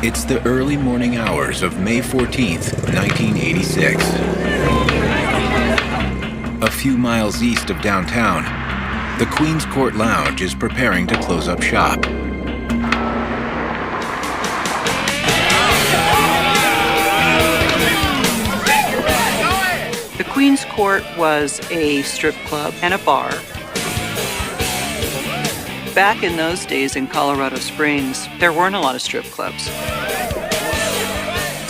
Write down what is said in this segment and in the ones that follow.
It's the early morning hours of May 14th, 1986. A few miles east of downtown, the Queen's Court Lounge is preparing to close up shop. The Queen's Court was a strip club and a bar. Back in those days in Colorado Springs, there weren't a lot of strip clubs.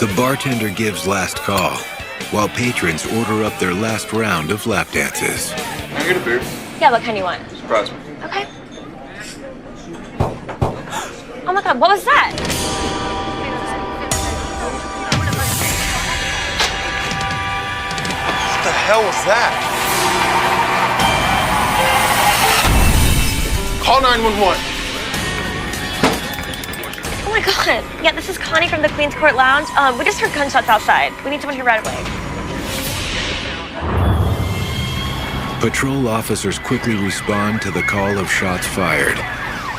The bartender gives last call, while patrons order up their last round of lap dances. Can I get a beer? Yeah, what kind do you want? Surprise me. Okay. Oh my God, what was that? What the hell was that? Call 911. Oh my God. Yeah, this is Connie from the Queen's Court Lounge. We just heard gunshots outside. We need someone here right away. Patrol officers quickly respond to the call of shots fired.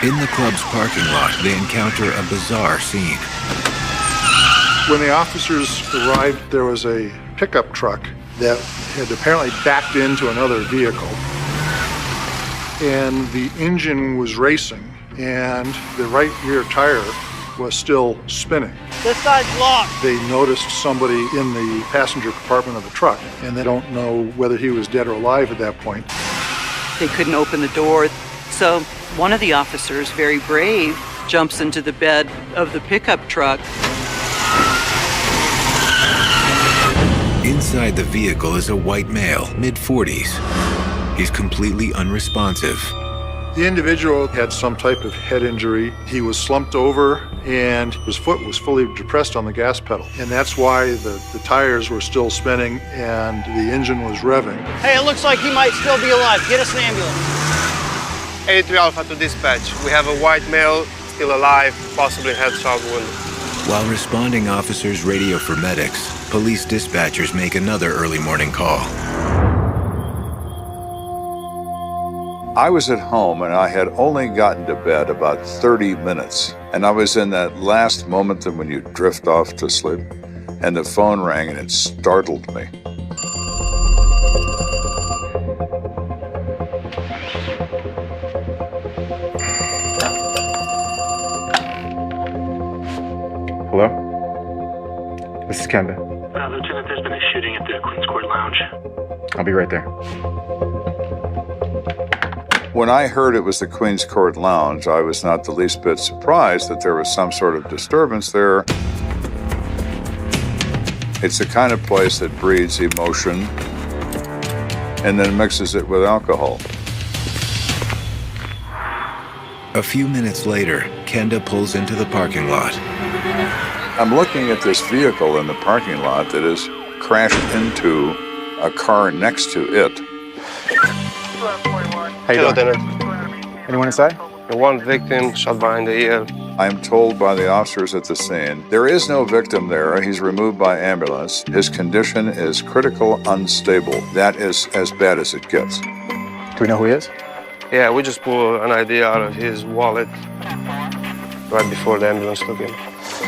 In the club's parking lot, they encounter a bizarre scene. When the officers arrived, there was a pickup truck that had apparently backed into another vehicle. And the engine was racing, and the right rear tire was still spinning. This side's locked. They noticed somebody in the passenger compartment of the truck, and they don't know whether he was dead or alive at that point. They couldn't open the door, so one of the officers, very brave, jumps into the bed of the pickup truck. Inside the vehicle is a white male, mid-40s. He's completely unresponsive. The individual had some type of head injury. He was slumped over, and his foot was fully depressed on the gas pedal. And that's why the tires were still spinning and the engine was revving. Hey, it looks like he might still be alive. Get us an ambulance. 83 Alpha to dispatch. We have a white male, still alive, possibly headshot wound. While responding officers radio for medics, police dispatchers make another early morning call. I was at home and I had only gotten to bed about 30 minutes. And I was in that last moment that when you drift off to sleep, and the phone rang and it startled me. Hello? This is Kenda. Lieutenant, there's been a shooting at the Queen's Court Lounge. I'll be right there. When I heard it was the Queen's Court Lounge, I was not the least bit surprised that there was some sort of disturbance there. It's the kind of place that breeds emotion and then mixes it with alcohol. A few minutes later, Kenda pulls into the parking lot. I'm looking at this vehicle in the parking lot that has crashed into a car next to it. How you doing? Anyone inside? One victim shot behind the ear. I am told by the officers at the scene, there is no victim there. He's removed by ambulance. His condition is critical unstable. That is as bad as it gets. Do we know who he is? Yeah, we just pulled an ID out of his wallet right before the ambulance took him.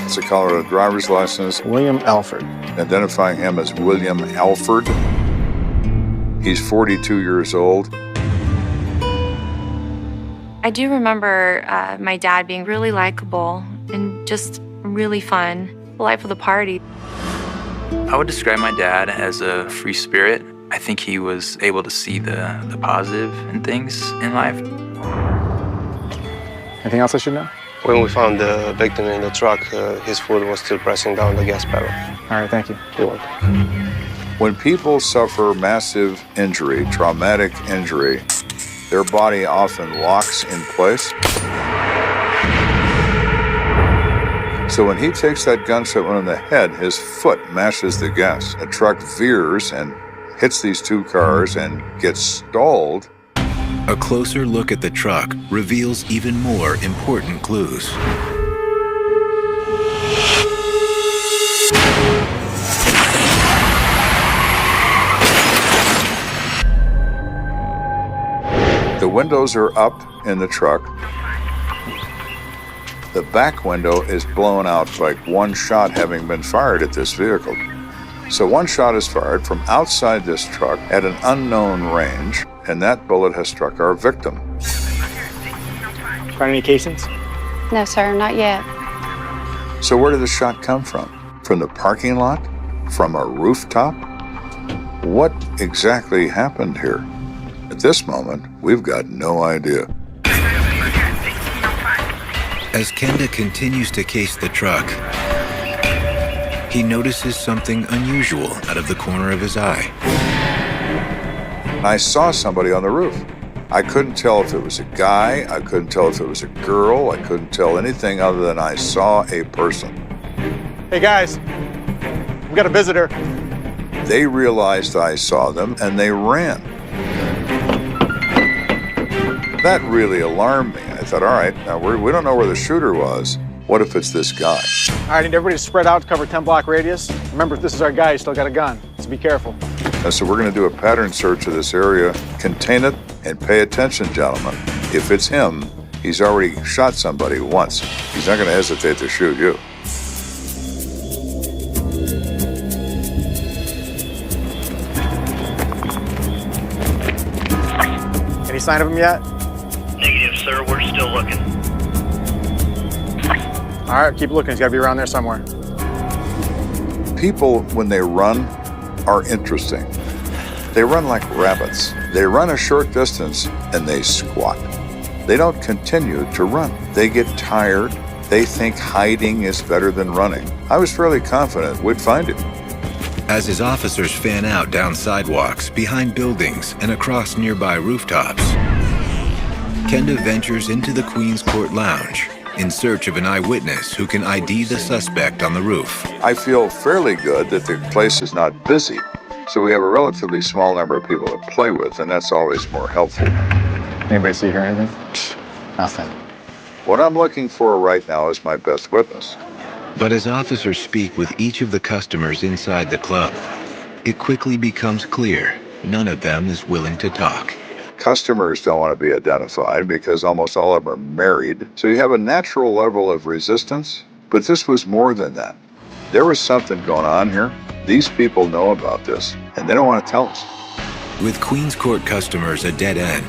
It's a Colorado driver's license. William Alford. Identifying him as William Alford. He's 42 years old. I do remember my dad being really likable and just really fun, the life of the party. I would describe my dad as a free spirit. I think he was able to see the positive in things in life. Anything else I should know? When we found the victim in the truck, his foot was still pressing down the gas pedal. All right, thank you. You're welcome. When people suffer massive injury, traumatic injury, their body often locks in place. So when he takes that gunshot one in the head, his foot mashes the gas. The truck veers and hits these two cars and gets stalled. A closer look at the truck reveals even more important clues. The windows are up in the truck. The back window is blown out like one shot having been fired at this vehicle. So one shot is fired from outside this truck at an unknown range, and that bullet has struck our victim. Find any casings? No, sir, not yet. So where did the shot come from? From the parking lot? From a rooftop? What exactly happened here? At this moment, we've got no idea. As Kenda continues to case the truck, he notices something unusual out of the corner of his eye. I saw somebody on the roof. I couldn't tell if it was a guy, I couldn't tell if it was a girl, I couldn't tell anything other than I saw a person. Hey guys, we got a visitor. They realized I saw them and they ran. That really alarmed me. I thought, all right, now we don't know where the shooter was. What if it's this guy? All right, I need everybody to spread out to cover 10-block radius. Remember, if this is our guy, he's still got a gun, so be careful. And so we're going to do a pattern search of this area, contain it, and pay attention, gentlemen. If it's him, he's already shot somebody once. He's not going to hesitate to shoot you. Any sign of him yet? Negative, sir. We're still looking. All right, keep looking. He's got to be around there somewhere. People, when they run, are interesting. They run like rabbits. They run a short distance and they squat. They don't continue to run. They get tired. They think hiding is better than running. I was fairly confident we'd find him. As his officers fan out down sidewalks, behind buildings, and across nearby rooftops, Kenda ventures into the Queen's Court Lounge in search of an eyewitness who can ID the suspect on the roof. I feel fairly good that the place is not busy, so we have a relatively small number of people to play with, and that's always more helpful. Anybody see or hear anything? Nothing. What I'm looking for right now is my best witness. But as officers speak with each of the customers inside the club, it quickly becomes clear none of them is willing to talk. Customers don't want to be identified because almost all of them are married, so you have a natural level of resistance, but this was more than that. There was something going on here. These people know about this, and they don't want to tell us. With Queen's Court customers a dead end,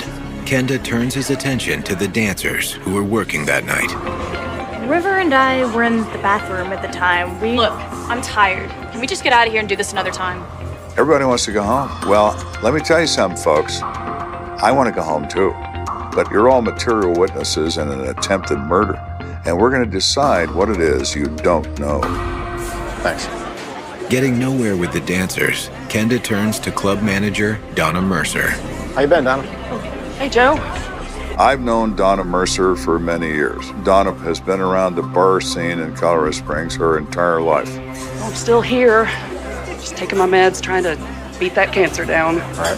Kenda turns his attention to the dancers who were working that night. River and I were in the bathroom at the time. Look, I'm tired. Can we just get out of here and do this another time? Everybody wants to go home. Well, let me tell you something, folks. I want to go home too. But you're all material witnesses in an attempted murder, and we're going to decide what it is you don't know. Thanks. Getting nowhere with the dancers, Kenda turns to club manager Donna Mercer. How you been, Donna? Hey, Joe. I've known Donna Mercer for many years. Donna has been around the bar scene in Colorado Springs her entire life. I'm still here. Just taking my meds, trying to beat that cancer down. All right.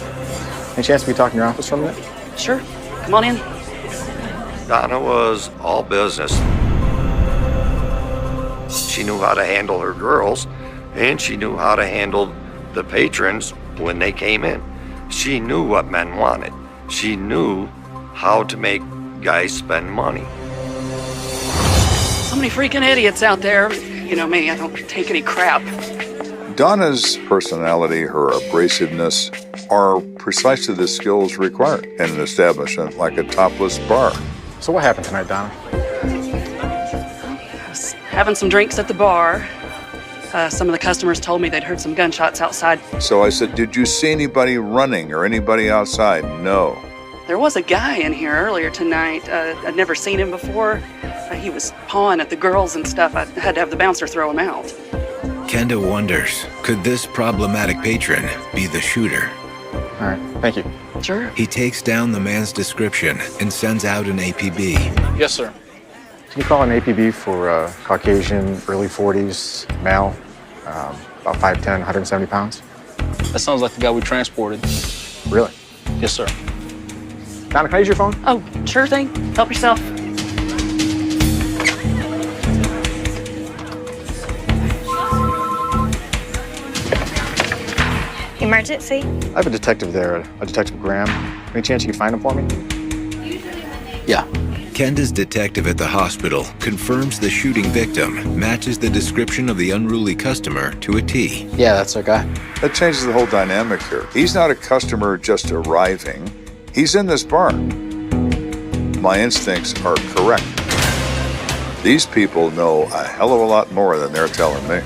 Any chance we talk in your office for a minute? Sure. Come on in. Donna was all business. She knew how to handle her girls, and she knew how to handle the patrons when they came in. She knew what men wanted. She knew how to make guys spend money. So many freaking idiots out there. You know me, I don't take any crap. Donna's personality, her abrasiveness, are precisely the skills required in an establishment like a topless bar. So what happened tonight, Donna? I was having some drinks at the bar. Some of the customers told me they'd heard some gunshots outside. So I said, did you see anybody running or anybody outside? No. There was a guy in here earlier tonight. I'd never seen him before. He was pawing at the girls and stuff. I had to have the bouncer throw him out. Kenda wonders, could this problematic patron be the shooter? All right, thank you. Sure. He takes down the man's description and sends out an APB. Yes, sir. Can you call an APB for Caucasian, early 40s, male, about 5'10", 170 pounds? That sounds like the guy we transported. Really? Yes, sir. Donna, can I use your phone? Oh, sure thing. Help yourself. Emergency? I have a detective there, a Detective Graham. Any chance you could find him for me? Yeah. Kenda's detective at the hospital confirms the shooting victim matches the description of the unruly customer to a T. Yeah, that's our guy. That changes the whole dynamic here. He's not a customer just arriving. He's in this bar. My instincts are correct. These people know a hell of a lot more than they're telling me,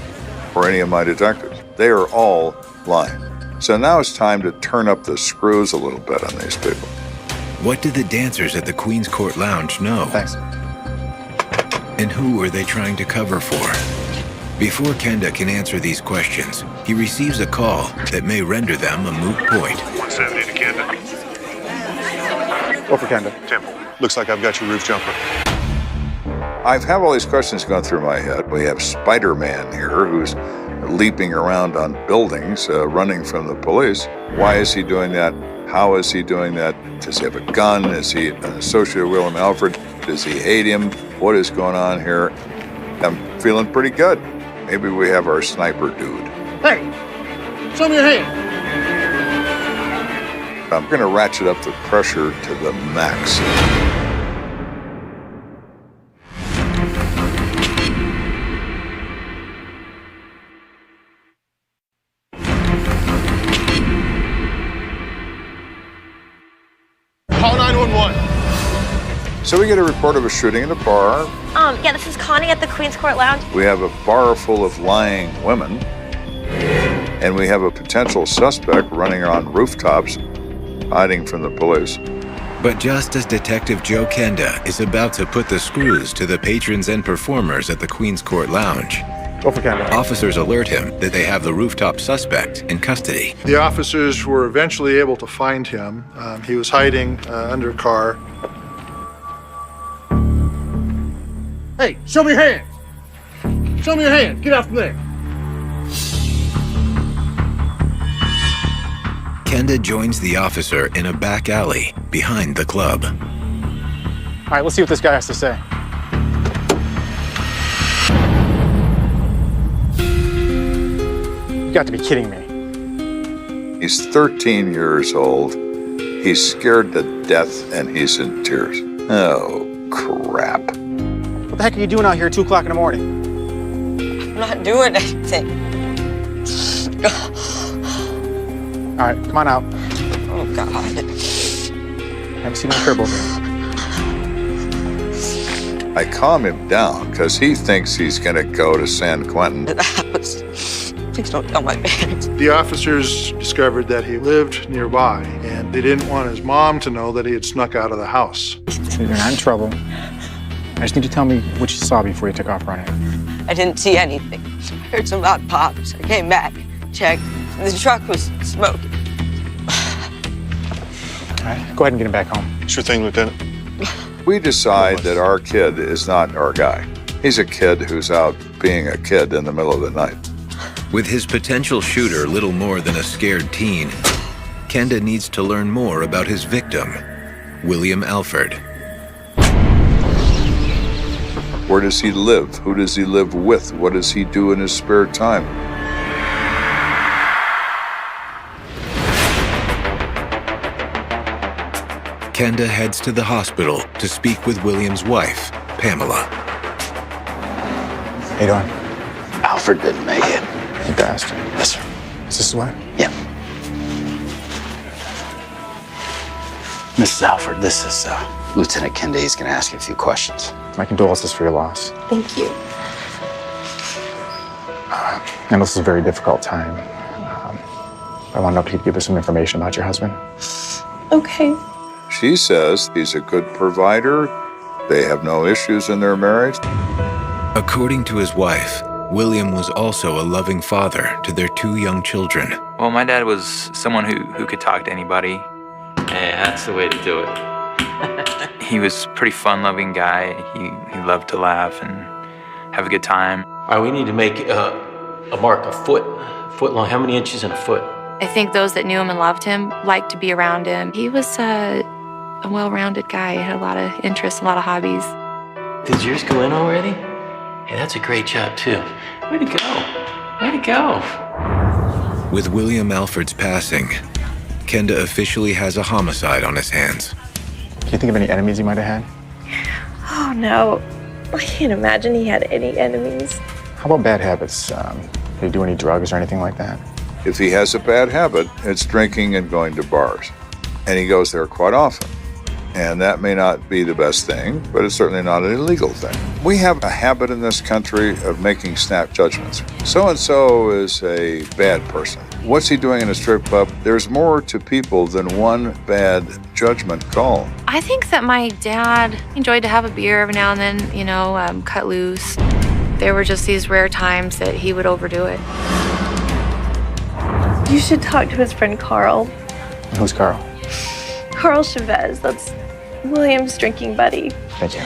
or any of my detectives. They are all lying. So now it's time to turn up the screws a little bit on these people. What did the dancers at the Queen's Court Lounge know? Thanks. And who are they trying to cover for? Before Kenda can answer these questions, he receives a call that may render them a moot point. 170 to Kenda. Go for Kenda. Temple. Looks like I've got your roof jumper. I have all these questions going through my head. We have Spider-Man here who's leaping around on buildings, running from the police. Why is he doing that? How is he doing that? Does he have a gun? Is he an associate of William Alfred? Does he hate him? What is going on here? I'm feeling pretty good. Maybe we have our sniper dude. Hey, show me your hand. I'm going to ratchet up the pressure to the max. Call 911. So we get a report of a shooting in a bar. Yeah, this is Connie at the Queen's Court Lounge. We have a bar full of lying women. And we have a potential suspect running on rooftops, hiding from the police. But just as Detective Joe Kenda is about to put the screws to the patrons and performers at the Queen's Court Lounge, Go for Kenda. officers alert him that they have the rooftop suspect in custody. The officers were eventually able to find him. He was hiding under a car. Hey, show me your hand. Show me your hand. Get out from there. Kenda joins the officer in a back alley behind the club. All right, let's see what this guy has to say. You got to be kidding me. He's 13 years old. He's scared to death and he's in tears. Oh, crap. What the heck are you doing out here at 2 o'clock in the morning? I'm not doing anything. All right, come on out. Oh, God. Have a seat on the curb over here. I calm him down because he thinks he's going to go to San Quentin. Please don't tell my parents. The officers discovered that he lived nearby, and they didn't want his mom to know that he had snuck out of the house. You're not in trouble. I just need you to tell me what you saw before you took off running. I didn't see anything. I heard some loud pops. I came back, checked. The truck was smoking. All right, go ahead and get him back home. Sure thing, Lieutenant. We decide that our kid is not our guy. He's a kid who's out being a kid in the middle of the night. With his potential shooter little more than a scared teen, Kenda needs to learn more about his victim, William Alford. Where does he live? Who does he live with? What does he do in his spare time? Kenda heads to the hospital to speak with William's wife, Pamela. How you doing? Alfred didn't make it. You bastard. Yes, sir. Is this his wife? Yeah. Mrs. Alford, this is Lieutenant Kenda. He's going to ask you a few questions. My condolences for your loss. Thank you. I know this is a very difficult time. I want to know if you could give us some information about your husband. Okay. She says he's a good provider. They have no issues in their marriage. According to his wife, William was also a loving father to their 2 young children. Well, my dad was someone who could talk to anybody. Yeah, that's the way to do it. He was a pretty fun-loving guy. He loved to laugh and have a good time. All right, we need to make a mark a foot long. How many inches in a foot? I think those that knew him and loved him liked to be around him. He was a well-rounded guy. He had a lot of interests, a lot of hobbies. Did yours go in already? Hey, that's a great job, too. Way to go. Way to go. With William Alford's passing, Kenda officially has a homicide on his hands. Can you think of any enemies he might have had? no. I can't imagine he had any enemies. How about bad habits? Did he do any drugs or anything like that? If he has a bad habit, it's drinking and going to bars. And he goes there quite often. And that may not be the best thing, but it's certainly not an illegal thing. We have a habit in this country of making snap judgments. So-and-so is a bad person. What's he doing in a strip club? There's more to people than one bad judgment call. I think that my dad enjoyed to have a beer every now and then, you know, cut loose. There were just these rare times that he would overdo it. You should talk to his friend Carl. Who's Carl? Carl Chavez. That's William's drinking buddy. Thank you.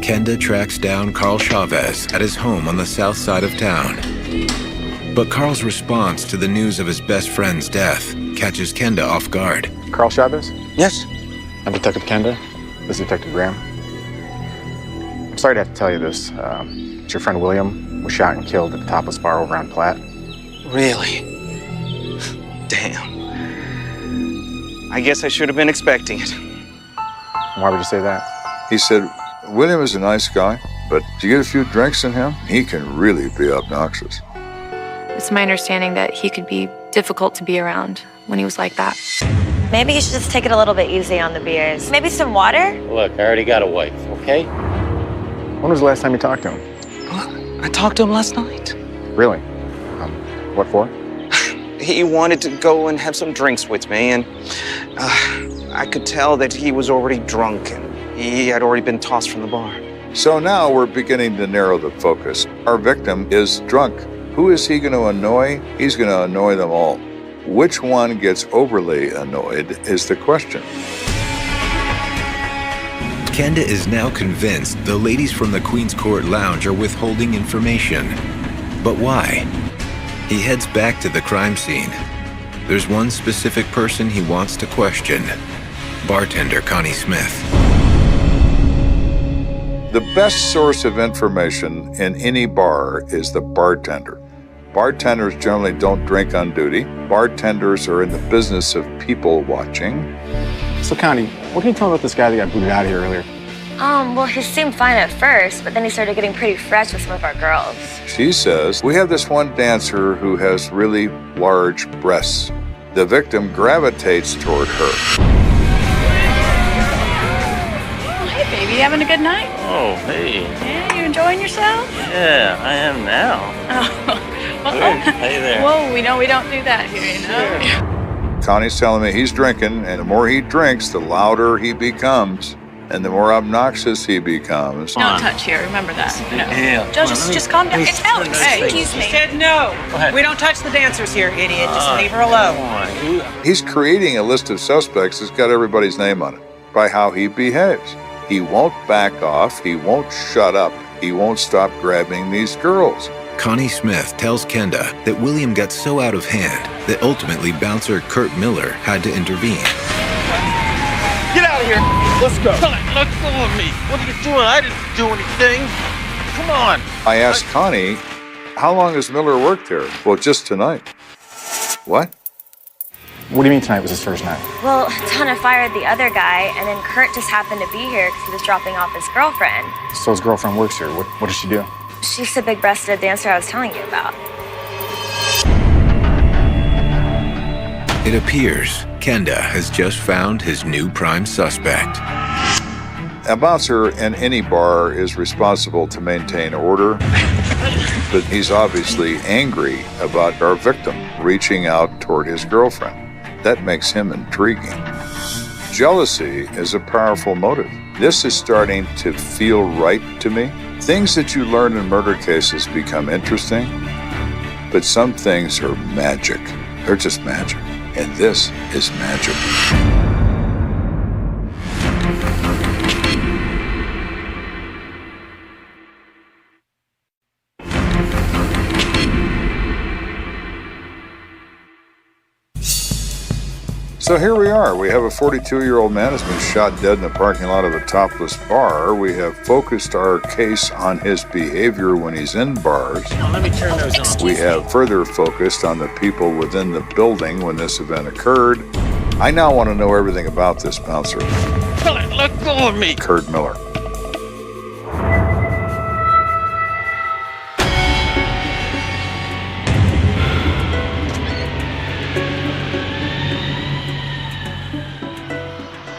Kenda tracks down Carl Chavez at his home on the south side of town. But Carl's response to the news of his best friend's death catches Kenda off guard. Carl Chavez? Yes. I'm Detective Kenda. This is Detective Graham. I'm sorry to have to tell you this. It's your friend William was shot and killed at the Topless Bar over on Platte. Really? Damn. I guess I should have been expecting it. Why would you say that? He said, William is a nice guy, but you get a few drinks in him, he can really be obnoxious. It's my understanding that he could be difficult to be around when he was like that. Maybe you should just take it a little bit easy on the beers. Maybe some water? Look, I already got a wife, okay? When was the last time you talked to him? I talked to him last night. Really? What for? He wanted to go and have some drinks with me, and I could tell that he was already drunk and he had already been tossed from the bar. So now we're beginning to narrow the focus. Our victim is drunk. Who is he going to annoy? He's going to annoy them all. Which one gets overly annoyed is the question. Kenda is now convinced the ladies from the Queen's Court Lounge are withholding information. But why? He heads back to the crime scene. There's one specific person he wants to question. Bartender Connie Smith. The best source of information in any bar is the bartender. Bartenders generally don't drink on duty. Bartenders are in the business of people watching. So, Connie, what can you tell me about this guy that got booted out of here earlier? Well, he seemed fine at first, but then he started getting pretty fresh with some of our girls. She says, we have this one dancer who has really large breasts. The victim gravitates toward her. Oh, hey, baby, you having a good night? Oh, hey. Yeah, you enjoying yourself? Yeah, I am now. Oh, well, Good. Hey there. Whoa, we know we don't do that here, you know? Connie's telling me he's drinking, and the more he drinks, the louder he becomes, and the more obnoxious he becomes. Don't touch here, remember that. No. Yeah. Joe, just calm down. It's Alex. Hey, Excuse me. said no. We don't touch the dancers here, idiot. Just leave her alone. He's creating a list of suspects that's got everybody's name on it by how he behaves. He won't back off. He won't shut up. He won't stop grabbing these girls. Connie Smith tells Kenda that William got so out of hand that ultimately bouncer Kurt Miller had to intervene. Get out of here. Let's go. Let go of me. What are you doing? I didn't do anything. Come on. I asked Connie, how long has Miller worked here? Well, just tonight. What? What do you mean tonight was his first night? Well, Donna fired the other guy, and then Kurt just happened to be here because he was dropping off his girlfriend. So his girlfriend works here. What does she do? She's the big-breasted dancer I was telling you about. It appears Kenda has just found his new prime suspect. A bouncer in any bar is responsible to maintain order, but he's obviously angry about our victim reaching out toward his girlfriend. That makes him intriguing. Jealousy is a powerful motive. This is starting to feel right to me. Things that you learn in murder cases become interesting, but some things are magic. They're just magic. And this is magic. So here we are. We have a 42-year-old man who's been shot dead in the parking lot of a topless bar. We have focused our case on his behavior when he's in bars. Let me turn those on. We have further focused on the people within the building when this event occurred. I now want to know everything about this bouncer. Let go of me. Kurt Miller.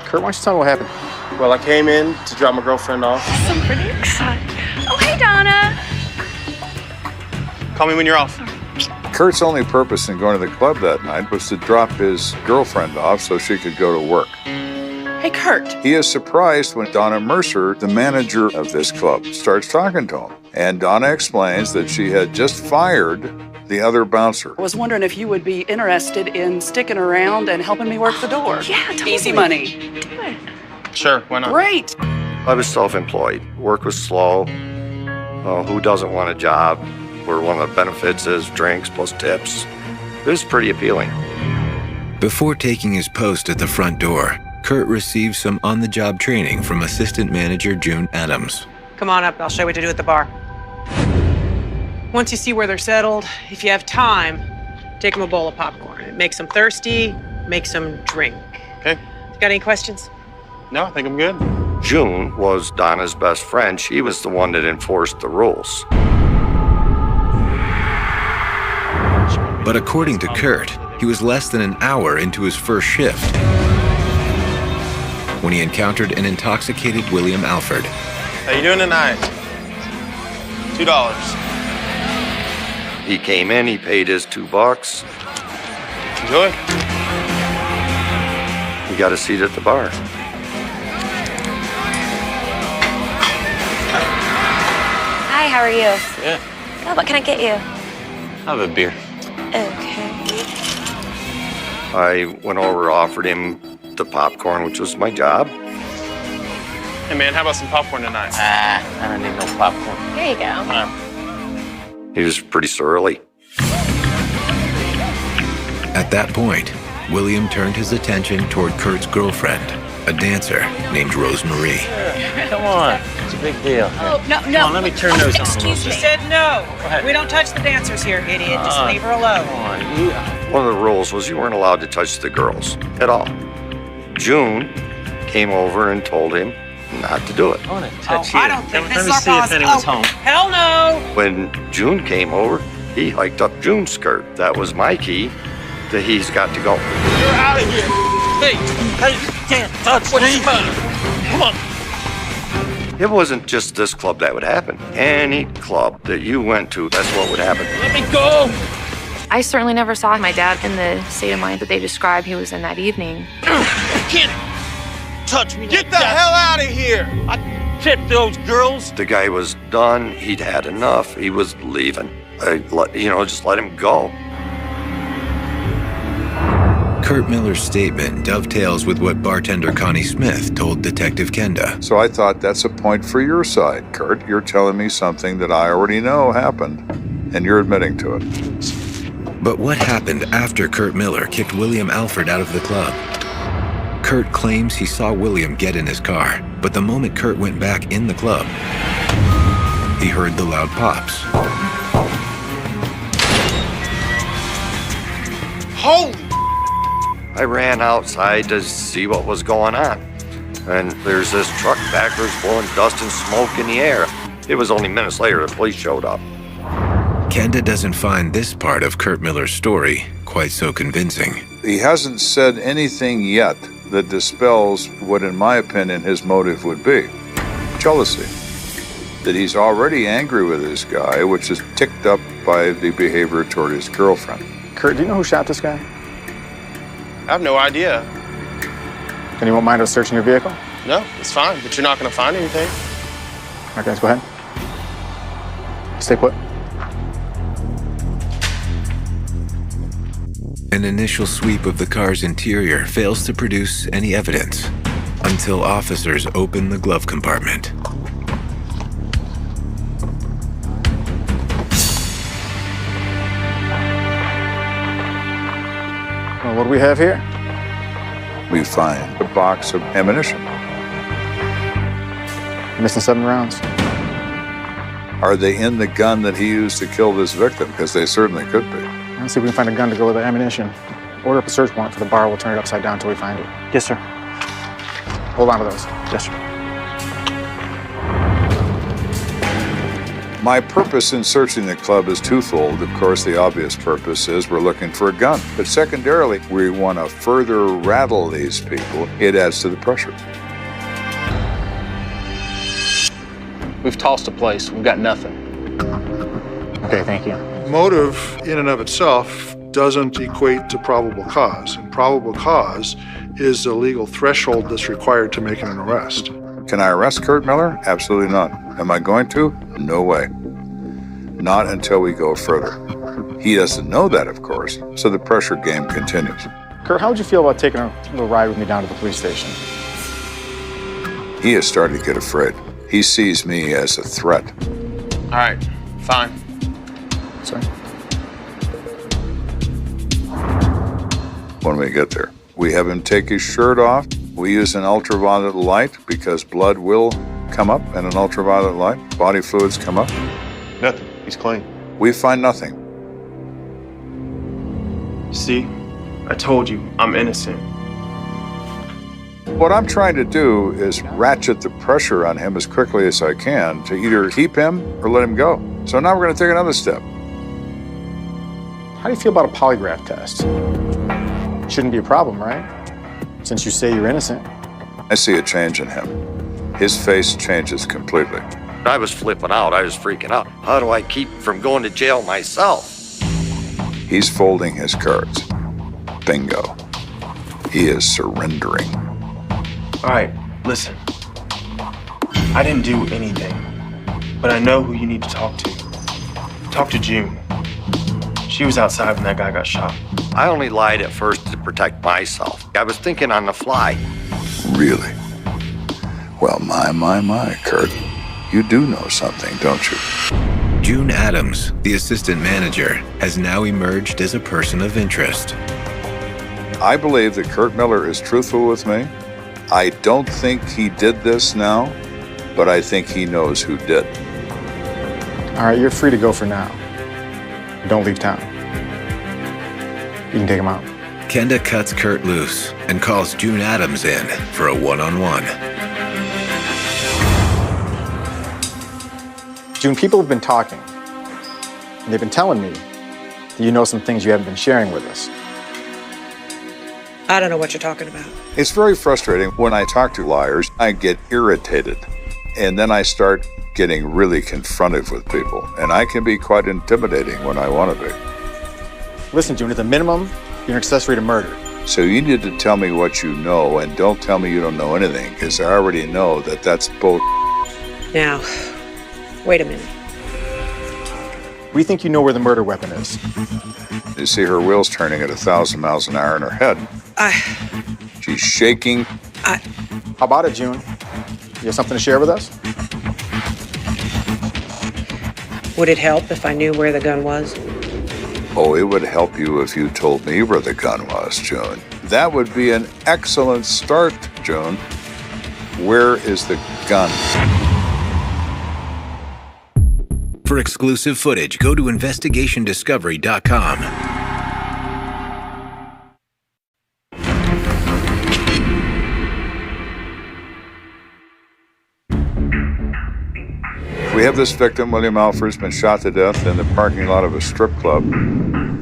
Kurt, why don't you tell me what happened? Well, I came in to drop my girlfriend off. I'm pretty excited. Oh, hey, Donna. Call me when you're off. Kurt's only purpose in going to the club that night was to drop his girlfriend off so she could go to work. Hey, Kurt. He is surprised when Donna Mercer, the manager of this club, starts talking to him. And Donna explains that she had just fired the other bouncer. I was wondering if you would be interested in sticking around and helping me work the door. Yeah, totally. Easy money. Do it. Sure, why not? Great. I was self-employed. Work was slow. Who doesn't want a job where one of the benefits is drinks plus tips? It was pretty appealing. Before taking his post at the front door, Kurt received some on-the-job training from assistant manager June Adams. Come on up. I'll show you what to do at the bar. Once you see where they're settled, if you have time, take them a bowl of popcorn. It makes them thirsty, makes them drink. Okay. Got any questions? No, I think I'm good. June was Donna's best friend. She was the one that enforced the rules. But according to Kurt, he was less than an hour into his first shift when he encountered an intoxicated William Alford. How you doing tonight? $2. He came in, he paid his $2. Enjoy. He got a seat at the bar. Hi, how are you? Yeah, Oh, what can I get you? have a beer. Okay. I went over, offered him the popcorn, which was my job. Hey man, how about some popcorn tonight? I don't need no popcorn. Here you go. He was pretty surly. At that point, William turned his attention toward Kurt's girlfriend, a dancer named Rosemarie. Come on, it's a big deal. Oh, no, Come on, let me turn those on. Excuse me. She said no. We don't touch the dancers here, idiot. Just leave her alone. Come on, One of the rules was you weren't allowed to touch the girls at all. June came over and told him not to do it. I want to touch I you. don't think Let this me is our see if policy. anyone's home. Hell no. When June came over, he hiked up June's skirt. That was my key that he's got to go. You're out of here. Hey, you can't touch me. Come on. It wasn't just this club that would happen. Any club that you went to, that's what would happen. Let me go. I certainly never saw my dad in the state of mind that they described he was in that evening. You can't touch me. Get the hell out of here! I tipped those girls. The guy was done. He'd had enough. He was leaving. Just let him go. Kurt Miller's statement dovetails with what bartender Connie Smith told Detective Kenda. So I thought that's a point for your side, Kurt. You're telling me something that I already know happened, and you're admitting to it. But what happened after Kurt Miller kicked William Alford out of the club? Kurt claims he saw William get in his car, but the moment Kurt went back in the club, he heard the loud pops. Holy! I ran outside to see what was going on. And there's this truck backwards blowing dust and smoke in the air. It was only minutes later the police showed up. Kenda doesn't find this part of Kurt Miller's story quite so convincing. He hasn't said anything yet that dispels what, in my opinion, his motive would be. Jealousy. That he's already angry with this guy, which is ticked up by the behavior toward his girlfriend. Kurt, do you know who shot this guy? I have no idea. Anyone mind us searching your vehicle? No, it's fine, but you're not going to find anything. Okay, let's go ahead. Stay put. An initial sweep of the car's interior fails to produce any evidence until officers open the glove compartment. Well, what do we have here? we find a box of ammunition. Missing 7 rounds. Are they in the gun that he used to kill this victim? Because they certainly could be. Let's see if we can find a gun to go with the ammunition. Order up a search warrant for the bar. We'll turn it upside down until we find it. Yes, sir. Hold on to those. Yes, sir. My purpose in searching the club is twofold. Of course, the obvious purpose is we're looking for a gun. But secondarily, we want to further rattle these people. It adds to the pressure. We've tossed a place. We've got nothing. Okay, thank you. Motive in and of itself doesn't equate to probable cause. And probable cause is the legal threshold that's required to make an arrest. Can I arrest Kurt Miller? Absolutely not. Am I going to? No way. Not until we go further. He doesn't know that, of course, so the pressure game continues. Kurt, how would you feel about taking a little ride with me down to the police station? He is starting to get afraid. He sees me as a threat. All right, fine. Sorry. When we get there, we have him take his shirt off. We use an ultraviolet light because blood will come up in an ultraviolet light. Body fluids come up. Nothing. He's clean. We find nothing. See? I told you, I'm innocent. What I'm trying to do is ratchet the pressure on him as quickly as I can to either keep him or let him go. So now we're going to take another step. How do you feel about a polygraph test? Shouldn't be a problem, right? Since you say you're innocent. I see a change in him. His face changes completely. I was flipping out. I was freaking out. How do I keep from going to jail myself? He's folding his cards. Bingo. He is surrendering. All right, listen. I didn't do anything, but I know who you need to talk to. Talk to June. She was outside when that guy got shot. I only lied at first to protect myself. I was thinking on the fly. Really? Well, my, Kurt. You do know something, don't you? June Adams, the assistant manager, has now emerged as a person of interest. I believe that Kurt Miller is truthful with me. I don't think he did this now, but I think he knows who did. All right, you're free to go for now. Don't leave town. You can take him out. Kenda cuts Kurt loose and calls June Adams in for a one-on-one. June, people have been talking, and they've been telling me that you know some things you haven't been sharing with us. I don't know what you're talking about. It's very frustrating. When I talk to liars, I get irritated. And then I start getting really confrontive with people. And I can be quite intimidating when I want to be. Listen, June, at the minimum, you're an accessory to murder. So you need to tell me what you know, and don't tell me you don't know anything, because I already know that that's bull. Now, wait a minute. We think you know where the murder weapon is. You see her wheels turning at 1,000 miles an hour in her head. She's shaking. How about it, June? You have something to share with us? Would it help if I knew where the gun was? Oh, it would help you if you told me where the gun was, June. That would be an excellent start, June. Where is the gun? For exclusive footage, go to investigationdiscovery.com. We have this victim, William Alford's been shot to death in the parking lot of a strip club.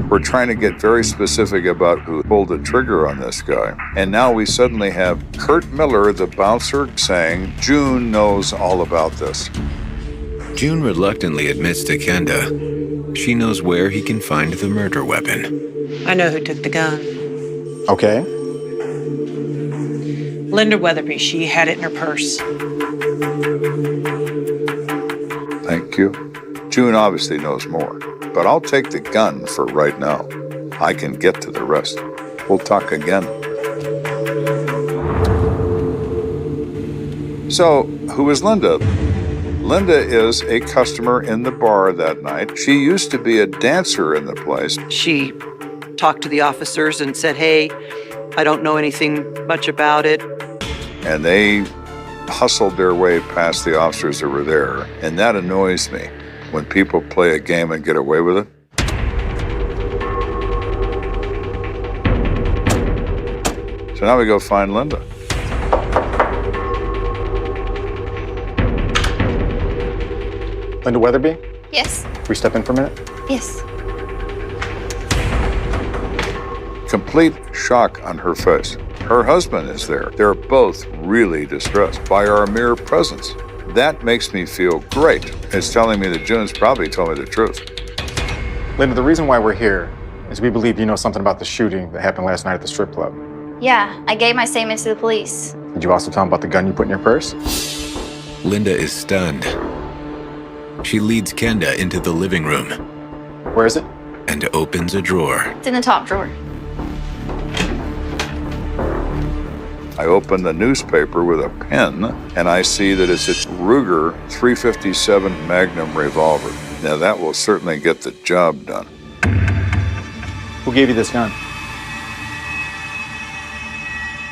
We're trying to get very specific about who pulled the trigger on this guy. And now we suddenly have Kurt Miller, the bouncer, saying June knows all about this. June reluctantly admits to Kenda she knows where he can find the murder weapon. I know who took the gun. Okay. Linda Weatherby. She had it in her purse. Thank you. June obviously knows more, but I'll take the gun for right now. I can get to the rest. We'll talk again. So, who is Linda? Linda is a customer in the bar that night. She used to be a dancer in the place. She talked to the officers and said, hey, I don't know anything much about it. And they hustled their way past the officers that were there. And that annoys me when people play a game and get away with it. So now we go find Linda. Linda Weatherby, Yes. can we step in for a minute? Yes. Complete shock on her face. Her husband is there. They're both really distressed by our mere presence. That makes me feel great. It's telling me that June's probably told me the truth. Linda, the reason why we're here is we believe you know something about the shooting that happened last night at the strip club. Yeah, I gave my statement to the police. Did you also tell them about the gun you put in your purse? Linda is stunned. She leads Kenda into the living room. Where is it? And opens a drawer. It's in the top drawer. I open the newspaper with a pen, and I see that it's a Ruger 357 Magnum revolver. Now that will certainly get the job done. Who gave you this gun?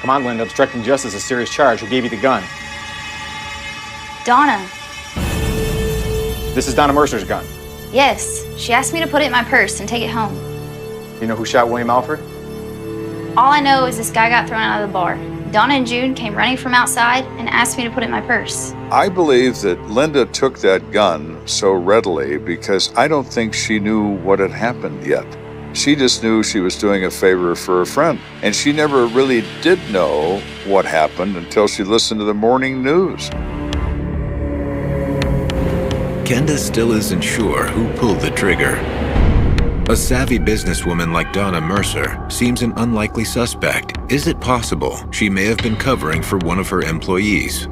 Come on, Linda, obstructing justice is a serious charge. Who gave you the gun? Donna. This is Donna Mercer's gun. Yes. She asked me to put it in my purse and take it home. You know who shot William Alford? All I know is this guy got thrown out of the bar. Donna and June came running from outside and asked me to put it in my purse. I believe that Linda took that gun so readily because I don't think she knew what had happened yet. She just knew she was doing a favor for a friend. And she never really did know what happened until she listened to the morning news. Kenda still isn't sure who pulled the trigger. A savvy businesswoman like Donna Mercer seems an unlikely suspect. Is it possible she may have been covering for one of her employees?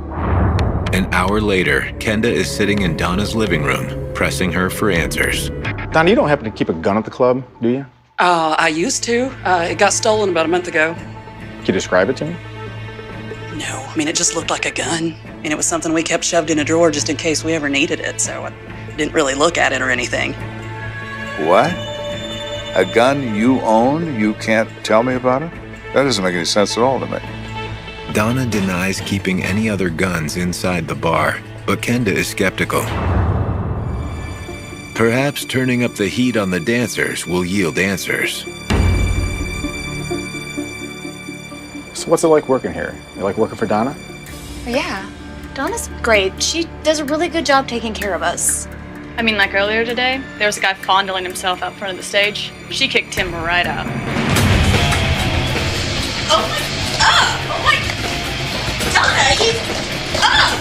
An hour later, Kenda is sitting in Donna's living room, pressing her for answers. Donna, you don't happen to keep a gun at the club, do you? I used to. It got stolen about a month ago. Can you describe it to me? No, I mean, it just looked like a gun. And it was something we kept shoved in a drawer just in case we ever needed it, so I didn't really look at it or anything. What? A gun you own, you can't tell me about it? That doesn't make any sense at all to me. Donna denies keeping any other guns inside the bar, but Kenda is skeptical. Perhaps turning up the heat on the dancers will yield answers. So what's it like working here? You like working for Donna? Yeah, Donna's great. She does a really good job taking care of us. I mean, like earlier today, there was a guy fondling himself out front of the stage. She kicked him right out. Oh my! Donna, he's up!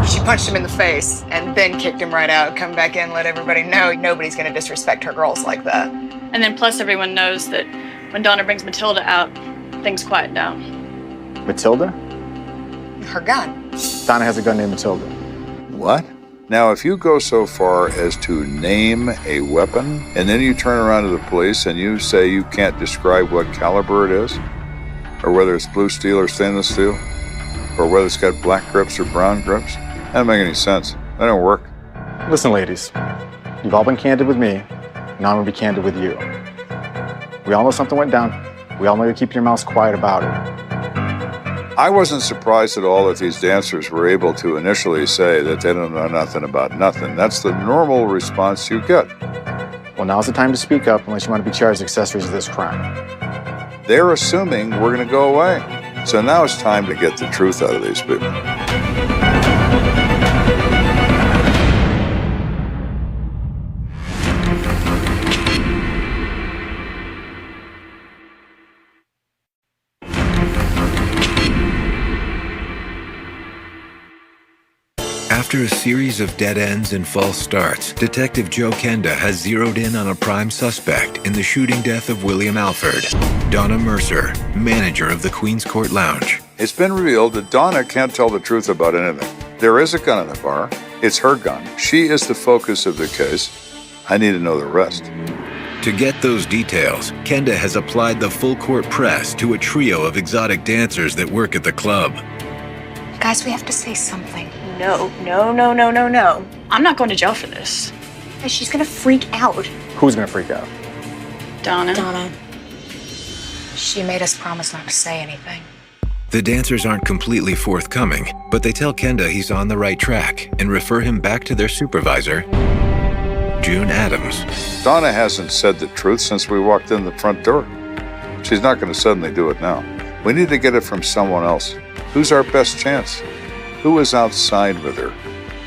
She punched him in the face and then kicked him right out. Come back in, let everybody know nobody's gonna disrespect her girls like that. And then plus everyone knows that when Donna brings Matilda out, things quiet down. Matilda? Her gun. Donna has a gun named Matilda. What? Now, if you go so far as to name a weapon, and then you turn around to the police and you say you can't describe what caliber it is, or whether it's blue steel or stainless steel, or whether it's got black grips or brown grips, that doesn't make any sense. That don't work. Listen, ladies, you've all been candid with me. Now I'm gonna be candid with you. We all know something went down. We all know you're keeping your mouths quiet about it. I wasn't surprised at all that these dancers were able to initially say that they don't know nothing about nothing. That's the normal response you get. Well, now's the time to speak up unless you want to be charged as accessories to this crime. They're assuming we're going to go away. So now it's time to get the truth out of these people. After a series of dead ends and false starts, Detective Joe Kenda has zeroed in on a prime suspect in the shooting death of William Alford, Donna Mercer, manager of the Queen's Court Lounge. It's been revealed that Donna can't tell the truth about anything. There is a gun in the bar. It's her gun. She is the focus of the case. I need to know the rest. To get those details, Kenda has applied the full court press to a trio of exotic dancers that work at the club. Guys, we have to say something. No. I'm not going to jail for this. She's gonna freak out. Who's gonna freak out? Donna. She made us promise not to say anything. The dancers aren't completely forthcoming, but they tell Kenda he's on the right track and refer him back to their supervisor, June Adams. Donna hasn't said the truth since we walked in the front door. She's not going to suddenly do it now. We need to get it from someone else. Who's our best chance? Who was outside with her?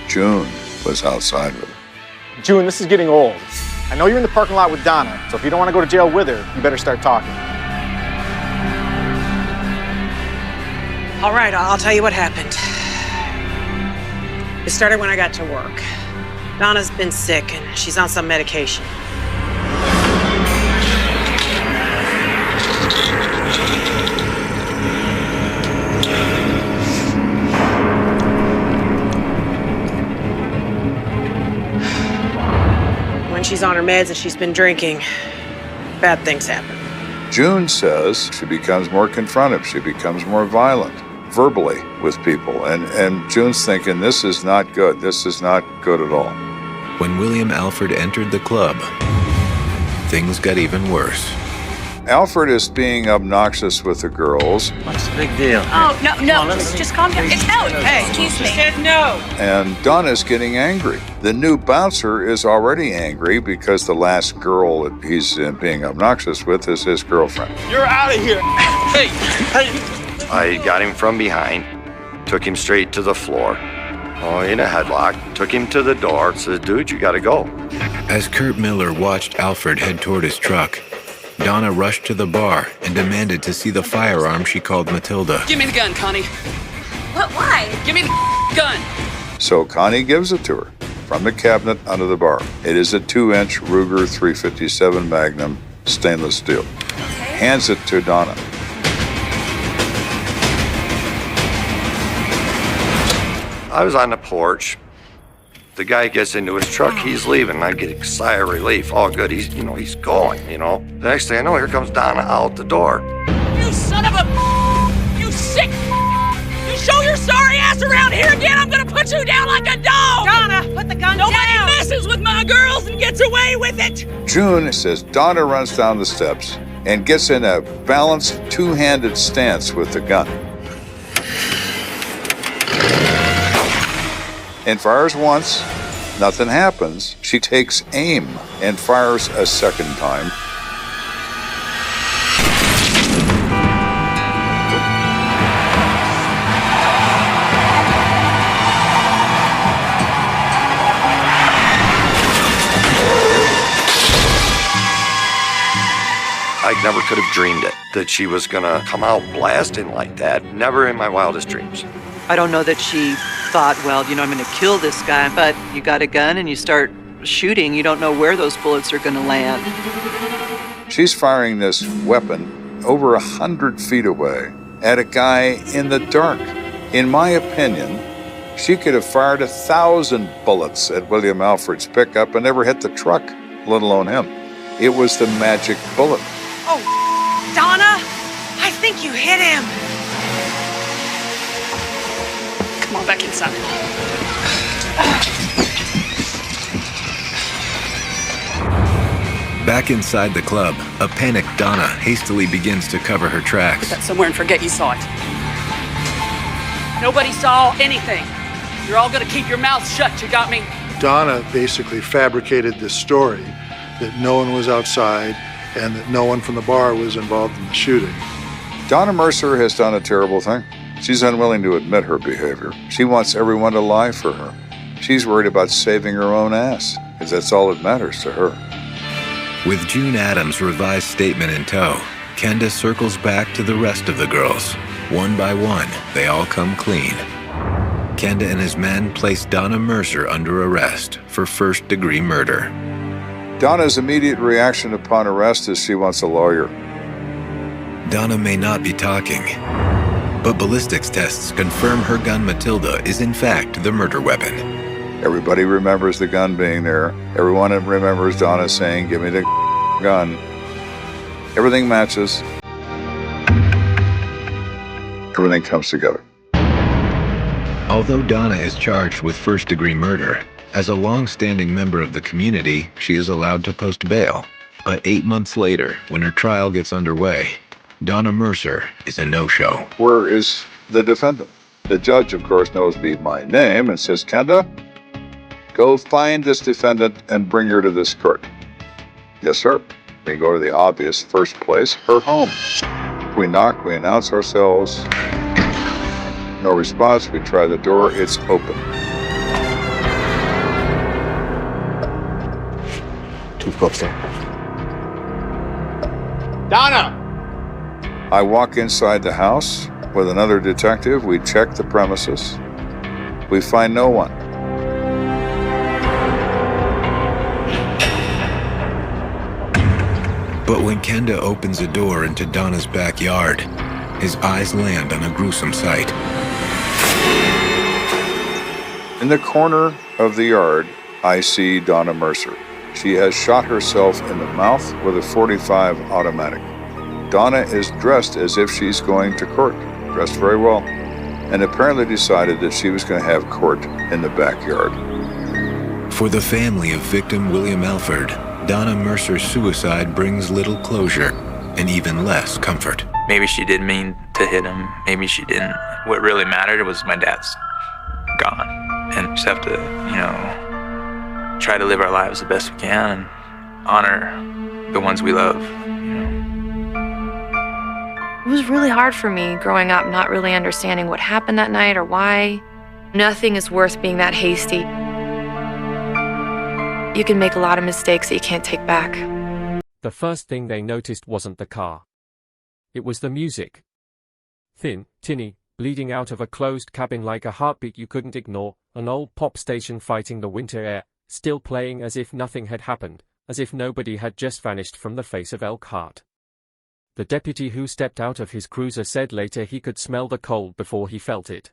June was outside with her. June, this is getting old. I know you're in the parking lot with Donna, so if you don't want to go to jail with her, you better start talking. All right, I'll tell you what happened. It started when I got to work. Donna's been sick and she's on some medication. When she's on her meds and she's been drinking, bad things happen. June says she becomes more confrontive. She becomes more violent, verbally, with people. And June's thinking, this is not good. This is not good at all. When William Alford entered the club, things got even worse. Alfred is being obnoxious with the girls. What's the big deal? Oh, no, just calm down. It's no. Hey, excuse me. She said no. And Donna's getting angry. The new bouncer is already angry because the last girl that he's being obnoxious with is his girlfriend. You're out of here. Hey. I got him from behind, took him straight to the floor, in a headlock, took him to the door, said, dude, you gotta go. As Kurt Miller watched Alfred head toward his truck, Donna rushed to the bar and demanded to see the firearm she called Matilda. Give me the gun, Connie. What? Why? Give me the gun. So Connie gives it to her from the cabinet under the bar. It is a 2-inch Ruger 357 Magnum stainless steel. Hands it to Donna. I was on the porch. The guy gets into his truck, he's leaving. I get a sigh of relief. Oh, good, he's going, The next thing I know, here comes Donna out the door. You son of a... You sick... You show your sorry ass around here again, I'm gonna put you down like a dog! Donna, put the gun down! Nobody messes with my girls and gets away with it! June says Donna runs down the steps and gets in a balanced two-handed stance with the gun. And fires once, nothing happens. She takes aim and fires a second time. I never could have dreamed it, that she was gonna come out blasting like that. Never in my wildest dreams. I don't know that she thought, well, I'm going to kill this guy, but you got a gun and you start shooting. You don't know where those bullets are going to land. She's firing this weapon over 100 feet away at a guy in the dark. In my opinion, she could have fired 1,000 bullets at William Alfred's pickup and never hit the truck, let alone him. It was the magic bullet. Oh, Donna, I think you hit him. Come on, back inside. Back inside the club, a panicked Donna hastily begins to cover her tracks. Put that somewhere and forget you saw it. Nobody saw anything. You're all gonna keep your mouths shut, you got me? Donna basically fabricated this story that no one was outside and that no one from the bar was involved in the shooting. Donna Mercer has done a terrible thing. She's unwilling to admit her behavior. She wants everyone to lie for her. She's worried about saving her own ass, because that's all that matters to her. With June Adams' revised statement in tow, Kenda circles back to the rest of the girls. One by one, they all come clean. Kenda and his men place Donna Mercer under arrest for first-degree murder. Donna's immediate reaction upon arrest is she wants a lawyer. Donna may not be talking, but ballistics tests confirm her gun Matilda is in fact the murder weapon. Everybody remembers the gun being there. Everyone remembers Donna saying, give me the gun. Everything matches. Everything comes together. Although Donna is charged with first-degree murder, as a long-standing member of the community, she is allowed to post bail. But 8 months later, when her trial gets underway, Donna Mercer is a no-show. Where is the defendant? The judge, of course, knows me by name and says, Kenda, go find this defendant and bring her to this court. Yes, sir. We go to the obvious first place, her home. We knock, we announce ourselves. No response, we try the door, it's open. Chief, go upstairs. Donna! I walk inside the house with another detective. We check the premises. We find no one. But when Kenda opens a door into Donna's backyard, his eyes land on a gruesome sight. In the corner of the yard, I see Donna Mercer. She has shot herself in the mouth with a .45 automatic. Donna is dressed as if she's going to court, dressed very well, and apparently decided that she was going to have court in the backyard. For the family of victim William Alford, Donna Mercer's suicide brings little closure and even less comfort. Maybe she didn't mean to hit him, maybe she didn't. What really mattered was my dad's gone. And we just have to, try to live our lives the best we can and honor the ones we love. It was really hard for me growing up, not really understanding what happened that night or why. Nothing is worth being that hasty. You can make a lot of mistakes that you can't take back. The first thing they noticed wasn't the car. It was the music. Thin, tinny, bleeding out of a closed cabin like a heartbeat you couldn't ignore, an old pop station fighting the winter air, still playing as if nothing had happened, as if nobody had just vanished from the face of Elkhart. The deputy who stepped out of his cruiser said later he could smell the cold before he felt it.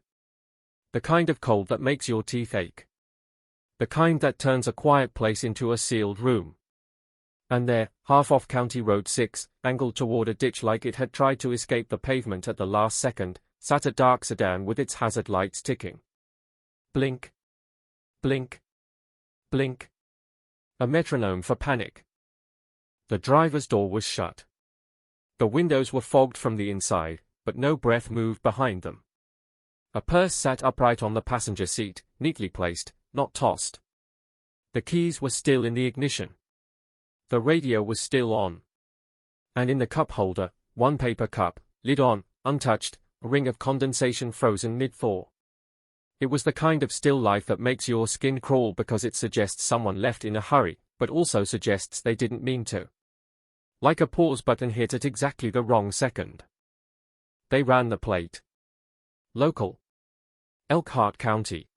The kind of cold that makes your teeth ache. The kind that turns a quiet place into a sealed room. And there, half off County Road 6, angled toward a ditch like it had tried to escape the pavement at the last second, sat a dark sedan with its hazard lights ticking. Blink. Blink. Blink. A metronome for panic. The driver's door was shut. The windows were fogged from the inside, but no breath moved behind them. A purse sat upright on the passenger seat, neatly placed, not tossed. The keys were still in the ignition. The radio was still on. And in the cup holder, one paper cup, lid on, untouched, a ring of condensation frozen mid-thaw. It was the kind of still life that makes your skin crawl because it suggests someone left in a hurry, but also suggests they didn't mean to. Like a pause button hit at exactly the wrong second. They ran the plate. Local. Elkhart County.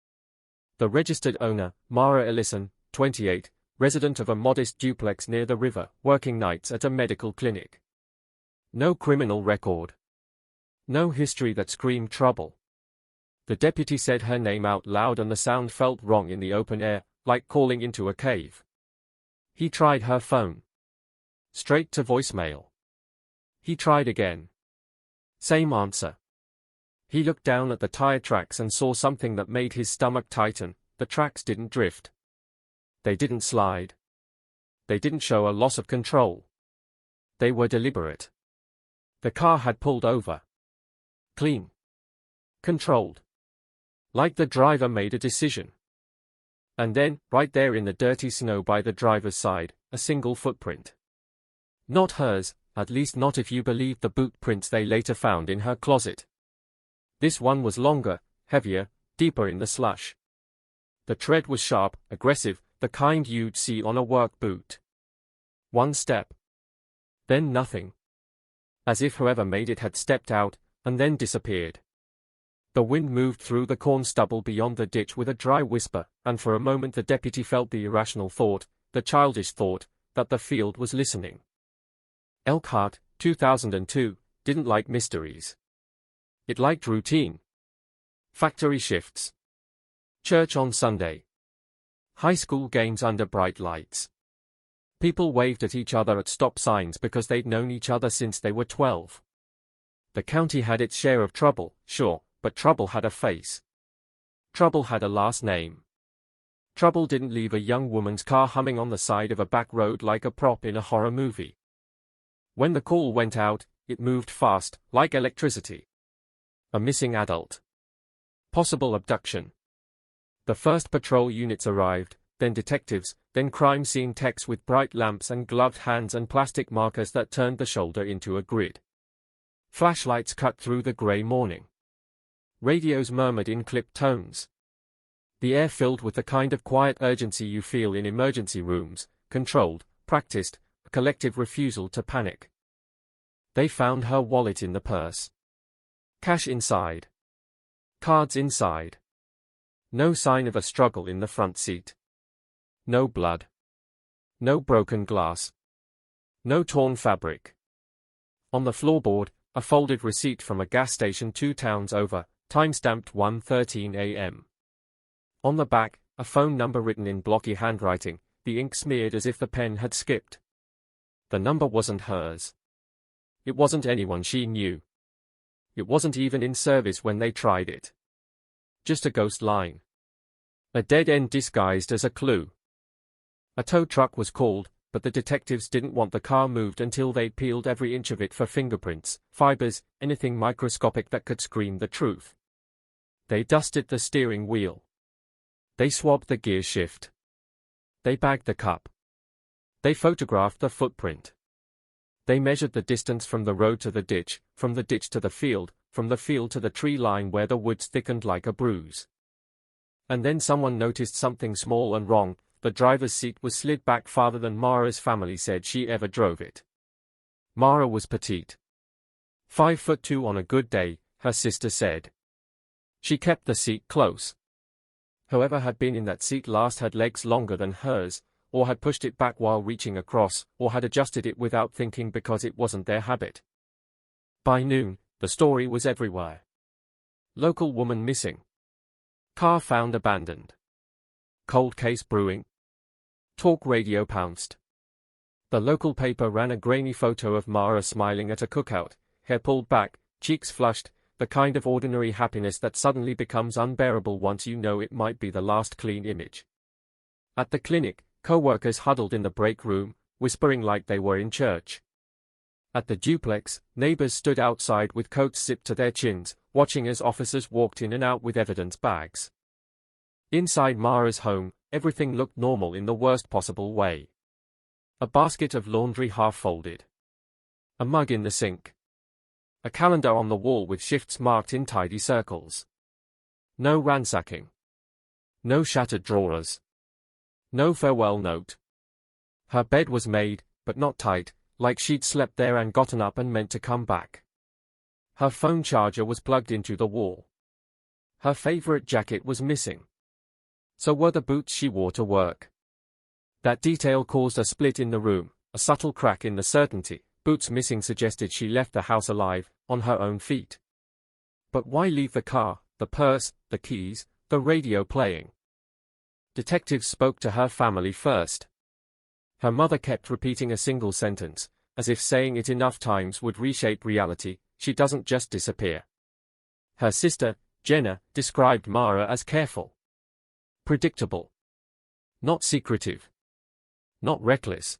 The registered owner, Mara Ellison, 28, resident of a modest duplex near the river, working nights at a medical clinic. No criminal record. No history that screamed trouble. The deputy said her name out loud and the sound felt wrong in the open air, like calling into a cave. He tried her phone. Straight to voicemail. He tried again. Same answer. He looked down at the tire tracks and saw something that made his stomach tighten. The tracks didn't drift. They didn't slide. They didn't show a loss of control. They were deliberate. The car had pulled over. Clean. Controlled. Like the driver made a decision. And then, right there in the dirty snow by the driver's side, a single footprint. Not hers, at least not if you believe the boot prints they later found in her closet. This one was longer, heavier, deeper in the slush. The tread was sharp, aggressive, the kind you'd see on a work boot. One step. Then nothing. As if whoever made it had stepped out, and then disappeared. The wind moved through the corn stubble beyond the ditch with a dry whisper, and for a moment the deputy felt the irrational thought, the childish thought, that the field was listening. Elkhart, 2002, didn't like mysteries. It liked routine. Factory shifts. Church on Sunday. High school games under bright lights. People waved at each other at stop signs because they'd known each other since they were 12. The county had its share of trouble, sure, but trouble had a face. Trouble had a last name. Trouble didn't leave a young woman's car humming on the side of a back road like a prop in a horror movie. When the call went out, it moved fast, like electricity. A missing adult. Possible abduction. The first patrol units arrived, then detectives, then crime scene techs with bright lamps and gloved hands and plastic markers that turned the shoulder into a grid. Flashlights cut through the grey morning. Radios murmured in clipped tones. The air filled with the kind of quiet urgency you feel in emergency rooms, controlled, practiced, a collective refusal to panic. They found her wallet in the purse. Cash inside. Cards inside. No sign of a struggle in the front seat. No blood. No broken glass. No torn fabric. On the floorboard, a folded receipt from a gas station 2 towns over, time-stamped 1:13 a.m. On the back, a phone number written in blocky handwriting, the ink smeared as if the pen had skipped. The number wasn't hers. It wasn't anyone she knew. It wasn't even in service when they tried it. Just a ghost line. A dead end disguised as a clue. A tow truck was called, but the detectives didn't want the car moved until they'd peeled every inch of it for fingerprints, fibers, anything microscopic that could scream the truth. They dusted the steering wheel. They swabbed the gear shift. They bagged the cup. They photographed the footprint. They measured the distance from the road to the ditch, from the ditch to the field, from the field to the tree line where the woods thickened like a bruise. And then someone noticed something small and wrong. The driver's seat was slid back farther than Mara's family said she ever drove it. Mara was petite. 5'2" on a good day, her sister said. She kept the seat close. Whoever had been in that seat last had legs longer than hers, or had pushed it back while reaching across, or had adjusted it without thinking because it wasn't their habit. By noon, the story was everywhere. Local woman missing. Car found abandoned. Cold case brewing. Talk radio pounced. The local paper ran a grainy photo of Mara smiling at a cookout, hair pulled back, cheeks flushed, the kind of ordinary happiness that suddenly becomes unbearable once you know it might be the last clean image. At the clinic, co-workers huddled in the break room, whispering like they were in church. At the duplex, neighbors stood outside with coats zipped to their chins, watching as officers walked in and out with evidence bags. Inside Mara's home, everything looked normal in the worst possible way. A basket of laundry half-folded. A mug in the sink. A calendar on the wall with shifts marked in tidy circles. No ransacking. No shattered drawers. No farewell note. Her bed was made, but not tight, like she'd slept there and gotten up and meant to come back. Her phone charger was plugged into the wall. Her favorite jacket was missing. So were the boots she wore to work. That detail caused a split in the room, a subtle crack in the certainty. Boots missing suggested she left the house alive, on her own feet. But why leave the car, the purse, the keys, the radio playing? Detectives spoke to her family first. Her mother kept repeating a single sentence, as if saying it enough times would reshape reality. She doesn't just disappear. Her sister, Jenna, described Mara as careful. Predictable. Not secretive. Not reckless.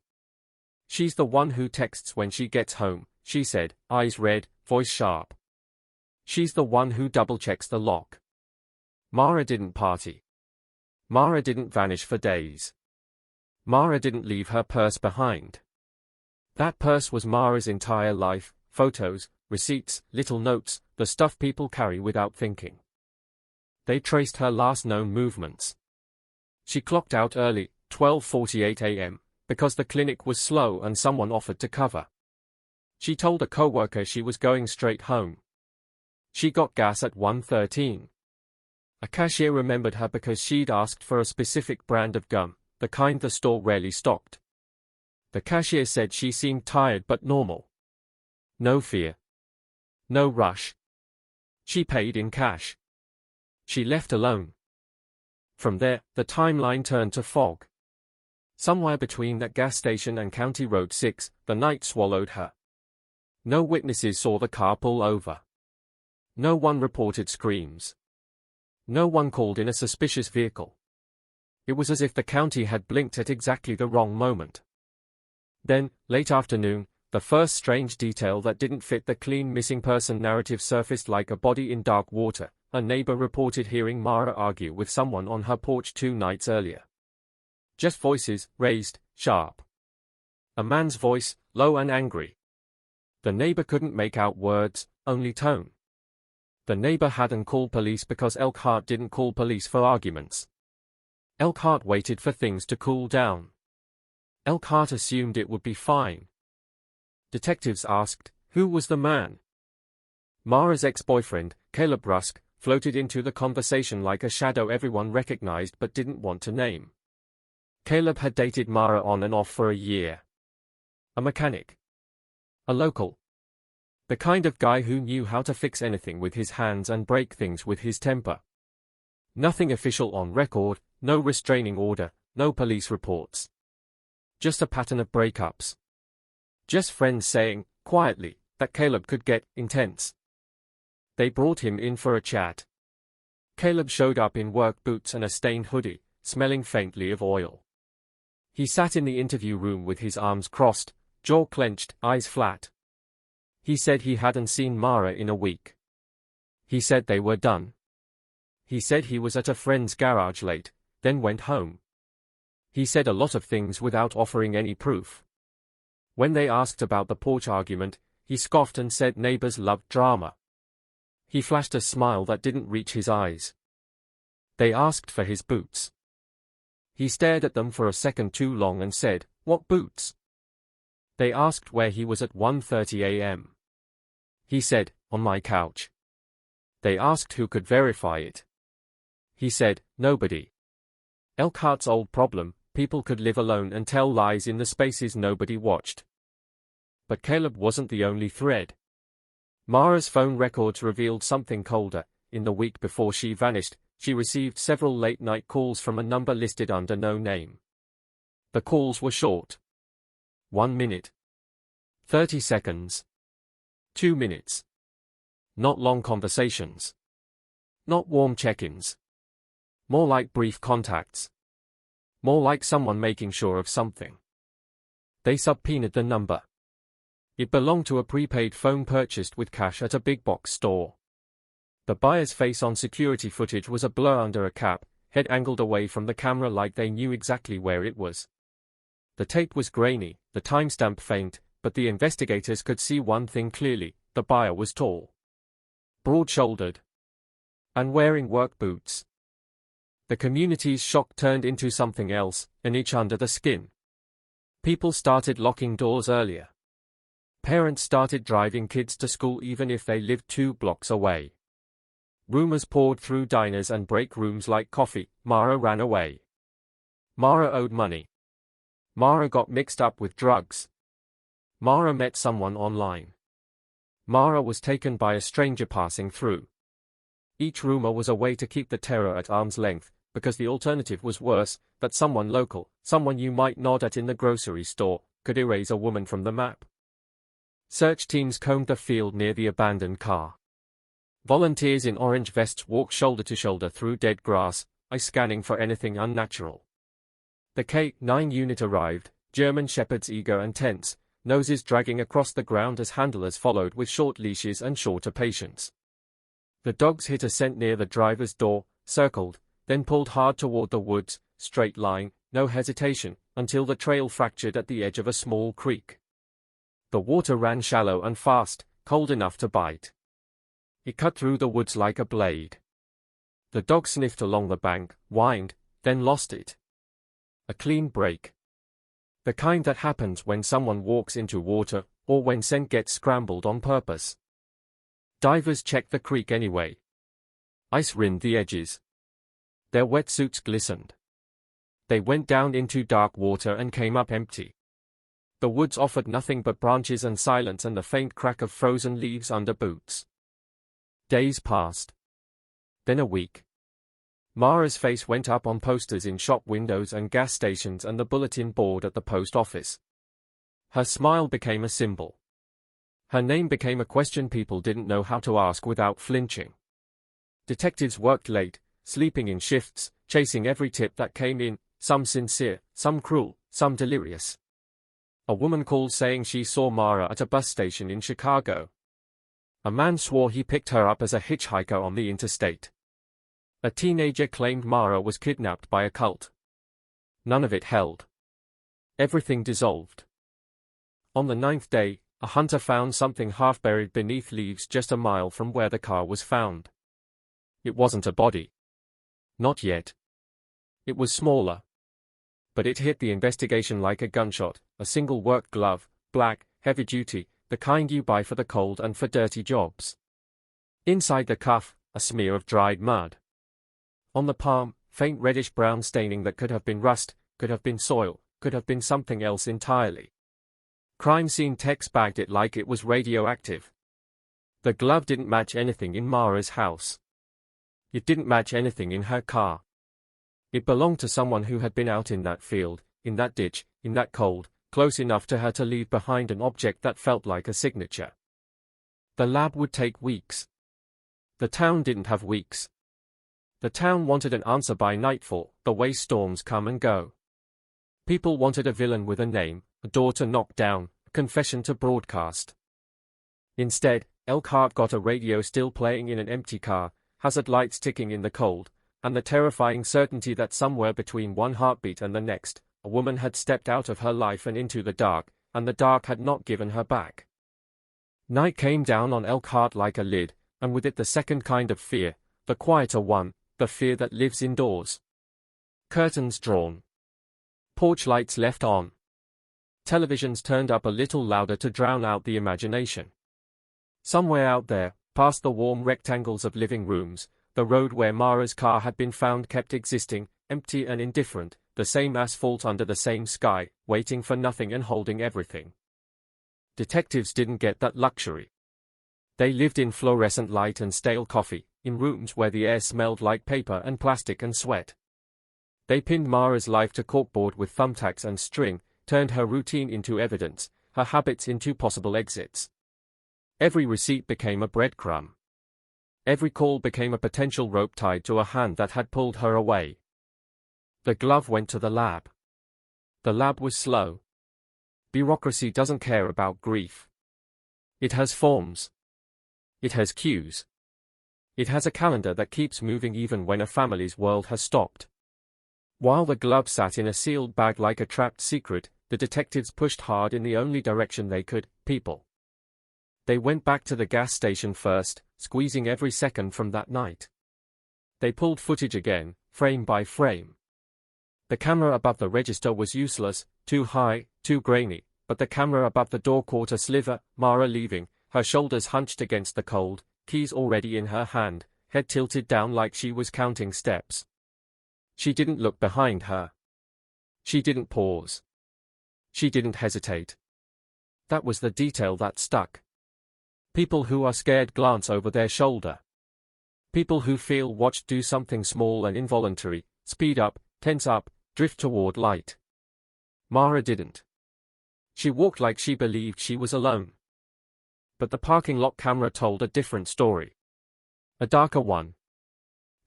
She's the one who texts when she gets home, she said, eyes red, voice sharp. She's the one who double-checks the lock. Mara didn't party. Mara didn't vanish for days. Mara didn't leave her purse behind. That purse was Mara's entire life, photos, receipts, little notes, the stuff people carry without thinking. They traced her last known movements. She clocked out early, 12:48 a.m., because the clinic was slow and someone offered to cover. She told a co-worker she was going straight home. She got gas at 1:13. A cashier remembered her because she'd asked for a specific brand of gum, the kind the store rarely stocked. The cashier said she seemed tired but normal. No fear. No rush. She paid in cash. She left alone. From there, the timeline turned to fog. Somewhere between that gas station and County Road 6, the night swallowed her. No witnesses saw the car pull over. No one reported screams. No one called in a suspicious vehicle. It was as if the county had blinked at exactly the wrong moment. Then, late afternoon, the first strange detail that didn't fit the clean missing person narrative surfaced like a body in dark water. A neighbor reported hearing Mara argue with someone on her porch 2 nights earlier. Just voices, raised, sharp. A man's voice, low and angry. The neighbor couldn't make out words, only tone. The neighbor hadn't called police because Elkhart didn't call police for arguments. Elkhart waited for things to cool down. Elkhart assumed it would be fine. Detectives asked, who was the man? Mara's ex-boyfriend, Caleb Rusk, floated into the conversation like a shadow everyone recognized but didn't want to name. Caleb had dated Mara on and off for a year. A mechanic. A local. The kind of guy who knew how to fix anything with his hands and break things with his temper. Nothing official on record, no restraining order, no police reports. Just a pattern of breakups. Just friends saying, quietly, that Caleb could get intense. They brought him in for a chat. Caleb showed up in work boots and a stained hoodie, smelling faintly of oil. He sat in the interview room with his arms crossed, jaw clenched, eyes flat. He said he hadn't seen Mara in a week. He said they were done. He said he was at a friend's garage late, then went home. He said a lot of things without offering any proof. When they asked about the porch argument, he scoffed and said neighbors loved drama. He flashed a smile that didn't reach his eyes. They asked for his boots. He stared at them for a second too long and said, "What boots?" They asked where he was at 1:30 a.m. He said, "On my couch." They asked who could verify it. He said, "Nobody." Elkhart's old problem, people could live alone and tell lies in the spaces nobody watched. But Caleb wasn't the only thread. Mara's phone records revealed something colder. In the week before she vanished, she received several late-night calls from a number listed under no name. The calls were short. 1 minute. 30 seconds. 2 minutes. Not long conversations. Not warm check-ins. More like brief contacts. More like someone making sure of something. They subpoenaed the number. It belonged to a prepaid phone purchased with cash at a big box store. The buyer's face on security footage was a blur under a cap, head angled away from the camera like they knew exactly where it was. The tape was grainy, the timestamp faint, but the investigators could see one thing clearly: the buyer was tall, broad-shouldered, and wearing work boots. The community's shock turned into something else, an itch under the skin. People started locking doors earlier. Parents started driving kids to school even if they lived 2 blocks away. Rumors poured through diners and break rooms like coffee. Mara ran away. Mara owed money. Mara got mixed up with drugs. Mara met someone online. Mara was taken by a stranger passing through. Each rumor was a way to keep the terror at arm's length, because the alternative was worse, that someone local, someone you might nod at in the grocery store, could erase a woman from the map. Search teams combed the field near the abandoned car. Volunteers in orange vests walked shoulder to shoulder through dead grass, eyes scanning for anything unnatural. The K-9 unit arrived, German shepherds eager and tense, noses dragging across the ground as handlers followed with short leashes and shorter patience. The dogs hit a scent near the driver's door, circled, then pulled hard toward the woods, straight line, no hesitation, until the trail fractured at the edge of a small creek. The water ran shallow and fast, cold enough to bite. It cut through the woods like a blade. The dog sniffed along the bank, whined, then lost it. A clean break. The kind that happens when someone walks into water, or when scent gets scrambled on purpose. Divers checked the creek anyway. Ice rimmed the edges. Their wetsuits glistened. They went down into dark water and came up empty. The woods offered nothing but branches and silence and the faint crack of frozen leaves under boots. Days passed. Then a week. Mara's face went up on posters in shop windows and gas stations and the bulletin board at the post office. Her smile became a symbol. Her name became a question people didn't know how to ask without flinching. Detectives worked late, sleeping in shifts, chasing every tip that came in, some sincere, some cruel, some delirious. A woman called saying she saw Mara at a bus station in Chicago. A man swore he picked her up as a hitchhiker on the interstate. A teenager claimed Mara was kidnapped by a cult. None of it held. Everything dissolved. On the 9th day, a hunter found something half buried beneath leaves just a mile from where the car was found. It wasn't a body. Not yet. It was smaller. But it hit the investigation like a gunshot, a single work glove, black, heavy-duty, the kind you buy for the cold and for dirty jobs. Inside the cuff, a smear of dried mud. On the palm, faint reddish-brown staining that could have been rust, could have been soil, could have been something else entirely. Crime scene techs bagged it like it was radioactive. The glove didn't match anything in Mara's house. It didn't match anything in her car. It belonged to someone who had been out in that field, in that ditch, in that cold, close enough to her to leave behind an object that felt like a signature. The lab would take weeks. The town didn't have weeks. The town wanted an answer by nightfall, the way storms come and go. People wanted a villain with a name, a door to knock down, a confession to broadcast. Instead, Elkhart got a radio still playing in an empty car, hazard lights ticking in the cold, and the terrifying certainty that somewhere between one heartbeat and the next, a woman had stepped out of her life and into the dark, and the dark had not given her back. Night came down on Elkhart like a lid, and with it the second kind of fear, the quieter one, the fear that lives indoors. Curtains drawn. Porch lights left on. Televisions turned up a little louder to drown out the imagination. Somewhere out there, past the warm rectangles of living rooms, the road where Mara's car had been found kept existing, empty and indifferent, the same asphalt under the same sky, waiting for nothing and holding everything. Detectives didn't get that luxury. They lived in fluorescent light and stale coffee, in rooms where the air smelled like paper and plastic and sweat. They pinned Mara's life to corkboard with thumbtacks and string, turned her routine into evidence, her habits into possible exits. Every receipt became a breadcrumb. Every call became a potential rope tied to a hand that had pulled her away. The glove went to the lab. The lab was slow. Bureaucracy doesn't care about grief. It has forms. It has cues. It has a calendar that keeps moving even when a family's world has stopped. While the glove sat in a sealed bag like a trapped secret, the detectives pushed hard in the only direction they could, people. They went back to the gas station first, squeezing every second from that night. They pulled footage again, frame by frame. The camera above the register was useless, too high, too grainy, but the camera above the door caught a sliver, Mara leaving, her shoulders hunched against the cold, keys already in her hand, head tilted down like she was counting steps. She didn't look behind her. She didn't pause. She didn't hesitate. That was the detail that stuck. People who are scared glance over their shoulder. People who feel watched do something small and involuntary, speed up, tense up, drift toward light. Mara didn't. She walked like she believed she was alone. But the parking lot camera told a different story. A darker one.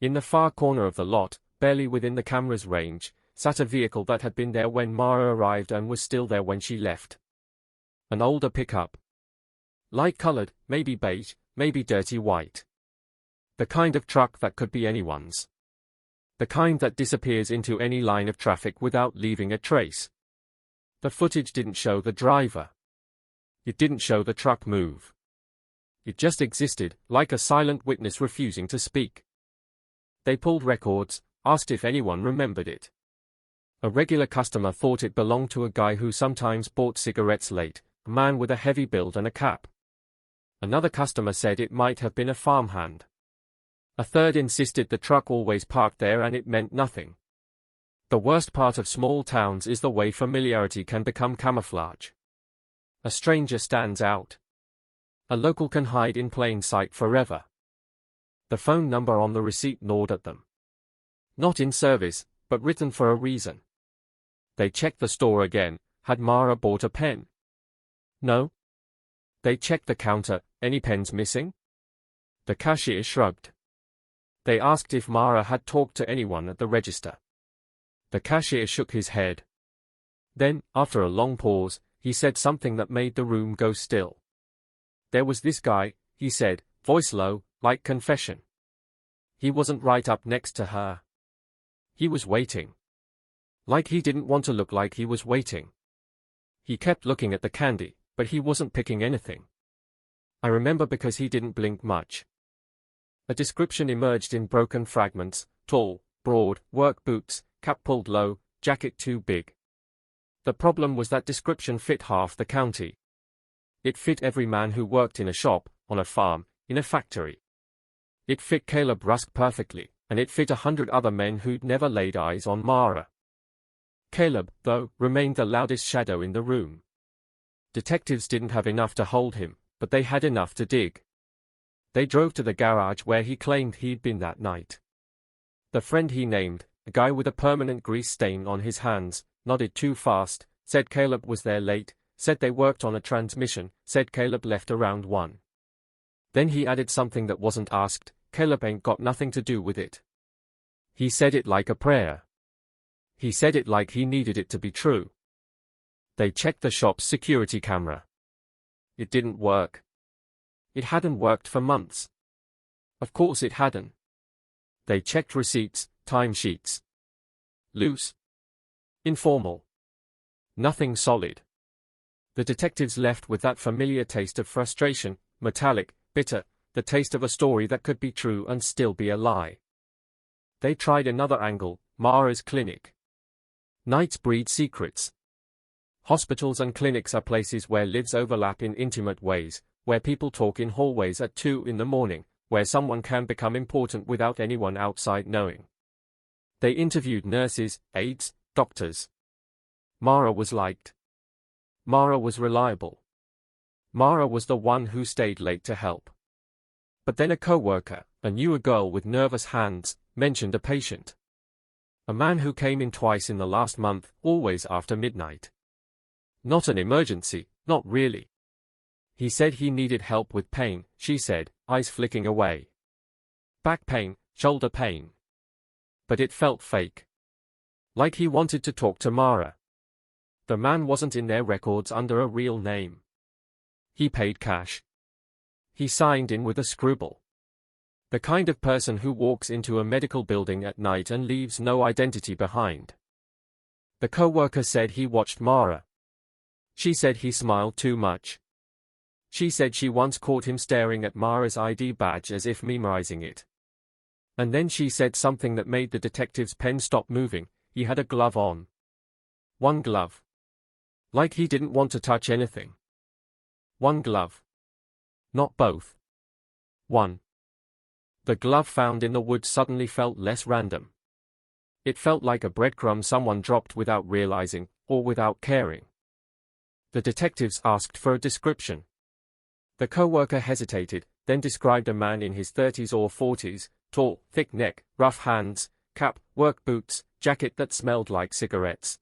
In the far corner of the lot, barely within the camera's range, sat a vehicle that had been there when Mara arrived and was still there when she left. An older pickup. Light-colored, maybe beige, maybe dirty white. The kind of truck that could be anyone's. The kind that disappears into any line of traffic without leaving a trace. The footage didn't show the driver. It didn't show the truck move. It just existed, like a silent witness refusing to speak. They pulled records, asked if anyone remembered it. A regular customer thought it belonged to a guy who sometimes bought cigarettes late, a man with a heavy build and a cap. Another customer said it might have been a farmhand. A third insisted the truck always parked there and it meant nothing. The worst part of small towns is the way familiarity can become camouflage. A stranger stands out. A local can hide in plain sight forever. The phone number on the receipt gnawed at them. Not in service, but written for a reason. They checked the store again. Had Mara bought a pen? No. They checked the counter. Any pens missing? The cashier shrugged. They asked if Mara had talked to anyone at the register. The cashier shook his head. Then, after a long pause, he said something that made the room go still. There was this guy, he said, voice low, like confession. He wasn't right up next to her. He was waiting. Like he didn't want to look like he was waiting. He kept looking at the candy, but he wasn't picking anything. I remember because he didn't blink much. A description emerged in broken fragments: tall, broad, work boots, cap pulled low, jacket too big. The problem was that description fit half the county. It fit every man who worked in a shop, on a farm, in a factory. It fit Caleb Rusk perfectly, and it fit 100 other men who'd never laid eyes on Mara. Caleb, though, remained the loudest shadow in the room. Detectives didn't have enough to hold him, but they had enough to dig. They drove to the garage where he claimed he'd been that night. The friend he named, a guy with a permanent grease stain on his hands, nodded too fast, said Caleb was there late, said they worked on a transmission, said Caleb left around 1. Then he added something that wasn't asked: Caleb ain't got nothing to do with it. He said it like a prayer. He said it like he needed it to be true. They checked the shop's security camera. It didn't work. It hadn't worked for months. Of course it hadn't. They checked receipts, timesheets. Loose. Informal. Nothing solid. The detectives left with that familiar taste of frustration, metallic, bitter, the taste of a story that could be true and still be a lie. They tried another angle: Mara's clinic. Nights breed secrets. Hospitals and clinics are places where lives overlap in intimate ways, where people talk in hallways at 2 in the morning, where someone can become important without anyone outside knowing. They interviewed nurses, aides, doctors. Mara was liked. Mara was reliable. Mara was the one who stayed late to help. But then a co-worker, a newer girl with nervous hands, mentioned a patient. A man who came in twice in the last month, always after midnight. Not an emergency, not really. He said he needed help with pain, she said, eyes flicking away. Back pain, shoulder pain. But it felt fake. Like he wanted to talk to Mara. The man wasn't in their records under a real name. He paid cash. He signed in with a scribble. The kind of person who walks into a medical building at night and leaves no identity behind. The co-worker said he watched Mara. She said he smiled too much. She said she once caught him staring at Mara's ID badge as if memorizing it. And then she said something that made the detective's pen stop moving: he had a glove on. One glove. Like he didn't want to touch anything. One glove. Not both. One. The glove found in the woods suddenly felt less random. It felt like a breadcrumb someone dropped without realizing, or without caring. The detectives asked for a description. The co-worker hesitated, then described a man in his 30s or 40s, tall, thick neck, rough hands, cap, work boots, jacket that smelled like cigarettes.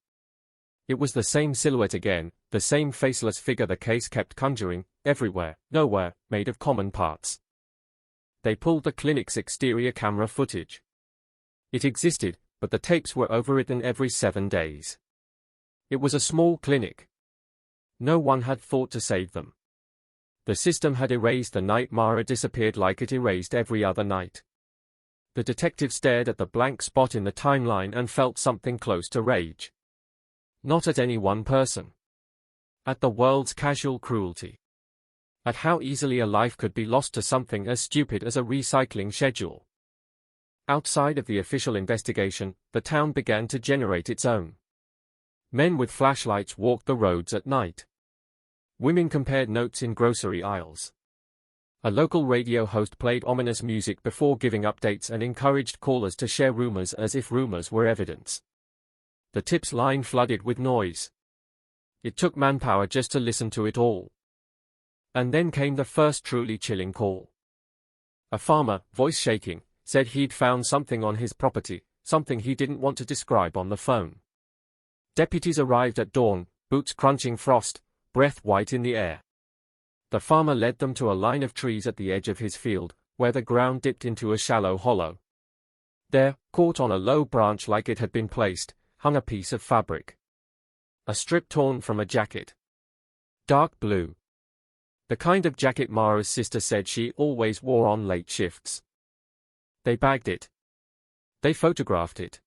It was the same silhouette again, the same faceless figure the case kept conjuring, everywhere, nowhere, made of common parts. They pulled the clinic's exterior camera footage. It existed, but the tapes were overwritten every 7 days. It was a small clinic. No one had thought to save them. The system had erased the night Mara disappeared like it erased every other night. The detective stared at the blank spot in the timeline and felt something close to rage. Not at any one person. At the world's casual cruelty. At how easily a life could be lost to something as stupid as a recycling schedule. Outside of the official investigation, the town began to generate its own. Men with flashlights walked the roads at night. Women compared notes in grocery aisles. A local radio host played ominous music before giving updates and encouraged callers to share rumors as if rumors were evidence. The tips line flooded with noise. It took manpower just to listen to it all. And then came the first truly chilling call. A farmer, voice shaking, said he'd found something on his property, something he didn't want to describe on the phone. Deputies arrived at dawn, boots crunching frost, breath white in the air. The farmer led them to a line of trees at the edge of his field, where the ground dipped into a shallow hollow. There, caught on a low branch like it had been placed, hung a piece of fabric. A strip torn from a jacket. Dark blue. The kind of jacket Mara's sister said she always wore on late shifts. They bagged it. They photographed it.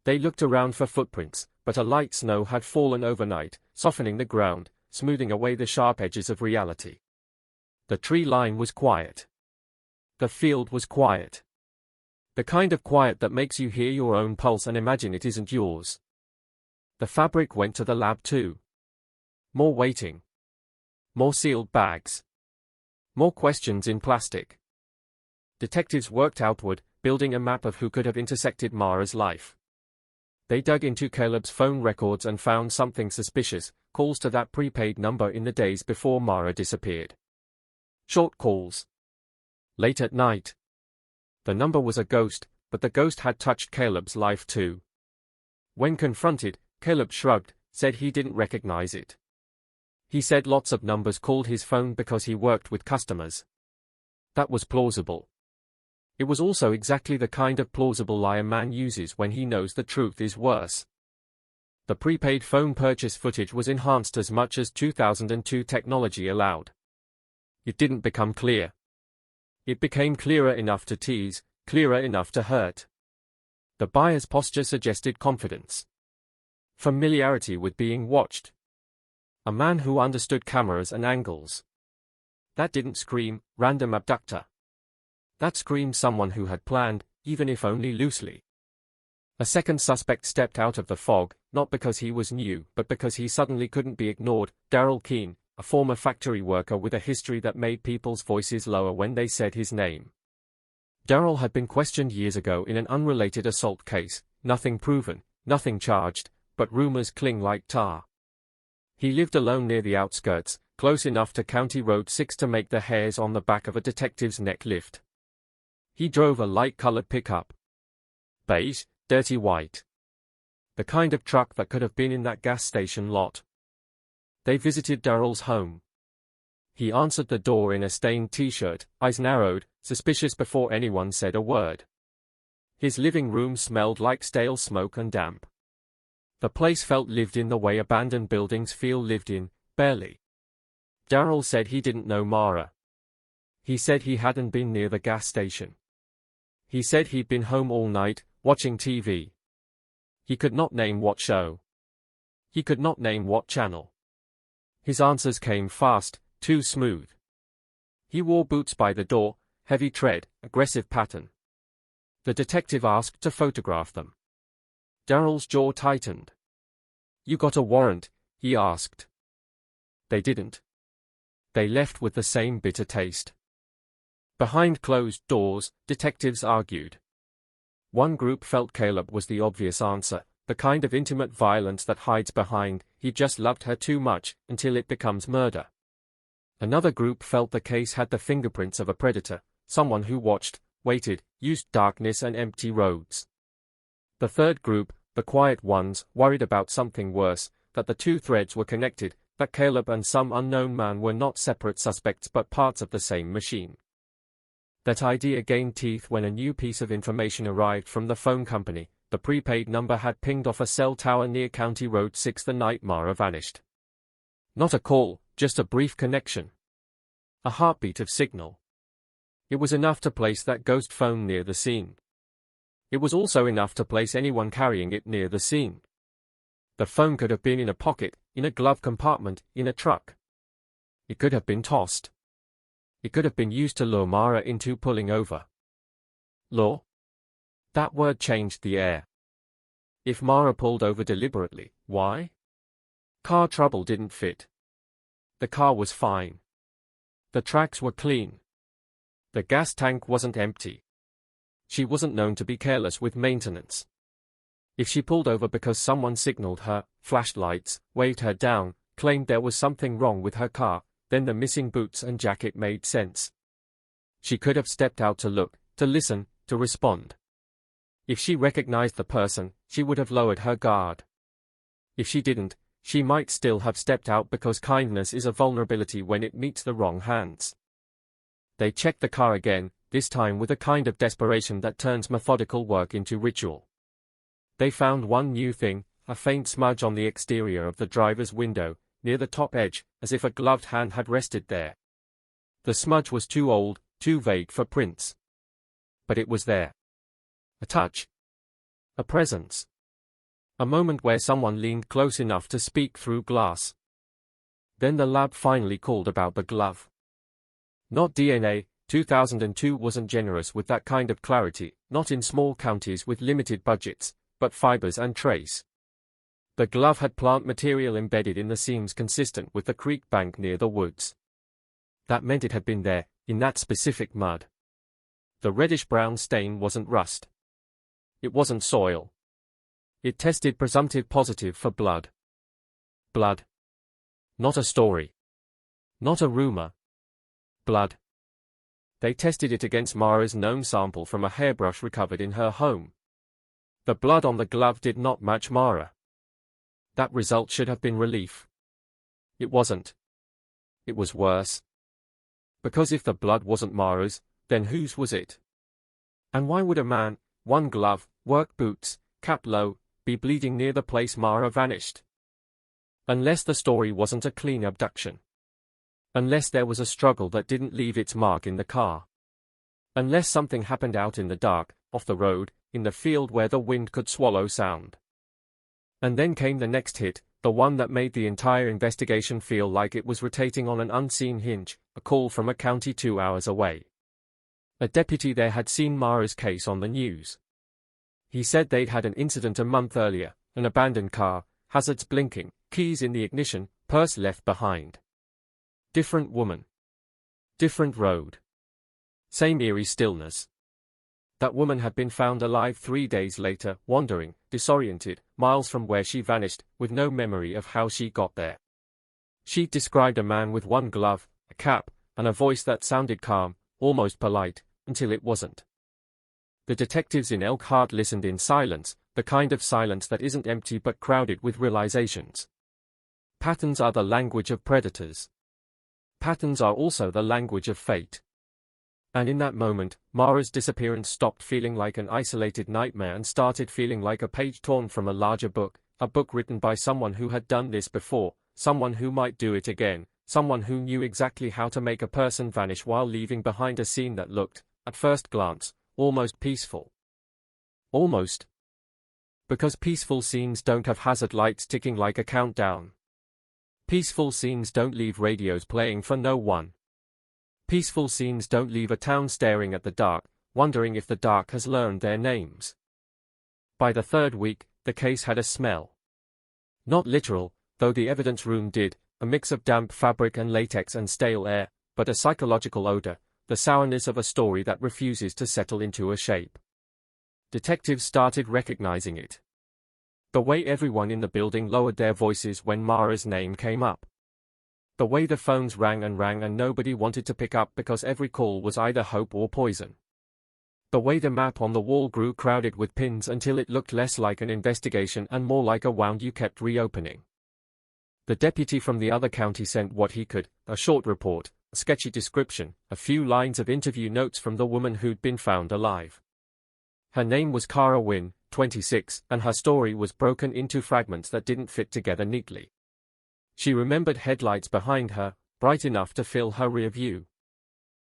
They looked around for footprints, but a light snow had fallen overnight, softening the ground, smoothing away the sharp edges of reality. The tree line was quiet. The field was quiet. The kind of quiet that makes you hear your own pulse and imagine it isn't yours. The fabric went to the lab too. More waiting. More sealed bags. More questions in plastic. Detectives worked outward, building a map of who could have intersected Mara's life. They dug into Caleb's phone records and found something suspicious, calls to that prepaid number in the days before Mara disappeared. Short calls. Late at night. The number was a ghost, but the ghost had touched Caleb's life too. When confronted, Caleb shrugged, said he didn't recognize it. He said lots of numbers called his phone because he worked with customers. That was plausible. It was also exactly the kind of plausible lie a man uses when he knows the truth is worse. The prepaid phone purchase footage was enhanced as much as 2002 technology allowed. It didn't become clear. It became clearer enough to tease, clearer enough to hurt. The buyer's posture suggested confidence. Familiarity with being watched. A man who understood cameras and angles. That didn't scream, random abductor. That screamed someone who had planned, even if only loosely. A second suspect stepped out of the fog, not because he was new, but because he suddenly couldn't be ignored. Daryl Keene, a former factory worker with a history that made people's voices lower when they said his name. Daryl had been questioned years ago in an unrelated assault case, nothing proven, nothing charged, but rumors cling like tar. He lived alone near the outskirts, close enough to County Road 6 to make the hairs on the back of a detective's neck lift. He drove a light-colored pickup. Beige, dirty white. The kind of truck that could have been in that gas station lot. They visited Daryl's home. He answered the door in a stained t-shirt, eyes narrowed, suspicious before anyone said a word. His living room smelled like stale smoke and damp. The place felt lived in the way abandoned buildings feel lived in, barely. Daryl said he didn't know Mara. He said he hadn't been near the gas station. He said he'd been home all night, watching TV. He could not name what show. He could not name what channel. His answers came fast, too smooth. He wore boots by the door, heavy tread, aggressive pattern. The detective asked to photograph them. Daryl's jaw tightened. You got a warrant? He asked. They didn't. They left with the same bitter taste. Behind closed doors, detectives argued. One group felt Caleb was the obvious answer, the kind of intimate violence that hides behind, he just loved her too much, until it becomes murder. Another group felt the case had the fingerprints of a predator, someone who watched, waited, used darkness and empty roads. The third group, the quiet ones, worried about something worse, that the two threads were connected, that Caleb and some unknown man were not separate suspects but parts of the same machine. That idea gained teeth when a new piece of information arrived from the phone company. The prepaid number had pinged off a cell tower near County Road 6 the night Mara vanished. Not a call, just a brief connection. A heartbeat of signal. It was enough to place that ghost phone near the scene. It was also enough to place anyone carrying it near the scene. The phone could have been in a pocket, in a glove compartment, in a truck. It could have been tossed. It could have been used to lure Mara into pulling over. Lure? That word changed the air. If Mara pulled over deliberately, why? Car trouble didn't fit. The car was fine. The tracks were clean. The gas tank wasn't empty. She wasn't known to be careless with maintenance. If she pulled over because someone signaled her, flashed lights, waved her down, claimed there was something wrong with her car, then the missing boots and jacket made sense. She could have stepped out to look, to listen, to respond. If she recognized the person, she would have lowered her guard. If she didn't, she might still have stepped out because kindness is a vulnerability when it meets the wrong hands. They checked the car again, this time with a kind of desperation that turns methodical work into ritual. They found one new thing, a faint smudge on the exterior of the driver's window, near the top edge, as if a gloved hand had rested there. The smudge was too old, too vague for prints. But it was there. A touch. A presence. A moment where someone leaned close enough to speak through glass. Then the lab finally called about the glove. Not DNA, 2002 wasn't generous with that kind of clarity, not in small counties with limited budgets, but fibers and trace. The glove had plant material embedded in the seams consistent with the creek bank near the woods. That meant it had been there, in that specific mud. The reddish-brown stain wasn't rust. It wasn't soil. It tested presumptive positive for blood. Blood. Not a story. Not a rumor. Blood. They tested it against Mara's known sample from a hairbrush recovered in her home. The blood on the glove did not match Mara. That result should have been relief. It wasn't. It was worse. Because if the blood wasn't Mara's, then whose was it? And why would a man, one glove, work boots, cap low, be bleeding near the place Mara vanished? Unless the story wasn't a clean abduction. Unless there was a struggle that didn't leave its mark in the car. Unless something happened out in the dark, off the road, in the field where the wind could swallow sound. And then came the next hit, the one that made the entire investigation feel like it was rotating on an unseen hinge, a call from a county 2 hours away. A deputy there had seen Mara's case on the news. He said they'd had an incident a month earlier, an abandoned car, hazards blinking, keys in the ignition, purse left behind. Different woman. Different road. Same eerie stillness. That woman had been found alive 3 days later, wandering, disoriented, miles from where she vanished, with no memory of how she got there. She described a man with one glove, a cap, and a voice that sounded calm, almost polite, until it wasn't. The detectives in Elkhart listened in silence, the kind of silence that isn't empty but crowded with realizations. Patterns are the language of predators. Patterns are also the language of fate. And in that moment, Mara's disappearance stopped feeling like an isolated nightmare and started feeling like a page torn from a larger book, a book written by someone who had done this before, someone who might do it again, someone who knew exactly how to make a person vanish while leaving behind a scene that looked, at first glance, almost peaceful. Almost. Because peaceful scenes don't have hazard lights ticking like a countdown. Peaceful scenes don't leave radios playing for no one. Peaceful scenes don't leave a town staring at the dark, wondering if the dark has learned their names. By the third week, the case had a smell. Not literal, though the evidence room did, a mix of damp fabric and latex and stale air, but a psychological odor, the sourness of a story that refuses to settle into a shape. Detectives started recognizing it. The way everyone in the building lowered their voices when Mara's name came up. The way the phones rang and nobody wanted to pick up because every call was either hope or poison. The way the map on the wall grew crowded with pins until it looked less like an investigation and more like a wound you kept reopening. The deputy from the other county sent what he could, a short report, a sketchy description, a few lines of interview notes from the woman who'd been found alive. Her name was Cara Wynne, 26, and her story was broken into fragments that didn't fit together neatly. She remembered headlights behind her, bright enough to fill her rear view.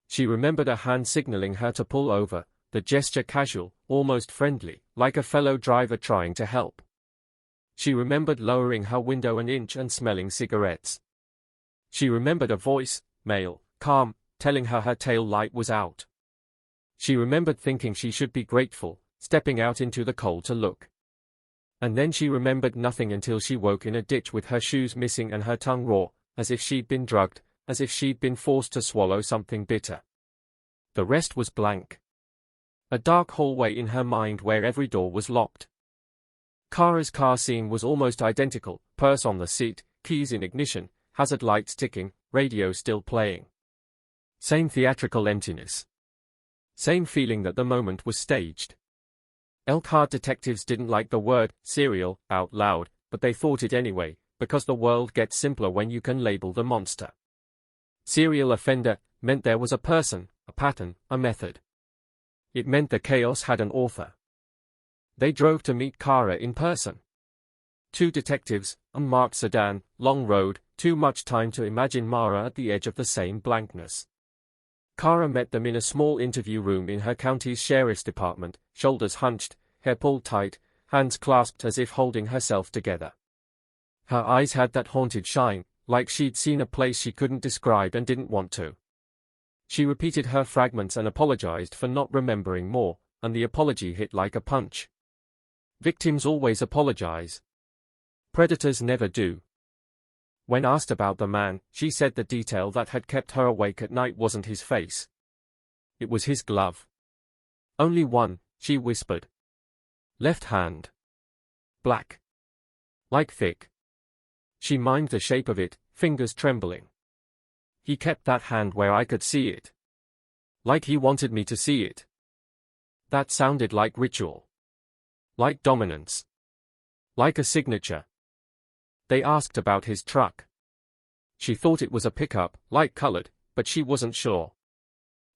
She remembered a hand signaling her to pull over, the gesture casual, almost friendly, like a fellow driver trying to help. She remembered lowering her window an inch and smelling cigarettes. She remembered a voice, male, calm, telling her her tail light was out. She remembered thinking she should be grateful, stepping out into the cold to look. And then she remembered nothing until she woke in a ditch with her shoes missing and her tongue raw, as if she'd been drugged, as if she'd been forced to swallow something bitter. The rest was blank. A dark hallway in her mind where every door was locked. Cara's car scene was almost identical, purse on the seat, keys in ignition, hazard lights ticking, radio still playing. Same theatrical emptiness. Same feeling that the moment was staged. Elkhart detectives didn't like the word serial out loud, but they thought it anyway, because the world gets simpler when you can label the monster. Serial offender meant there was a person, a pattern, a method. It meant the chaos had an author. They drove to meet Kara in person. 2 detectives, unmarked sedan, long road, too much time to imagine Mara at the edge of the same blankness. Kara met them in a small interview room in her county's sheriff's department, shoulders hunched, hair pulled tight, hands clasped as if holding herself together. Her eyes had that haunted shine, like she'd seen a place she couldn't describe and didn't want to. She repeated her fragments and apologized for not remembering more, and the apology hit like a punch. Victims always apologize. Predators never do. When asked about the man, she said the detail that had kept her awake at night wasn't his face. It was his glove. Only one, she whispered. Left hand. Black. Like thick. She mimed the shape of it, fingers trembling. He kept that hand where I could see it. Like he wanted me to see it. That sounded like ritual. Like dominance. Like a signature. They asked about his truck. She thought it was a pickup, light-colored, but she wasn't sure.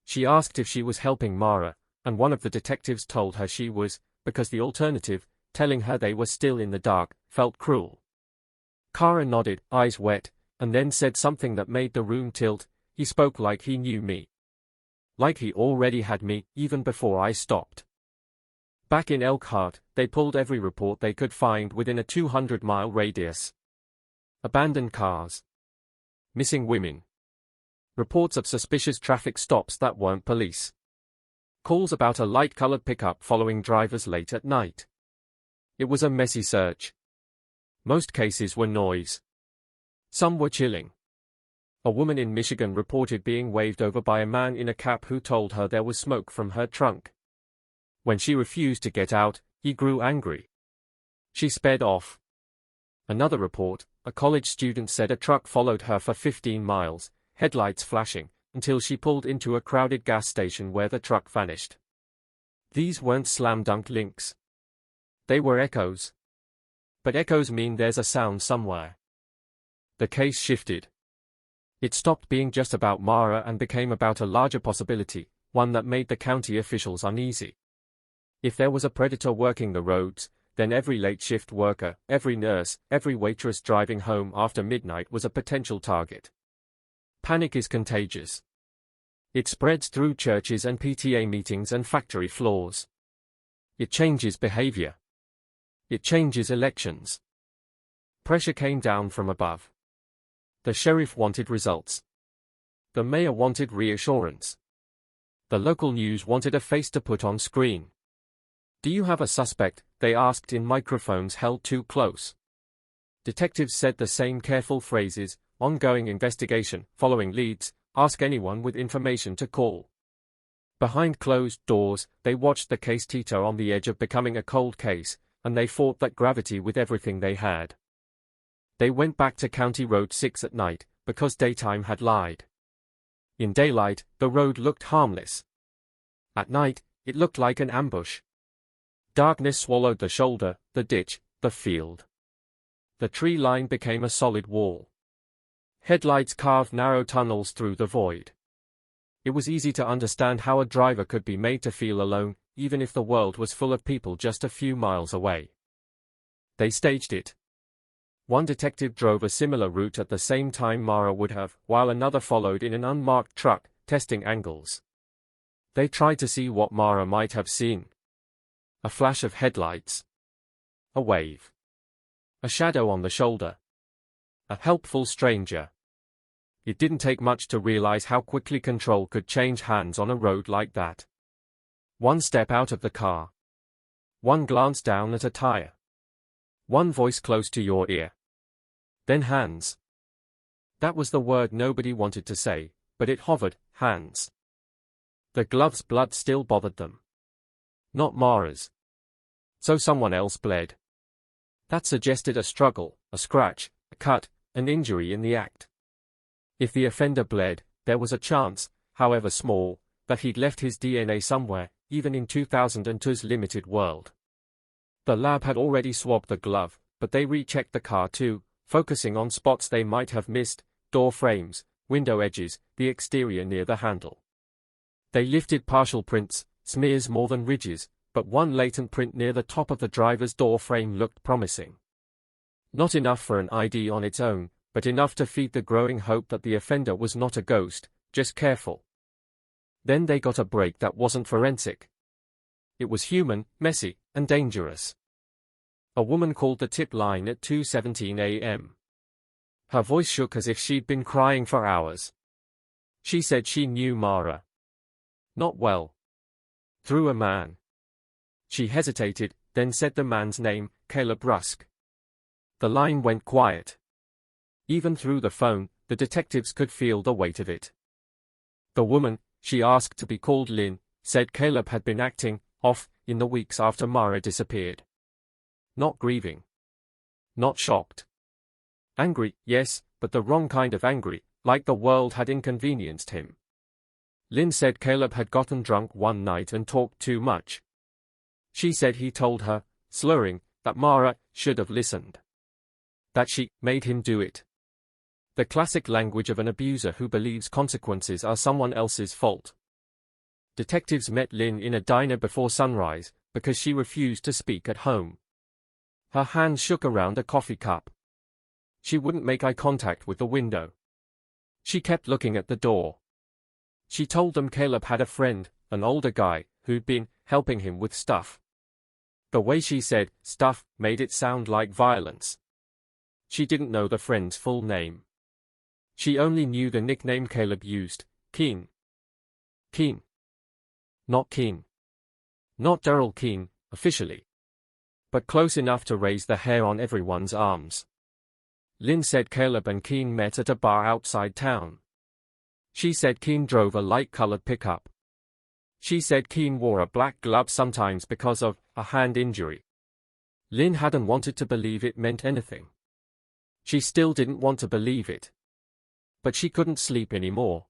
She asked if she was helping Mara, and one of the detectives told her she was, because the alternative, telling her they were still in the dark, felt cruel. Kara nodded, eyes wet, and then said something that made the room tilt. He spoke like he knew me. Like he already had me, even before I stopped. Back in Elkhart, they pulled every report they could find within a 200-mile radius. Abandoned cars. Missing women. Reports of suspicious traffic stops that weren't police. Calls about a light-colored pickup following drivers late at night. It was a messy search. Most cases were noise. Some were chilling. A woman in Michigan reported being waved over by a man in a cap who told her there was smoke from her trunk. When she refused to get out, he grew angry. She sped off. Another report, a college student said a truck followed her for 15 miles, headlights flashing, until she pulled into a crowded gas station where the truck vanished. These weren't slam-dunk links. They were echoes. But echoes mean there's a sound somewhere. The case shifted. It stopped being just about Mara and became about a larger possibility, one that made the county officials uneasy. If there was a predator working the roads, then every late shift worker, every nurse, every waitress driving home after midnight was a potential target. Panic is contagious. It spreads through churches and PTA meetings and factory floors. It changes behavior. It changes elections. Pressure came down from above. The sheriff wanted results. The mayor wanted reassurance. The local news wanted a face to put on screen. Do you have a suspect? They asked in microphones held too close. Detectives said the same careful phrases: ongoing investigation, following leads, ask anyone with information to call. Behind closed doors, they watched the case teeter on the edge of becoming a cold case, and they fought that gravity with everything they had. They went back to County Road 6 at night, because daytime had lied. In daylight, the road looked harmless. At night, it looked like an ambush. Darkness swallowed the shoulder, the ditch, the field. The tree line became a solid wall. Headlights carved narrow tunnels through the void. It was easy to understand how a driver could be made to feel alone, even if the world was full of people just a few miles away. They staged it. One detective drove a similar route at the same time Mara would have, while another followed in an unmarked truck, testing angles. They tried to see what Mara might have seen. A flash of headlights. A wave. A shadow on the shoulder. A helpful stranger. It didn't take much to realize how quickly control could change hands on a road like that. One step out of the car. One glance down at a tire. One voice close to your ear. Then hands. That was the word nobody wanted to say, but it hovered, hands. The glove's blood still bothered them. Not Mara's. So someone else bled. That suggested a struggle, a scratch, a cut, an injury in the act. If the offender bled, there was a chance, however small, that he'd left his DNA somewhere, even in 2002's limited world. The lab had already swabbed the glove, but they rechecked the car too, focusing on spots they might have missed: door frames, window edges, the exterior near the handle. They lifted partial prints, smears more than ridges, but one latent print near the top of the driver's door frame looked promising. Not enough for an ID on its own, but enough to feed the growing hope that the offender was not a ghost, just careful. Then they got a break that wasn't forensic. It was human, messy, and dangerous. A woman called the tip line at 2:17 a.m. Her voice shook as if she'd been crying for hours. She said she knew Mara. Not well. Through a man. She hesitated, then said the man's name, Caleb Rusk. The line went quiet. Even through the phone, the detectives could feel the weight of it. The woman, she asked to be called Lynn, said Caleb had been acting off in the weeks after Mara disappeared. Not grieving. Not shocked. Angry, yes, but the wrong kind of angry, like the world had inconvenienced him. Lynn said Caleb had gotten drunk one night and talked too much. She said he told her, slurring, that Mara should have listened. That she made him do it. The classic language of an abuser who believes consequences are someone else's fault. Detectives met Lynn in a diner before sunrise, because she refused to speak at home. Her hands shook around a coffee cup. She wouldn't make eye contact with the window. She kept looking at the door. She told them Caleb had a friend, an older guy, who'd been helping him with stuff. The way she said stuff made it sound like violence. She didn't know the friend's full name. She only knew the nickname Caleb used, Keen. Keen. Not Keen. Not Daryl Keen, officially. But close enough to raise the hair on everyone's arms. Lynn said Caleb and Keen met at a bar outside town. She said Keen drove a light-colored pickup. She said Keen wore a black glove sometimes because of a hand injury. Lynn hadn't wanted to believe it meant anything. She still didn't want to believe it. But she couldn't sleep anymore.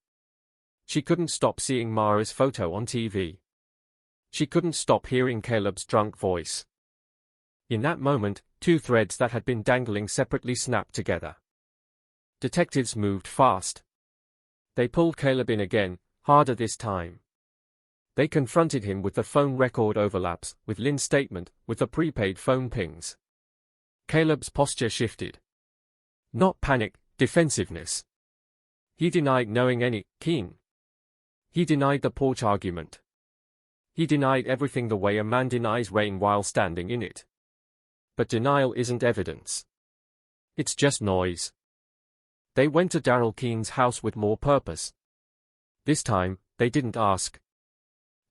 She couldn't stop seeing Mara's photo on TV. She couldn't stop hearing Caleb's drunk voice. In that moment, two threads that had been dangling separately snapped together. Detectives moved fast. They pulled Caleb in again, harder this time. They confronted him with the phone record overlaps, with Lynn's statement, with the prepaid phone pings. Caleb's posture shifted. Not panic, defensiveness. He denied knowing any Keen. He denied the porch argument. He denied everything the way a man denies rain while standing in it. But denial isn't evidence. It's just noise. They went to Daryl Keen's house with more purpose. This time, they didn't ask.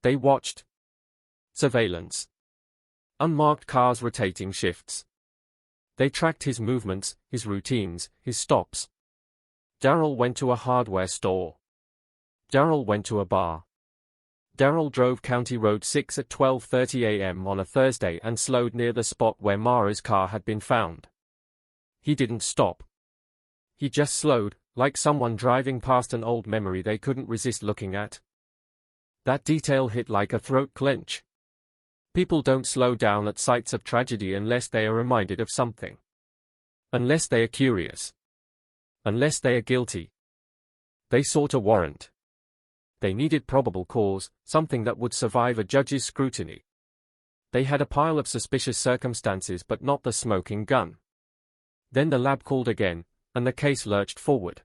They watched. Surveillance. Unmarked cars rotating shifts. They tracked his movements, his routines, his stops. Daryl went to a hardware store. Daryl went to a bar. Daryl drove County Road 6 at 12:30 a.m. on a Thursday and slowed near the spot where Mara's car had been found. He didn't stop. He just slowed, like someone driving past an old memory they couldn't resist looking at. That detail hit like a throat clench. People don't slow down at sights of tragedy unless they are reminded of something. Unless they are curious. Unless they are guilty. They sought a warrant. They needed probable cause, something that would survive a judge's scrutiny. They had a pile of suspicious circumstances but not the smoking gun. Then the lab called again, and the case lurched forward.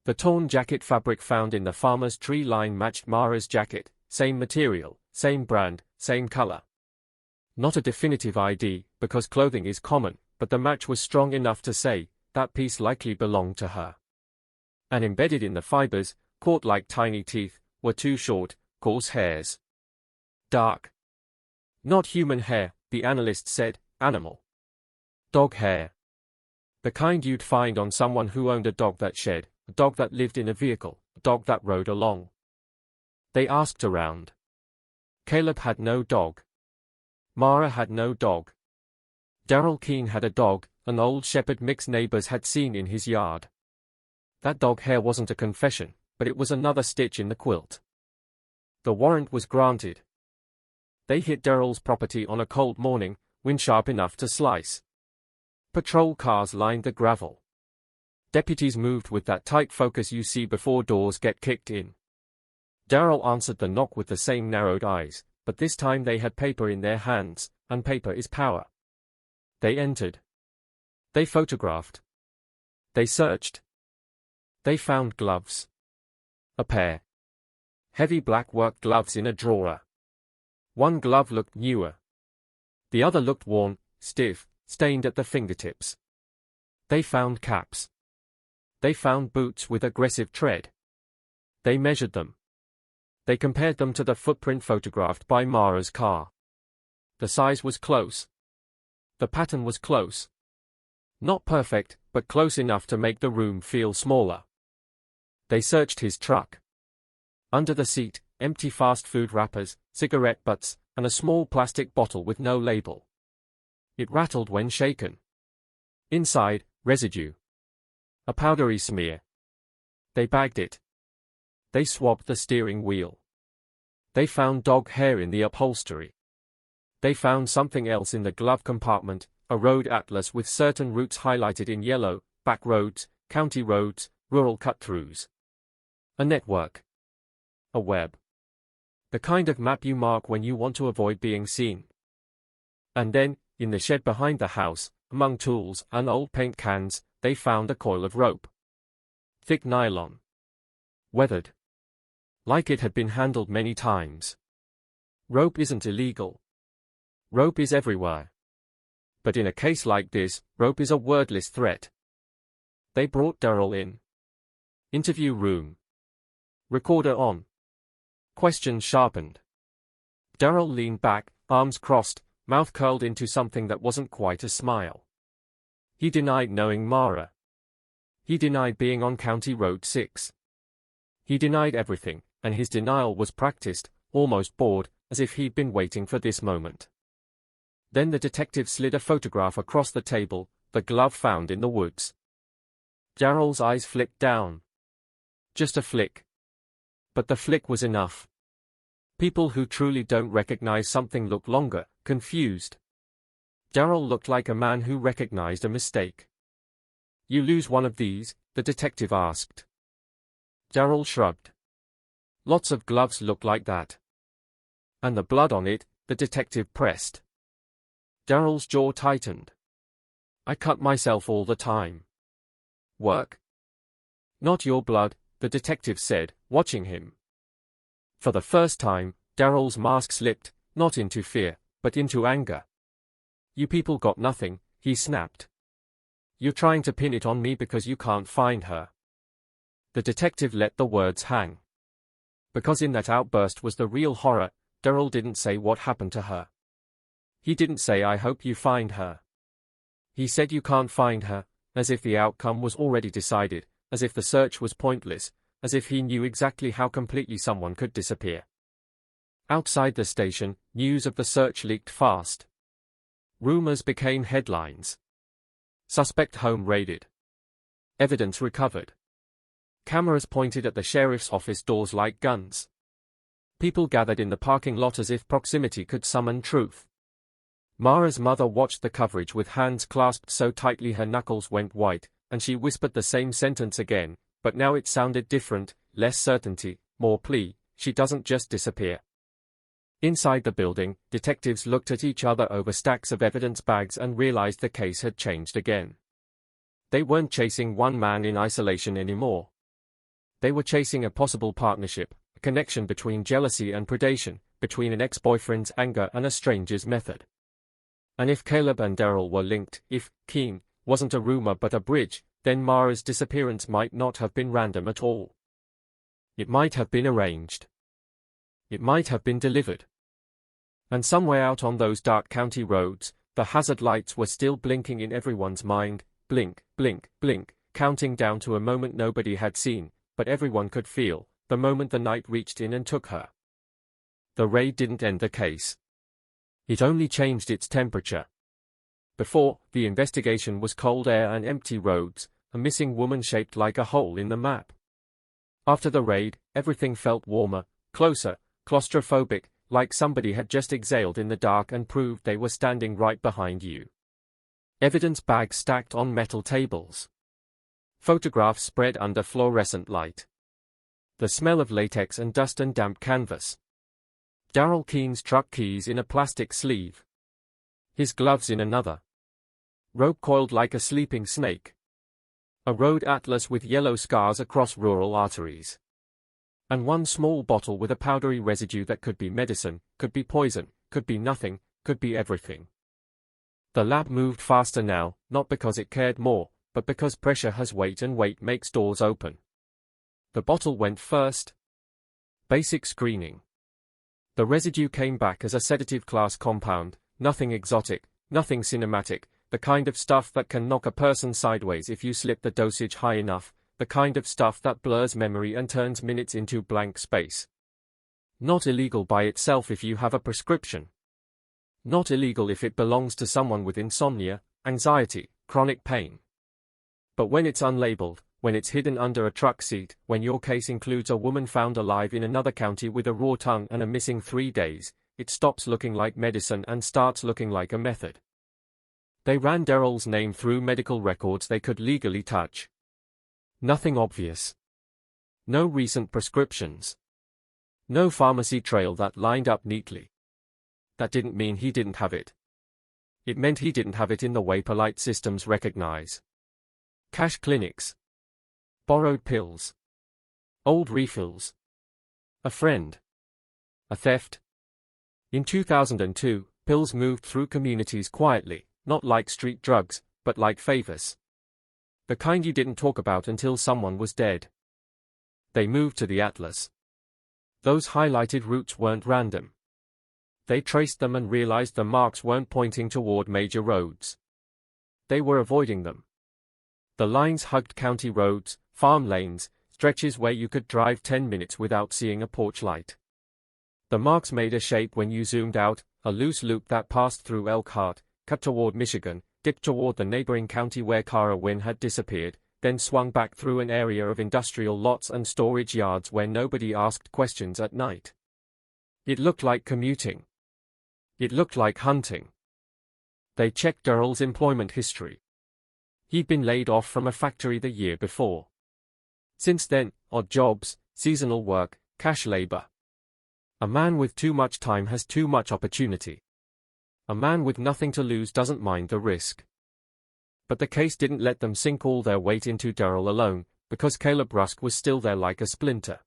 The torn jacket fabric found in the farmer's tree line matched Mara's jacket, same material, same brand, same color. Not a definitive ID, because clothing is common, but the match was strong enough to say, that piece likely belonged to her. And embedded in the fibers, caught like tiny teeth, were two short, coarse hairs. Dark. Not human hair, the analyst said, animal. Dog hair. The kind you'd find on someone who owned a dog that shed, a dog that lived in a vehicle, a dog that rode along. They asked around. Caleb had no dog. Mara had no dog. Daryl Keen had a dog, an old shepherd mix neighbors had seen in his yard. That dog hair wasn't a confession, but it was another stitch in the quilt. The warrant was granted. They hit Daryl's property on a cold morning, wind sharp enough to slice. Patrol cars lined the gravel. Deputies moved with that tight focus you see before doors get kicked in. Daryl answered the knock with the same narrowed eyes, but this time they had paper in their hands, and paper is power. They entered. They photographed. They searched. They found gloves. A pair. Heavy black work gloves in a drawer. One glove looked newer. The other looked worn, stiff, stained at the fingertips. They found caps. They found boots with aggressive tread. They measured them. They compared them to the footprint photographed by Mara's car. The size was close. The pattern was close. Not perfect, but close enough to make the room feel smaller. They searched his truck. Under the seat, empty fast food wrappers, cigarette butts, and a small plastic bottle with no label. It rattled when shaken. Inside, residue. A powdery smear. They bagged it. They swabbed the steering wheel. They found dog hair in the upholstery. They found something else in the glove compartment, a road atlas with certain routes highlighted in yellow, back roads, county roads, rural cut-throughs. A network. A web. The kind of map you mark when you want to avoid being seen. And then, in the shed behind the house, among tools and old paint cans, they found a coil of rope. Thick nylon. Weathered. Like it had been handled many times. Rope isn't illegal. Rope is everywhere. But in a case like this, rope is a wordless threat. They brought Daryl in. Interview room. Recorder on. Questions sharpened. Daryl leaned back, arms crossed, mouth curled into something that wasn't quite a smile. He denied knowing Mara. He denied being on County Road 6. He denied everything, and his denial was practiced, almost bored, as if he'd been waiting for this moment. Then the detective slid a photograph across the table, the glove found in the woods. Daryl's eyes flicked down. Just a flick. But the flick was enough. People who truly don't recognize something look longer, confused. Daryl looked like a man who recognized a mistake. You lose one of these? The detective asked. Daryl shrugged. Lots of gloves look like that. And the blood on it? The detective pressed. Daryl's jaw tightened. I cut myself all the time. Work? Not your blood, the detective said, watching him. For the first time, Daryl's mask slipped, not into fear, but into anger. You people got nothing, he snapped. You're trying to pin it on me because you can't find her. The detective let the words hang. Because in that outburst was the real horror, Daryl didn't say what happened to her. He didn't say I hope you find her. He said you can't find her, as if the outcome was already decided, as if the search was pointless, as if he knew exactly how completely someone could disappear. Outside the station, news of the search leaked fast. Rumors became headlines. Suspect home raided. Evidence recovered. Cameras pointed at the sheriff's office doors like guns. People gathered in the parking lot as if proximity could summon truth. Mara's mother watched the coverage with hands clasped so tightly her knuckles went white, and she whispered the same sentence again, but now it sounded different, less certainty, more plea. She doesn't just disappear. Inside the building, detectives looked at each other over stacks of evidence bags and realized the case had changed again. They weren't chasing one man in isolation anymore. They were chasing a possible partnership, a connection between jealousy and predation, between an ex-boyfriend's anger and a stranger's method. And if Caleb and Daryl were linked, if Keen wasn't a rumor but a bridge, then Mara's disappearance might not have been random at all. It might have been arranged. It might have been delivered. And somewhere out on those dark county roads, the hazard lights were still blinking in everyone's mind, blink, blink, blink, counting down to a moment nobody had seen, but everyone could feel, the moment the night reached in and took her. The raid didn't end the case. It only changed its temperature. Before, the investigation was cold air and empty roads, a missing woman shaped like a hole in the map. After the raid, everything felt warmer, closer, claustrophobic, like somebody had just exhaled in the dark and proved they were standing right behind you. Evidence bags stacked on metal tables. Photographs spread under fluorescent light. The smell of latex and dust and damp canvas. Darrell Keene's truck keys in a plastic sleeve. His gloves in another. Rope coiled like a sleeping snake. A road atlas with yellow scars across rural arteries. And one small bottle with a powdery residue that could be medicine, could be poison, could be nothing, could be everything. The lab moved faster now, not because it cared more, but because pressure has weight and weight makes doors open. The bottle went first. Basic screening. The residue came back as a sedative class compound, nothing exotic, nothing cinematic, the kind of stuff that can knock a person sideways if you slip the dosage high enough, the kind of stuff that blurs memory and turns minutes into blank space. Not illegal by itself if you have a prescription. Not illegal if it belongs to someone with insomnia, anxiety, chronic pain. But when it's unlabeled, when it's hidden under a truck seat, when your case includes a woman found alive in another county with a raw tongue and a missing 3 days, it stops looking like medicine and starts looking like a method. They ran Darrell's name through medical records they could legally touch. Nothing obvious. No recent prescriptions. No pharmacy trail that lined up neatly. That didn't mean he didn't have it. It meant he didn't have it in the way polite systems recognize. Cash clinics. Borrowed pills. Old refills. A friend. A theft. In 2002, pills moved through communities quietly, not like street drugs, but like favors. The kind you didn't talk about until someone was dead. They moved to the Atlas. Those highlighted routes weren't random. They traced them and realized the marks weren't pointing toward major roads. They were avoiding them. The lines hugged county roads, farm lanes, stretches where you could drive 10 minutes without seeing a porch light. The marks made a shape when you zoomed out, a loose loop that passed through Elkhart, cut toward Michigan, dipped toward the neighboring county where Cara Wynne had disappeared, then swung back through an area of industrial lots and storage yards where nobody asked questions at night. It looked like commuting. It looked like hunting. They checked Darrell's employment history. He'd been laid off from a factory the year before. Since then, odd jobs, seasonal work, cash labor. A man with too much time has too much opportunity. A man with nothing to lose doesn't mind the risk. But the case didn't let them sink all their weight into Darrell alone, because Caleb Rusk was still there like a splinter.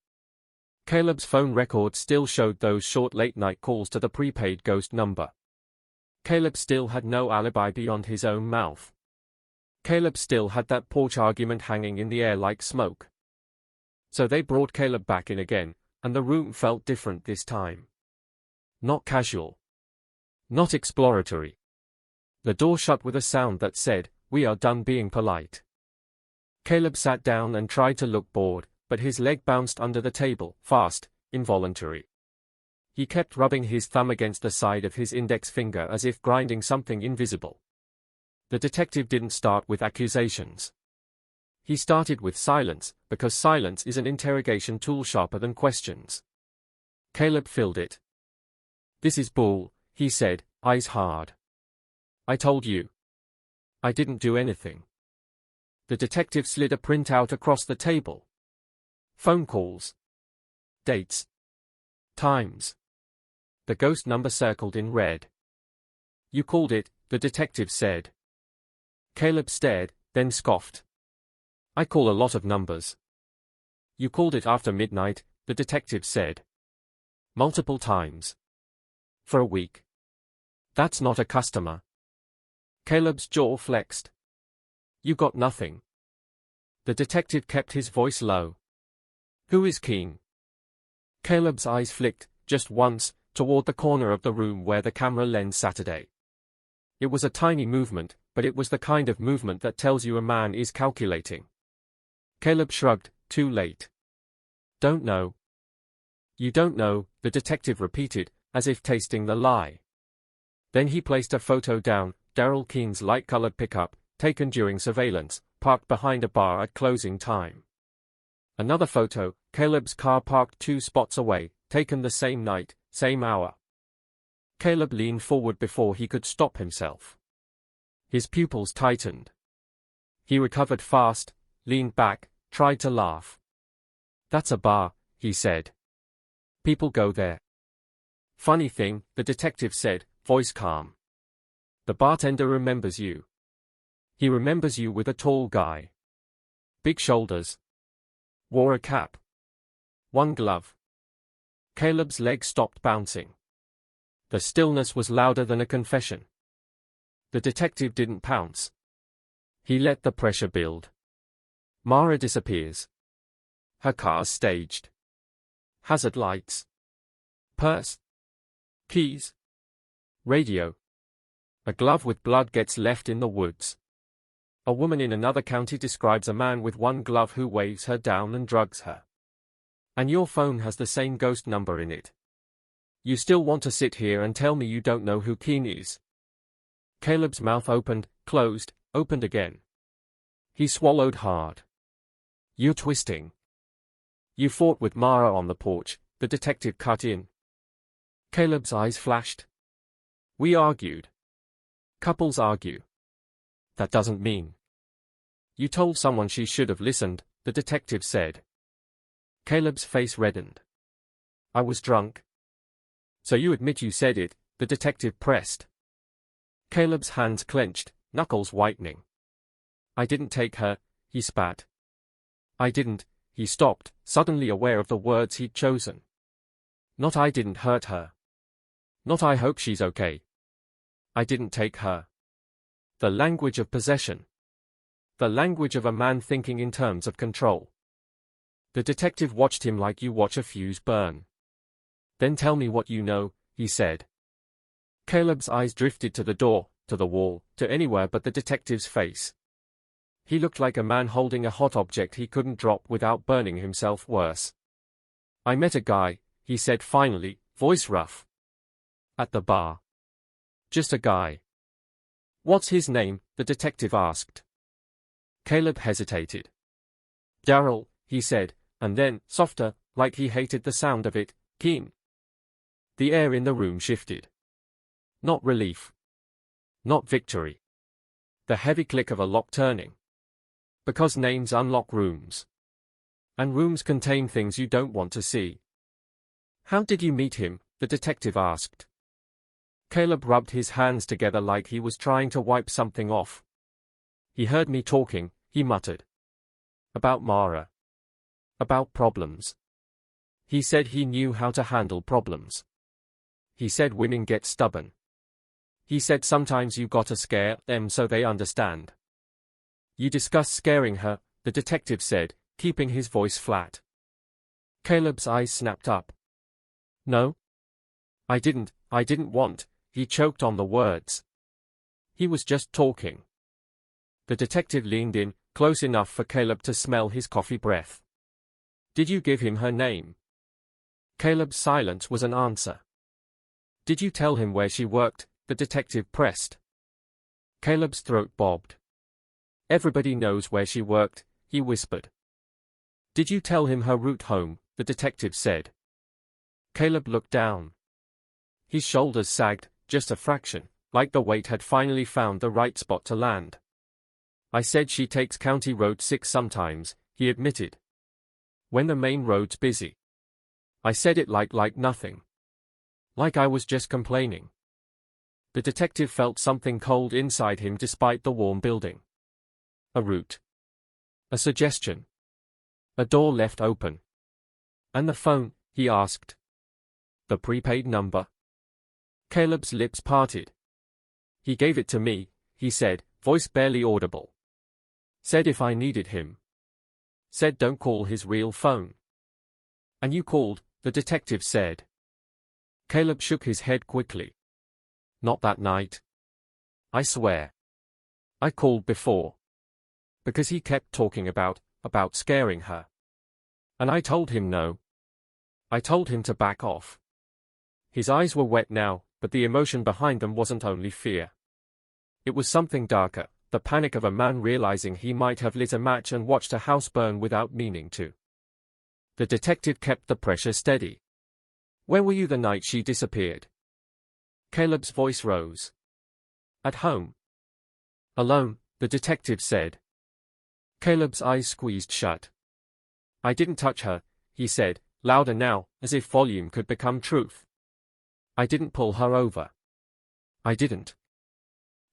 Caleb's phone record still showed those short late-night calls to the prepaid ghost number. Caleb still had no alibi beyond his own mouth. Caleb still had that porch argument hanging in the air like smoke. So they brought Caleb back in again, and the room felt different this time. Not casual. Not exploratory. The door shut with a sound that said, "We are done being polite." Caleb sat down and tried to look bored, but his leg bounced under the table, fast, involuntary. He kept rubbing his thumb against the side of his index finger as if grinding something invisible. The detective didn't start with accusations. He started with silence, because silence is an interrogation tool sharper than questions. Caleb filled it. "This is bull," he said, eyes hard. "I told you. I didn't do anything." The detective slid a printout across the table. Phone calls. Dates. Times. The ghost number circled in red. "You called it," the detective said. Caleb stared, then scoffed. "I call a lot of numbers." "You called it after midnight," the detective said. "Multiple times. For a week. That's not a customer." Caleb's jaw flexed. "You got nothing." The detective kept his voice low. "Who is Keene?" Caleb's eyes flicked, just once, toward the corner of the room where the camera lens Saturday. It was a tiny movement, but it was the kind of movement that tells you a man is calculating. Caleb shrugged, too late. "Don't know." "You don't know," the detective repeated, as if tasting the lie. Then he placed a photo down, Darrell Keene's light-colored pickup, taken during surveillance, parked behind a bar at closing time. Another photo, Caleb's car parked 2 spots away, taken the same night, same hour. Caleb leaned forward before he could stop himself. His pupils tightened. He recovered fast, leaned back, tried to laugh. "That's a bar," he said. People go there. Funny thing, the detective said, voice calm. The bartender remembers you. He remembers you with a tall guy. Big shoulders. Wore a cap. One glove. Caleb's leg stopped bouncing. The stillness was louder than a confession. The detective didn't pounce. He let the pressure build. Mara disappears. Her car's staged. Hazard lights. Purse. Keys. Radio. A glove with blood gets left in the woods. A woman in another county describes a man with one glove who waves her down and drugs her. And your phone has the same ghost number in it. You still want to sit here and tell me you don't know who Keen is? Caleb's mouth opened, closed, opened again. He swallowed hard. You're twisting. You fought with Mara on the porch, the detective cut in. Caleb's eyes flashed. We argued. Couples argue. That doesn't mean. You told someone she should have listened, the detective said. Caleb's face reddened. I was drunk. So you admit you said it, the detective pressed. Caleb's hands clenched, knuckles whitening. I didn't take her, he spat. I didn't, he stopped, suddenly aware of the words he'd chosen. Not I didn't hurt her. Not I hope she's okay. I didn't take her. The language of possession. The language of a man thinking in terms of control. The detective watched him like you watch a fuse burn. Then tell me what you know, he said. Caleb's eyes drifted to the door, to the wall, to anywhere but the detective's face. He looked like a man holding a hot object he couldn't drop without burning himself worse. I met a guy, he said finally, voice rough. At the bar. Just a guy. What's his name? The detective asked. Caleb hesitated. Darryl, he said, and then, softer, like he hated the sound of it, Keen. The air in the room shifted. Not relief. Not victory. The heavy click of a lock turning. Because names unlock rooms. And rooms contain things you don't want to see. How did you meet him? The detective asked. Caleb rubbed his hands together like he was trying to wipe something off. He heard me talking, he muttered. About Mara. About problems. He said he knew how to handle problems. He said women get stubborn. He said sometimes you gotta scare them so they understand. You discussed scaring her, the detective said, keeping his voice flat. Caleb's eyes snapped up. No. I didn't want, he choked on the words. He was just talking. The detective leaned in, close enough for Caleb to smell his coffee breath. Did you give him her name? Caleb's silence was an answer. Did you tell him where she worked? The detective pressed. Caleb's throat bobbed. Everybody knows where she worked, he whispered. Did you tell him her route home? The detective said. Caleb looked down. His shoulders sagged, just a fraction, like the weight had finally found the right spot to land. I said she takes County Road 6 sometimes, he admitted. When the main road's busy. I said it like nothing. Like I was just complaining. The detective felt something cold inside him despite the warm building. A route. A suggestion. A door left open. And the phone, he asked. The prepaid number. Caleb's lips parted. He gave it to me, he said, voice barely audible. Said if I needed him. Said don't call his real phone. And you called, the detective said. Caleb shook his head quickly. Not that night. I swear. I called before. Because he kept talking about scaring her. And I told him no. I told him to back off. His eyes were wet now, but the emotion behind them wasn't only fear. It was something darker, the panic of a man realizing he might have lit a match and watched a house burn without meaning to. The detective kept the pressure steady. Where were you the night she disappeared? Caleb's voice rose. At home. Alone, the detective said. Caleb's eyes squeezed shut. I didn't touch her, he said, louder now, as if volume could become truth. I didn't pull her over. I didn't.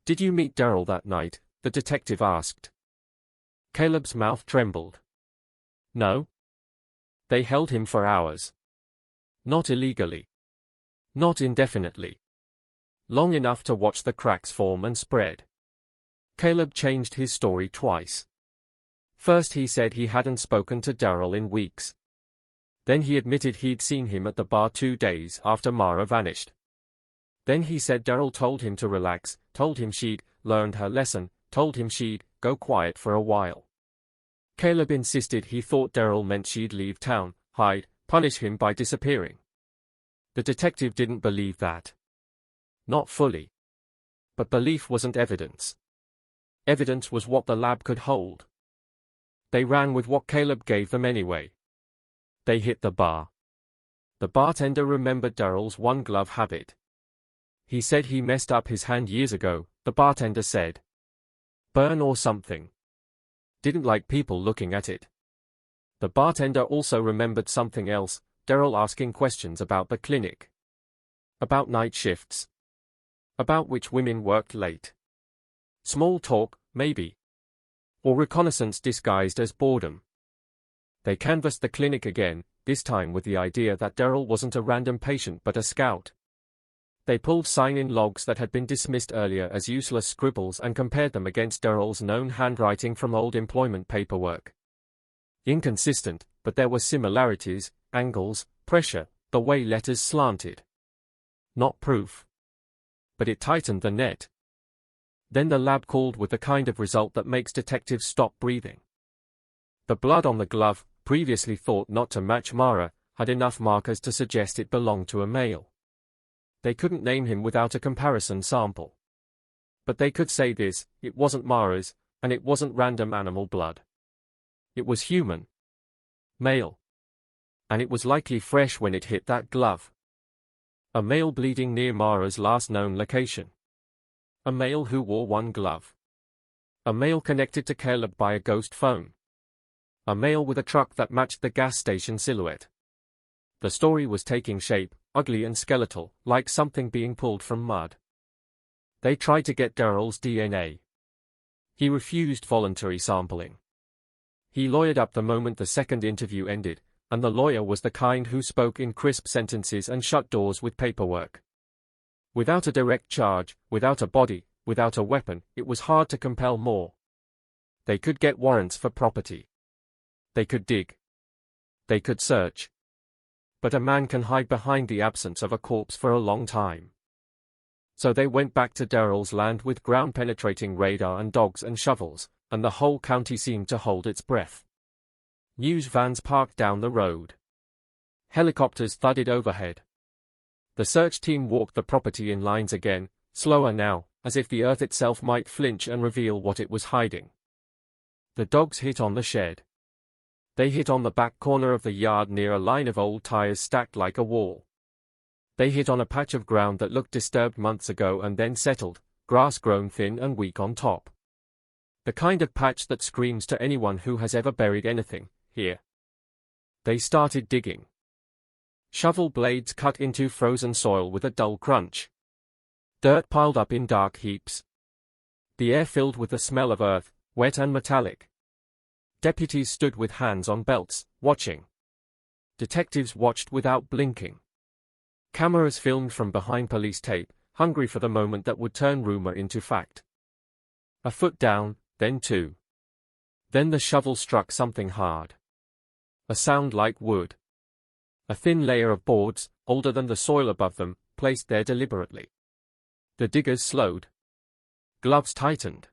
Did you meet Daryl that night? The detective asked. Caleb's mouth trembled. No. They held him for hours. Not illegally. Not indefinitely. Long enough to watch the cracks form and spread. Caleb changed his story twice. First he said he hadn't spoken to Daryl in weeks. Then he admitted he'd seen him at the bar 2 days after Mara vanished. Then he said Daryl told him to relax, told him she'd learned her lesson, told him she'd go quiet for a while. Caleb insisted he thought Daryl meant she'd leave town, hide, punish him by disappearing. The detective didn't believe that. Not fully. But belief wasn't evidence. Evidence was what the lab could hold. They ran with what Caleb gave them anyway. They hit the bar. The bartender remembered Daryl's one-glove habit. He said he messed up his hand years ago, the bartender said. Burn or something. Didn't like people looking at it. The bartender also remembered something else, Daryl asking questions about the clinic. About night shifts. About which women worked late. Small talk, maybe. Or reconnaissance disguised as boredom. They canvassed the clinic again, this time with the idea that Daryl wasn't a random patient but a scout. They pulled sign-in logs that had been dismissed earlier as useless scribbles and compared them against Daryl's known handwriting from old employment paperwork. Inconsistent, but there were similarities, angles, pressure, the way letters slanted. Not proof. But it tightened the net. Then the lab called with the kind of result that makes detectives stop breathing. The blood on the glove, previously thought not to match Mara, had enough markers to suggest it belonged to a male. They couldn't name him without a comparison sample. But they could say this, it wasn't Mara's, and it wasn't random animal blood. It was human. Male. And it was likely fresh when it hit that glove. A male bleeding near Mara's last known location. A male who wore one glove. A male connected to Caleb by a ghost phone. A male with a truck that matched the gas station silhouette. The story was taking shape, ugly and skeletal, like something being pulled from mud. They tried to get Daryl's DNA. He refused voluntary sampling. He lawyered up the moment the second interview ended, and the lawyer was the kind who spoke in crisp sentences and shut doors with paperwork. Without a direct charge, without a body, without a weapon, it was hard to compel more. They could get warrants for property. They could dig. They could search. But a man can hide behind the absence of a corpse for a long time. So they went back to Daryl's land with ground-penetrating radar and dogs and shovels, and the whole county seemed to hold its breath. News vans parked down the road. Helicopters thudded overhead. The search team walked the property in lines again, slower now, as if the earth itself might flinch and reveal what it was hiding. The dogs hit on the shed. They hit on the back corner of the yard near a line of old tires stacked like a wall. They hit on a patch of ground that looked disturbed months ago and then settled, grass grown thin and weak on top. The kind of patch that screams to anyone who has ever buried anything, here. They started digging. Shovel blades cut into frozen soil with a dull crunch. Dirt piled up in dark heaps. The air filled with the smell of earth, wet and metallic. Deputies stood with hands on belts, watching. Detectives watched without blinking. Cameras filmed from behind police tape, hungry for the moment that would turn rumor into fact. A foot down, then two. Then the shovel struck something hard. A sound like wood. A thin layer of boards, older than the soil above them, placed there deliberately. The diggers slowed. Gloves tightened.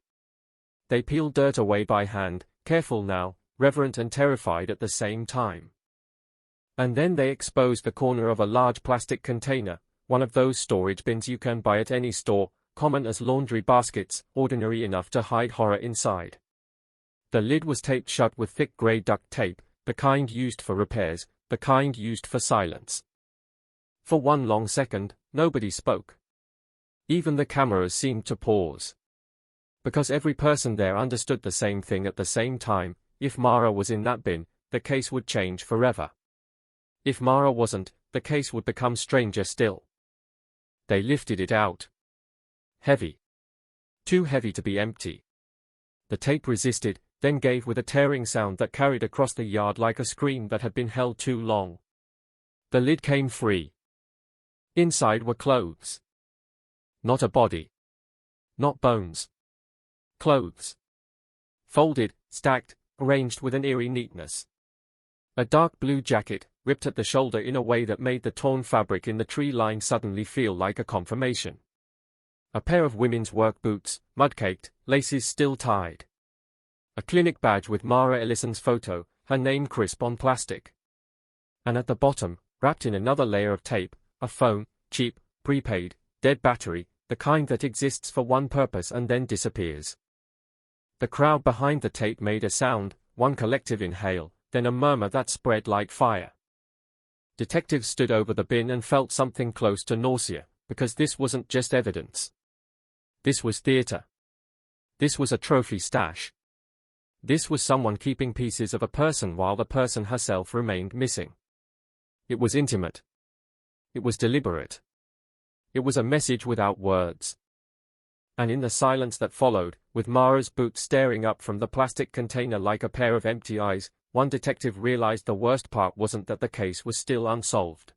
They peeled dirt away by hand, careful now, reverent and terrified at the same time. And then they exposed the corner of a large plastic container, one of those storage bins you can buy at any store, common as laundry baskets, ordinary enough to hide horror inside. The lid was taped shut with thick grey duct tape, the kind used for repairs, the kind used for silence. For one long second, nobody spoke. Even the cameras seemed to pause. Because every person there understood the same thing at the same time, if Mara was in that bin, the case would change forever. If Mara wasn't, the case would become stranger still. They lifted it out. Heavy. Too heavy to be empty. The tape resisted, then gave with a tearing sound that carried across the yard like a scream that had been held too long. The lid came free. Inside were clothes. Not a body. Not bones. Clothes. Folded, stacked, arranged with an eerie neatness. A dark blue jacket, ripped at the shoulder in a way that made the torn fabric in the tree line suddenly feel like a confirmation. A pair of women's work boots, mud-caked, laces still tied. A clinic badge with Mara Ellison's photo, her name crisp on plastic. And at the bottom, wrapped in another layer of tape, a phone, cheap, prepaid, dead battery, the kind that exists for one purpose and then disappears. The crowd behind the tape made a sound, one collective inhale, then a murmur that spread like fire. Detectives stood over the bin and felt something close to nausea, because this wasn't just evidence. This was theater. This was a trophy stash. This was someone keeping pieces of a person while the person herself remained missing. It was intimate. It was deliberate. It was a message without words. And in the silence that followed, with Mara's boots staring up from the plastic container like a pair of empty eyes, one detective realized the worst part wasn't that the case was still unsolved.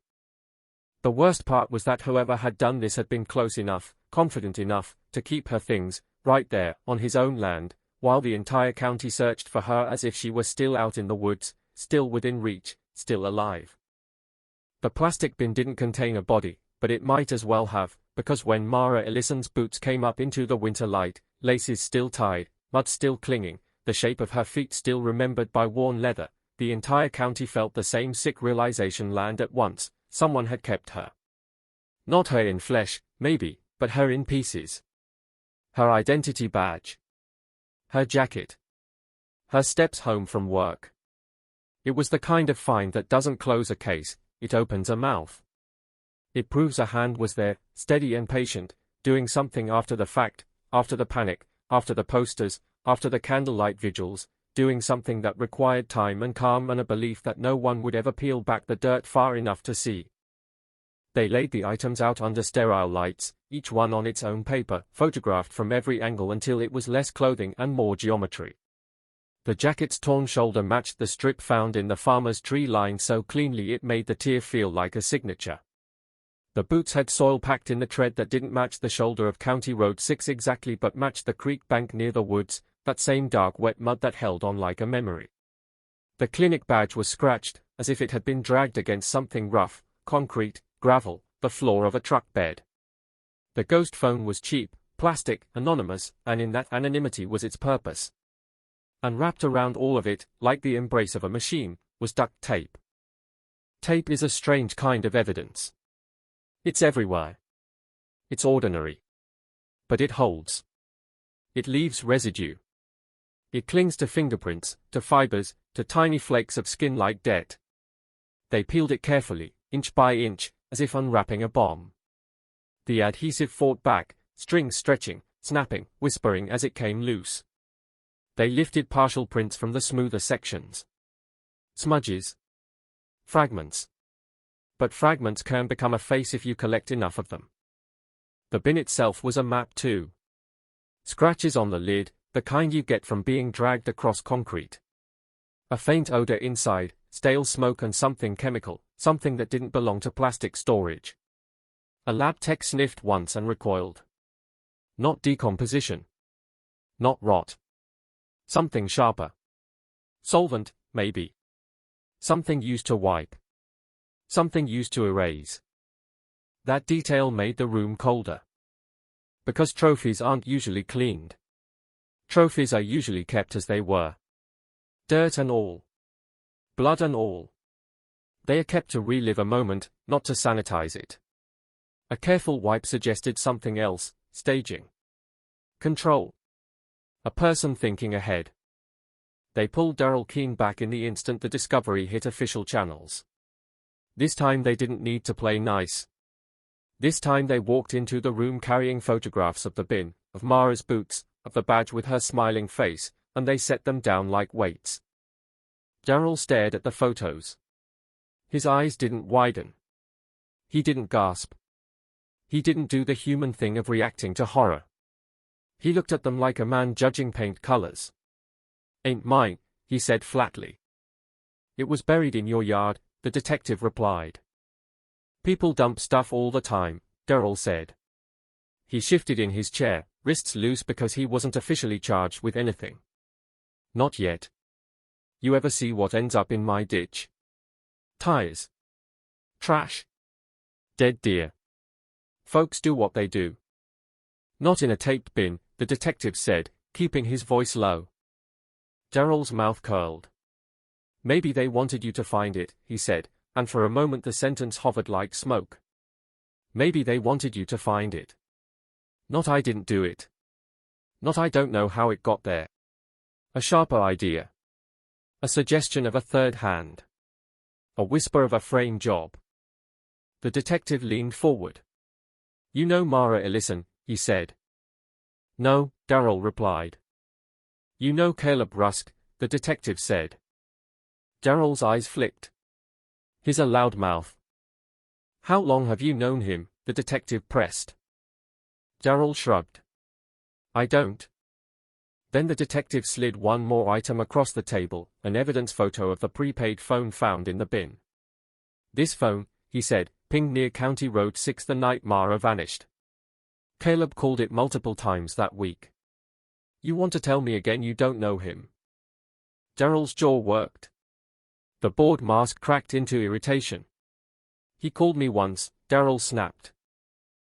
The worst part was that whoever had done this had been close enough, confident enough, to keep her things, right there, on his own land, while the entire county searched for her as if she were still out in the woods, still within reach, still alive. The plastic bin didn't contain a body, but it might as well have, because when Mara Ellison's boots came up into the winter light, laces still tied, mud still clinging, the shape of her feet still remembered by worn leather, the entire county felt the same sick realization land at once: someone had kept her. Not her in flesh, maybe, but her in pieces. Her identity badge. Her jacket. Her steps home from work. It was the kind of find that doesn't close a case, it opens a mouth. It proves a hand was there, steady and patient, doing something after the fact, after the panic, after the posters, after the candlelight vigils, doing something that required time and calm and a belief that no one would ever peel back the dirt far enough to see. They laid the items out under sterile lights, each one on its own paper, photographed from every angle until it was less clothing and more geometry. The jacket's torn shoulder matched the strip found in the farmer's tree line so cleanly it made the tear feel like a signature. The boots had soil packed in the tread that didn't match the shoulder of County Road 6 exactly but matched the creek bank near the woods, that same dark wet mud that held on like a memory. The clinic badge was scratched, as if it had been dragged against something rough, concrete, gravel, the floor of a truck bed. The ghost phone was cheap, plastic, anonymous, and in that anonymity was its purpose. And wrapped around all of it, like the embrace of a machine, was duct tape. Tape is a strange kind of evidence. It's everywhere. It's ordinary. But it holds. It leaves residue. It clings to fingerprints, to fibers, to tiny flakes of skin like debt. They peeled it carefully, inch by inch, as if unwrapping a bomb. The adhesive fought back, strings stretching, snapping, whispering as it came loose. They lifted partial prints from the smoother sections. Smudges. Fragments. But fragments can become a face if you collect enough of them. The bin itself was a map too. Scratches on the lid, the kind you get from being dragged across concrete. A faint odor inside, stale smoke and something chemical, something that didn't belong to plastic storage. A lab tech sniffed once and recoiled. Not decomposition. Not rot. Something sharper. Solvent, maybe. Something used to wipe. Something used to erase. That detail made the room colder. Because trophies aren't usually cleaned. Trophies are usually kept as they were. Dirt and all. Blood and all. They are kept to relive a moment, not to sanitize it. A careful wipe suggested something else: staging. Control. A person thinking ahead. They pulled Daryl Keene back in the instant the discovery hit official channels. This time they didn't need to play nice. This time they walked into the room carrying photographs of the bin, of Mara's boots, of the badge with her smiling face, and they set them down like weights. Daryl stared at the photos. His eyes didn't widen. He didn't gasp. He didn't do the human thing of reacting to horror. He looked at them like a man judging paint colors. "Ain't mine," he said flatly. "It was buried in your yard," the detective replied. "People dump stuff all the time," Daryl said. He shifted in his chair, wrists loose because he wasn't officially charged with anything. "Not yet. You ever see what ends up in my ditch? Tires. Trash. Dead deer. Folks do what they do." "Not in a taped bin," the detective said, keeping his voice low. Daryl's mouth curled. "Maybe they wanted you to find it," he said, and for a moment the sentence hovered like smoke. "Maybe they wanted you to find it. Not I didn't do it. Not I don't know how it got there. A sharper idea. A suggestion of a third hand. A whisper of a frame job." The detective leaned forward. "You know Mara Ellison," he said. "No," Daryl replied. "You know Caleb Rusk," the detective said. Daryl's eyes flicked. His a loud mouth. "How long have you known him?" the detective pressed. Daryl shrugged. "I don't." Then the detective slid one more item across the table, an evidence photo of the prepaid phone found in the bin. "This phone," he said, "pinged near County Road 6 the night Mara vanished. Caleb called it multiple times that week. You want to tell me again you don't know him?" Daryl's jaw worked. The board mask cracked into irritation. "He called me once," Daryl snapped.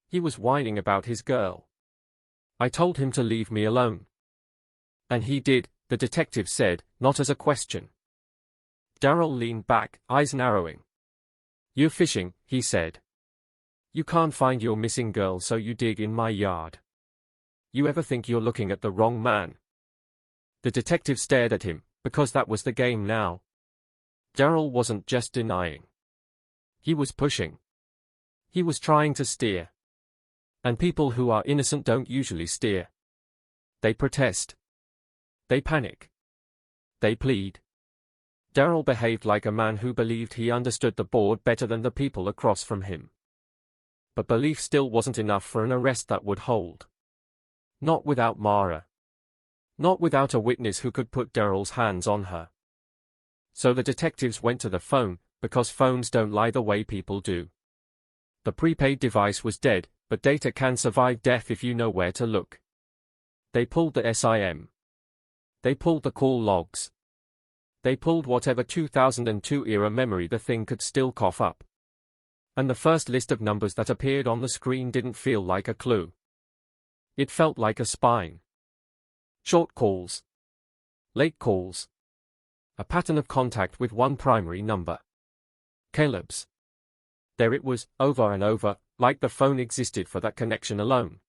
"He was whining about his girl. I told him to leave me alone." "And he did," the detective said, not as a question. Daryl leaned back, eyes narrowing. "You're fishing," he said. "You can't find your missing girl, so you dig in my yard. You ever think you're looking at the wrong man?" The detective stared at him, because that was the game now. Daryl wasn't just denying. He was pushing. He was trying to steer. And people who are innocent don't usually steer. They protest. They panic. They plead. Daryl behaved like a man who believed he understood the board better than the people across from him. But belief still wasn't enough for an arrest that would hold. Not without Mara. Not without a witness who could put Daryl's hands on her. So the detectives went to the phone, because phones don't lie the way people do. The prepaid device was dead, but data can survive death if you know where to look. They pulled the SIM. They pulled the call logs. They pulled whatever 2002 era memory the thing could still cough up. And the first list of numbers that appeared on the screen didn't feel like a clue. It felt like a spine. Short calls. Late calls. A pattern of contact with one primary number. Caleb's. There it was, over and over, like the phone existed for that connection alone.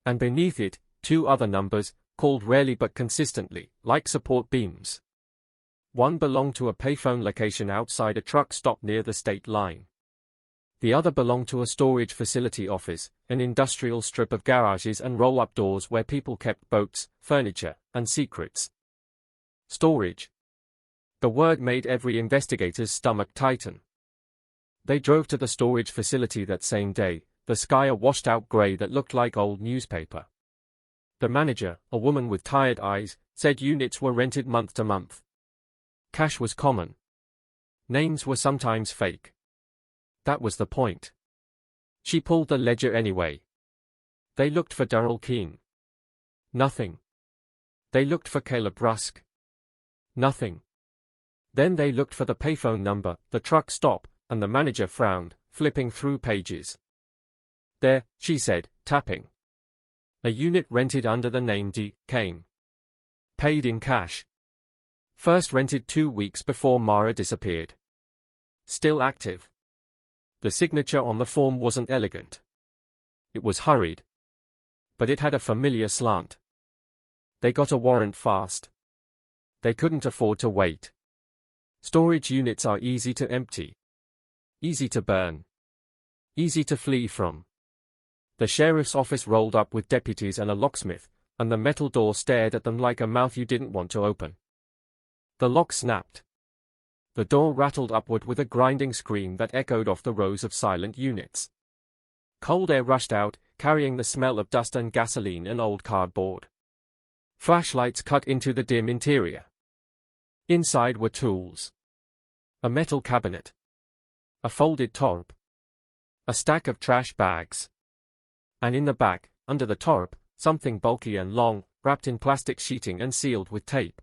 And beneath it, two other numbers, called rarely but consistently, like support beams. One belonged to a payphone location outside a truck stop near the state line. The other belonged to a storage facility office, an industrial strip of garages and roll-up doors where people kept boats, furniture, and secrets. Storage. The word made every investigator's stomach tighten. They drove to the storage facility that same day, the sky a washed-out gray that looked like old newspaper. The manager, a woman with tired eyes, said units were rented month to month. Cash was common. Names were sometimes fake. That was the point. She pulled the ledger anyway. They looked for Daryl Keene. Nothing. They looked for Caleb Rusk. Nothing. Then they looked for the payphone number, the truck stop, and the manager frowned, flipping through pages. "There," she said, tapping. "A unit rented under the name D. Kane. Paid in cash. First rented 2 weeks before Mara disappeared. Still active." The signature on the form wasn't elegant. It was hurried. But it had a familiar slant. They got a warrant fast. They couldn't afford to wait. Storage units are easy to empty. Easy to burn. Easy to flee from. The sheriff's office rolled up with deputies and a locksmith, and the metal door stared at them like a mouth you didn't want to open. The lock snapped. The door rattled upward with a grinding scream that echoed off the rows of silent units. Cold air rushed out, carrying the smell of dust and gasoline and old cardboard. Flashlights cut into the dim interior. Inside were tools. A metal cabinet. A folded tarp. A stack of trash bags. And in the back, under the tarp, something bulky and long, wrapped in plastic sheeting and sealed with tape.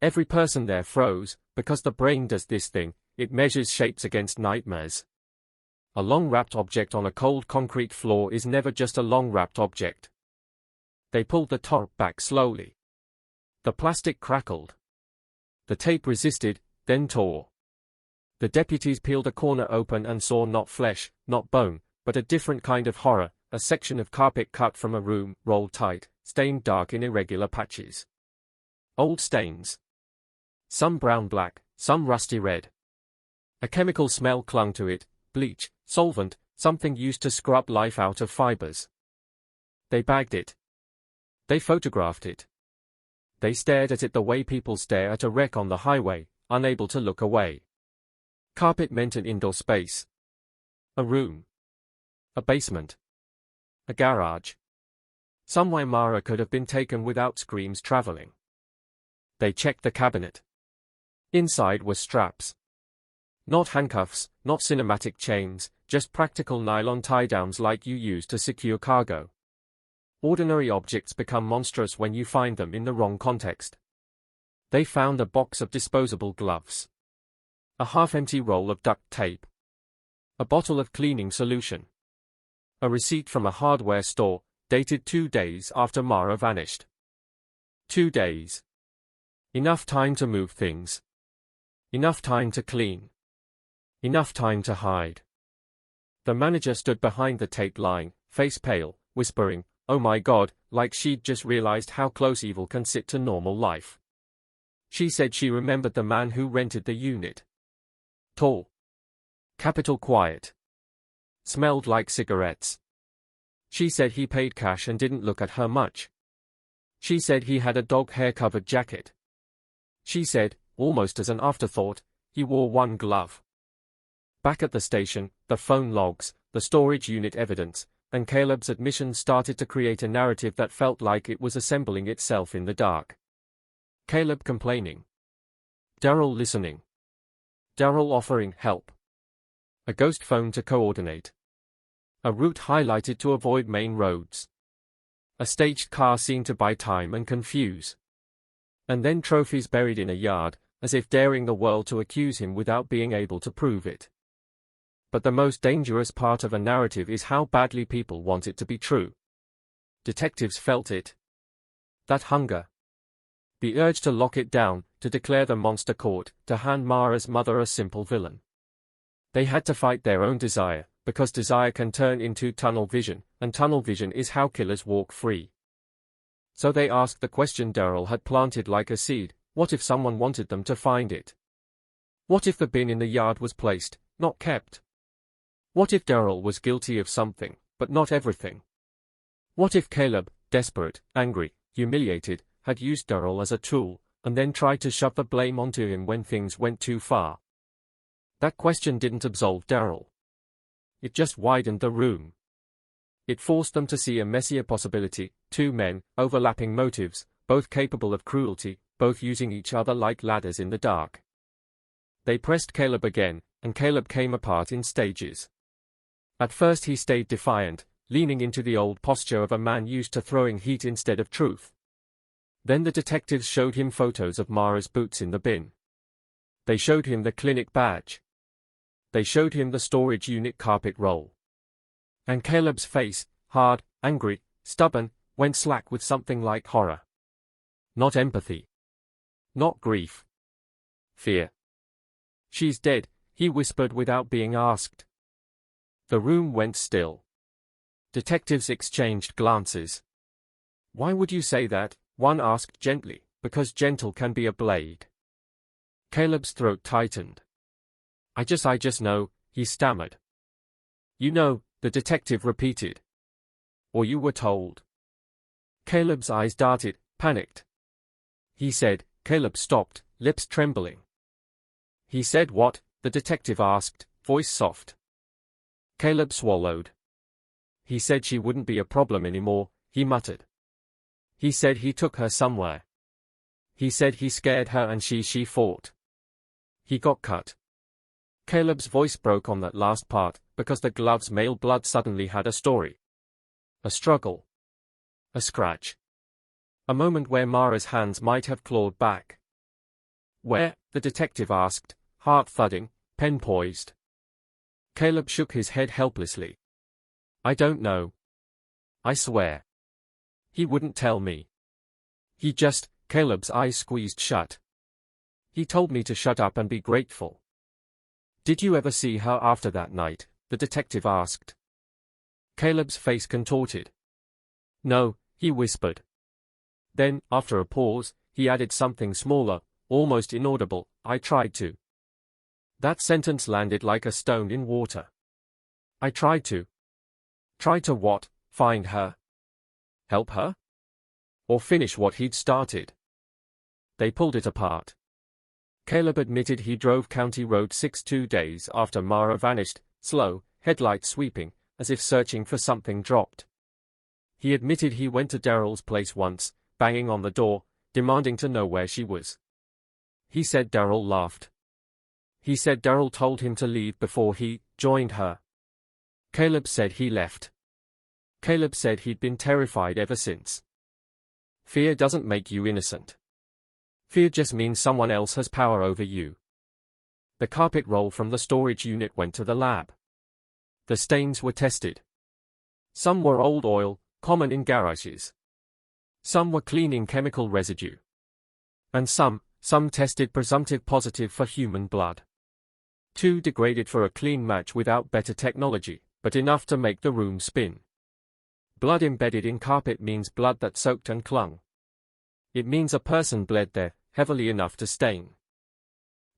Every person there froze, because the brain does this thing, it measures shapes against nightmares. A long-wrapped object on a cold concrete floor is never just a long-wrapped object. They pulled the tarp back slowly. The plastic crackled. The tape resisted, then tore. The deputies peeled a corner open and saw not flesh, not bone, but a different kind of horror, a section of carpet cut from a room, rolled tight, stained dark in irregular patches. Old stains. Some brown-black, some rusty red. A chemical smell clung to it, bleach, solvent, something used to scrub life out of fibers. They bagged it. They photographed it. They stared at it the way people stare at a wreck on the highway, unable to look away. Carpet meant an indoor space. A room. A basement. A garage. Somewhere Mara could have been taken without screams traveling. They checked the cabinet. Inside were straps. Not handcuffs, not cinematic chains, just practical nylon tie-downs like you use to secure cargo. Ordinary objects become monstrous when you find them in the wrong context. They found a box of disposable gloves. A half-empty roll of duct tape. A bottle of cleaning solution. A receipt from a hardware store, dated 2 days after Mara vanished. 2 days. Enough time to move things. Enough time to clean. Enough time to hide. The manager stood behind the tape line, face pale, whispering, "Oh my God," like she'd just realized how close evil can sit to normal life. She said she remembered the man who rented the unit. Tall. Capital quiet. Smelled like cigarettes. She said he paid cash and didn't look at her much. She said he had a dog hair-covered jacket. She said, almost as an afterthought, he wore one glove. Back at the station, the phone logs, the storage unit evidence, and Caleb's admission started to create a narrative that felt like it was assembling itself in the dark. Caleb complaining. Daryl listening. Daryl offering help. A ghost phone to coordinate. A route highlighted to avoid main roads. A staged car seen to buy time and confuse. And then trophies buried in a yard, as if daring the world to accuse him without being able to prove it. But the most dangerous part of a narrative is how badly people want it to be true. Detectives felt it. That hunger. The urge to lock it down, to declare the monster caught, to hand Mara's mother a simple villain. They had to fight their own desire, because desire can turn into tunnel vision, and tunnel vision is how killers walk free. So they asked the question Daryl had planted like a seed: what if someone wanted them to find it? What if the bin in the yard was placed, not kept? What if Daryl was guilty of something, but not everything? What if Caleb, desperate, angry, humiliated, had used Daryl as a tool, and then tried to shove the blame onto him when things went too far? That question didn't absolve Daryl. It just widened the room. It forced them to see a messier possibility: 2 men, overlapping motives, both capable of cruelty, both using each other like ladders in the dark. They pressed Caleb again, and Caleb came apart in stages. At first he stayed defiant, leaning into the old posture of a man used to throwing heat instead of truth. Then the detectives showed him photos of Mara's boots in the bin. They showed him the clinic badge. They showed him the storage unit carpet roll. And Caleb's face, hard, angry, stubborn, went slack with something like horror. Not empathy. Not grief. Fear. "She's dead," he whispered without being asked. The room went still. Detectives exchanged glances. "Why would you say that?" one asked gently. "Because gentle can be a blade." Caleb's throat tightened. I just know," he stammered. "You know," the detective repeated. "Or you were told." Caleb's eyes darted, panicked. He said. Caleb stopped, lips trembling. He said what? The detective asked, voice soft. Caleb swallowed. He said she wouldn't be a problem anymore, he muttered. He said he took her somewhere. He said he scared her and she fought. He got cut. Caleb's voice broke on that last part, because the glove's male blood suddenly had a story. A struggle. A scratch. A moment where Mara's hands might have clawed back. Where? The detective asked, heart thudding, pen poised. Caleb shook his head helplessly. I don't know. I swear. He wouldn't tell me. He just, Caleb's eyes squeezed shut. He told me to shut up and be grateful. Did you ever see her after that night? The detective asked. Caleb's face contorted. No, he whispered. Then, after a pause, he added something smaller, almost inaudible, I tried to. That sentence landed like a stone in water. I tried to. Try to what? Find her? Help her? Or finish what he'd started? They pulled it apart. Caleb admitted he drove County Road 6 2 days after Mara vanished, slow, headlights sweeping, as if searching for something dropped. He admitted he went to Daryl's place once, banging on the door, demanding to know where she was. He said Daryl laughed. He said Daryl told him to leave before he joined her. Caleb said he left. Caleb said he'd been terrified ever since. Fear doesn't make you innocent. Fear just means someone else has power over you. The carpet roll from the storage unit went to the lab. The stains were tested. Some were old oil, common in garages. Some were cleaning chemical residue. And some tested presumptive positive for human blood. Too degraded for a clean match without better technology, but enough to make the room spin. Blood embedded in carpet means blood that soaked and clung. It means a person bled there, heavily enough to stain.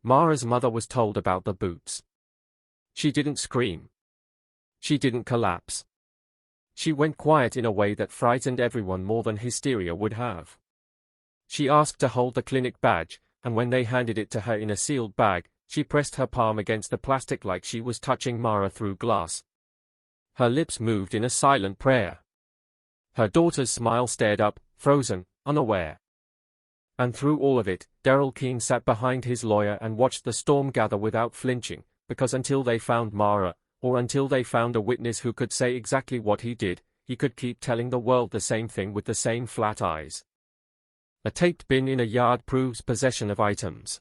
Mara's mother was told about the boots. She didn't scream. She didn't collapse. She went quiet in a way that frightened everyone more than hysteria would have. She asked to hold the clinic badge, and when they handed it to her in a sealed bag, she pressed her palm against the plastic like she was touching Mara through glass. Her lips moved in a silent prayer. Her daughter's smile stared up, frozen, unaware. And through all of it, Daryl Keene sat behind his lawyer and watched the storm gather without flinching, because until they found Mara, or until they found a witness who could say exactly what he did, he could keep telling the world the same thing with the same flat eyes. A taped bin in a yard proves possession of items.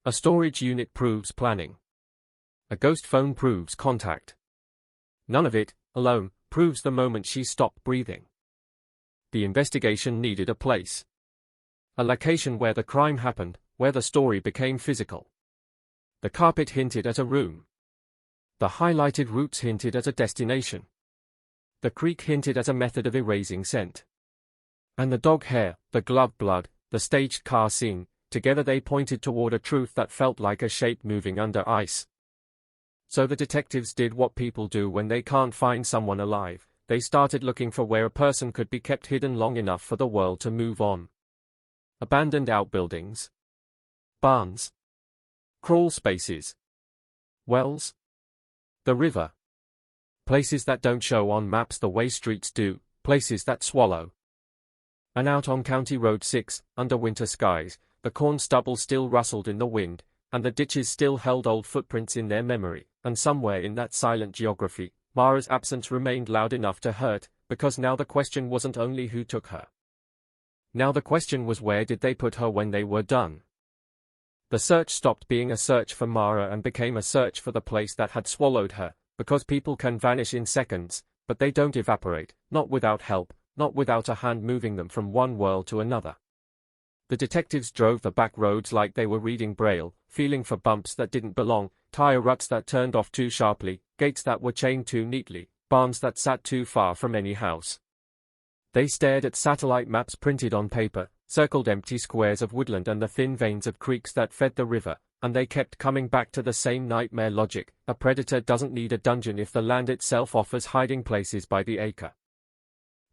A storage unit proves planning. A ghost phone proves contact. None of it, alone, proves the moment she stopped breathing. The investigation needed a place. A location where the crime happened, where the story became physical. The carpet hinted at a room. The highlighted routes hinted at a destination. The creek hinted at a method of erasing scent. And the dog hair, the glove blood, the staged car scene, together they pointed toward a truth that felt like a shape moving under ice. So the detectives did what people do when they can't find someone alive. They started looking for where a person could be kept hidden long enough for the world to move on. Abandoned outbuildings. Barns. Crawl spaces. Wells. The river. Places that don't show on maps the way streets do, places that swallow. And out on County Road 6, under winter skies, the corn stubble still rustled in the wind, and the ditches still held old footprints in their memory, and somewhere in that silent geography, Mara's absence remained loud enough to hurt, because now the question wasn't only who took her. Now the question was where did they put her when they were done? The search stopped being a search for Mara and became a search for the place that had swallowed her, because people can vanish in seconds, but they don't evaporate, not without help, not without a hand moving them from one world to another. The detectives drove the back roads like they were reading Braille, feeling for bumps that didn't belong, tire ruts that turned off too sharply, gates that were chained too neatly, barns that sat too far from any house. They stared at satellite maps printed on paper, circled empty squares of woodland and the thin veins of creeks that fed the river, and they kept coming back to the same nightmare logic: a predator doesn't need a dungeon if the land itself offers hiding places by the acre.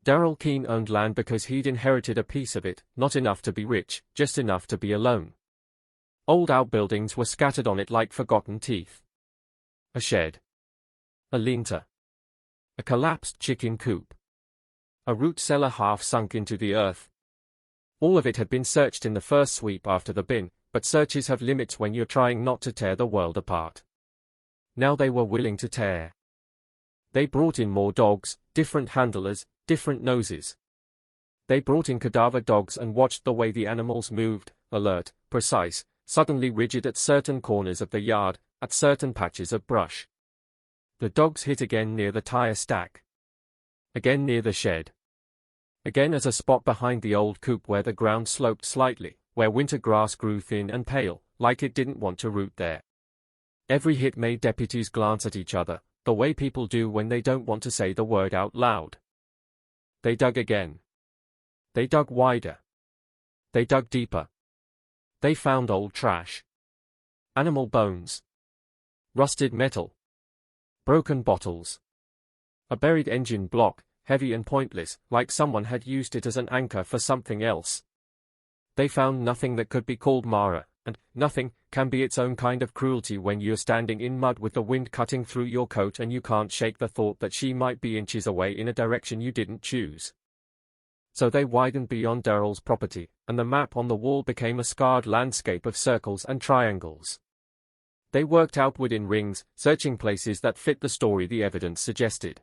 Daryl Keene owned land because he'd inherited a piece of it, not enough to be rich, just enough to be alone. Old outbuildings were scattered on it like forgotten teeth. A shed. A linter. A collapsed chicken coop. A root cellar half sunk into the earth. All of it had been searched in the first sweep after the bin, but searches have limits when you're trying not to tear the world apart. Now they were willing to tear. They brought in more dogs, different handlers, different noses. They brought in cadaver dogs and watched the way the animals moved, alert, precise, suddenly rigid at certain corners of the yard, at certain patches of brush. The dogs hit again near the tire stack. Again near the shed. Again at a spot behind the old coop where the ground sloped slightly, where winter grass grew thin and pale, like it didn't want to root there. Every hit made deputies glance at each other, the way people do when they don't want to say the word out loud. They dug again. They dug wider. They dug deeper. They found old trash. Animal bones. Rusted metal. Broken bottles. A buried engine block, heavy and pointless, like someone had used it as an anchor for something else. They found nothing that could be called Mara, and nothing can be its own kind of cruelty when you're standing in mud with the wind cutting through your coat and you can't shake the thought that she might be inches away in a direction you didn't choose. So they widened beyond Daryl's property, and the map on the wall became a scarred landscape of circles and triangles. They worked outward in rings, searching places that fit the story the evidence suggested.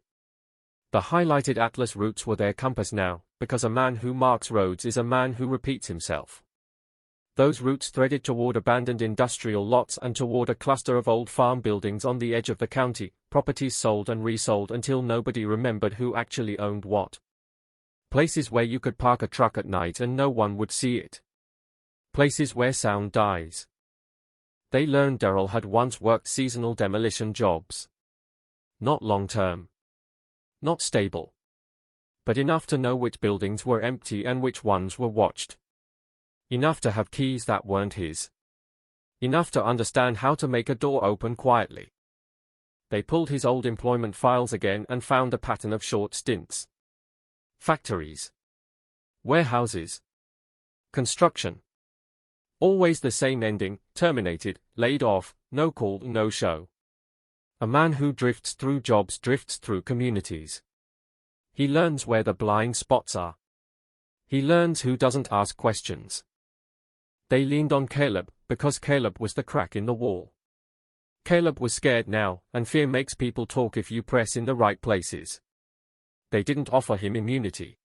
The highlighted atlas routes were their compass now, because a man who marks roads is a man who repeats himself. Those routes threaded toward abandoned industrial lots and toward a cluster of old farm buildings on the edge of the county, properties sold and resold until nobody remembered who actually owned what. Places where you could park a truck at night and no one would see it. Places where sound dies. They learned Daryl had once worked seasonal demolition jobs. Not long-term. Not stable. But enough to know which buildings were empty and which ones were watched. Enough to have keys that weren't his. Enough to understand how to make a door open quietly. They pulled his old employment files again and found a pattern of short stints. Factories. Warehouses. Construction. Always the same ending, terminated, laid off, no call, no show. A man who drifts through jobs drifts through communities. He learns where the blind spots are. He learns who doesn't ask questions. They leaned on Caleb, because Caleb was the crack in the wall. Caleb was scared now, and fear makes people talk if you press in the right places. They didn't offer him immunity.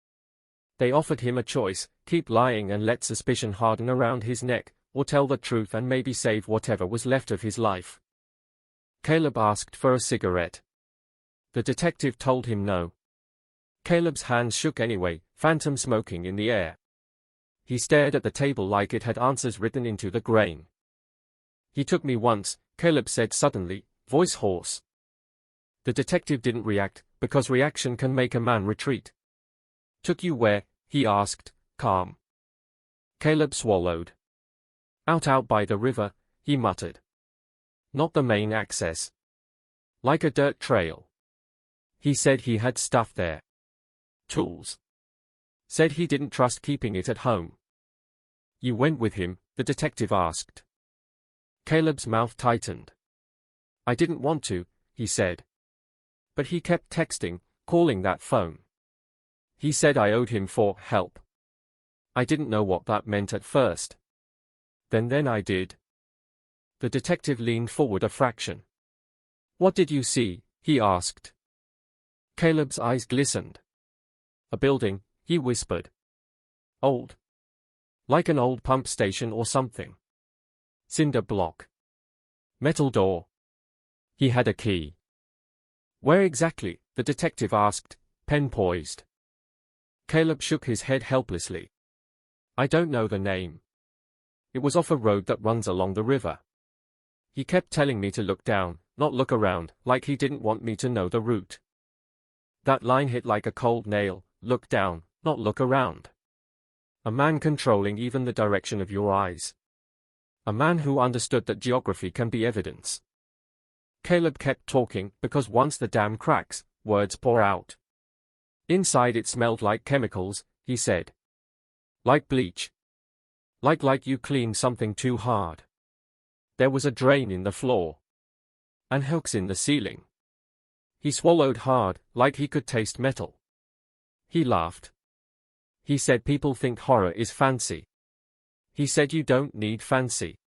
They offered him a choice: keep lying and let suspicion harden around his neck, or tell the truth and maybe save whatever was left of his life. Caleb asked for a cigarette. The detective told him no. Caleb's hands shook anyway, phantom smoking in the air. He stared at the table like it had answers written into the grain. He took me once, Caleb said suddenly, voice hoarse. The detective didn't react, because reaction can make a man retreat. Took you where? He asked, calm. Caleb swallowed. Out by the river, he muttered. Not the main access. Like a dirt trail. He said he had stuff there. Tools. Said he didn't trust keeping it at home. You went with him? The detective asked. Caleb's mouth tightened. I didn't want to, he said. But he kept texting, calling that phone. He said I owed him for help. I didn't know what that meant at first. Then I did. The detective leaned forward a fraction. What did you see? He asked. Caleb's eyes glistened. A building, he whispered. Old. Like an old pump station or something. Cinder block. Metal door. He had a key. Where exactly? The detective asked, pen poised. Caleb shook his head helplessly. I don't know the name. It was off a road that runs along the river. He kept telling me to look down, not look around, like he didn't want me to know the route. That line hit like a cold nail, look down, not look around. A man controlling even the direction of your eyes. A man who understood that geography can be evidence. Caleb kept talking, because once the dam cracks, words pour out. Inside it smelled like chemicals, he said. Like bleach. Like you cleaned something too hard. There was a drain in the floor. And hooks in the ceiling. He swallowed hard, like he could taste metal. He laughed. He said people think horror is fancy. He said you don't need fancy.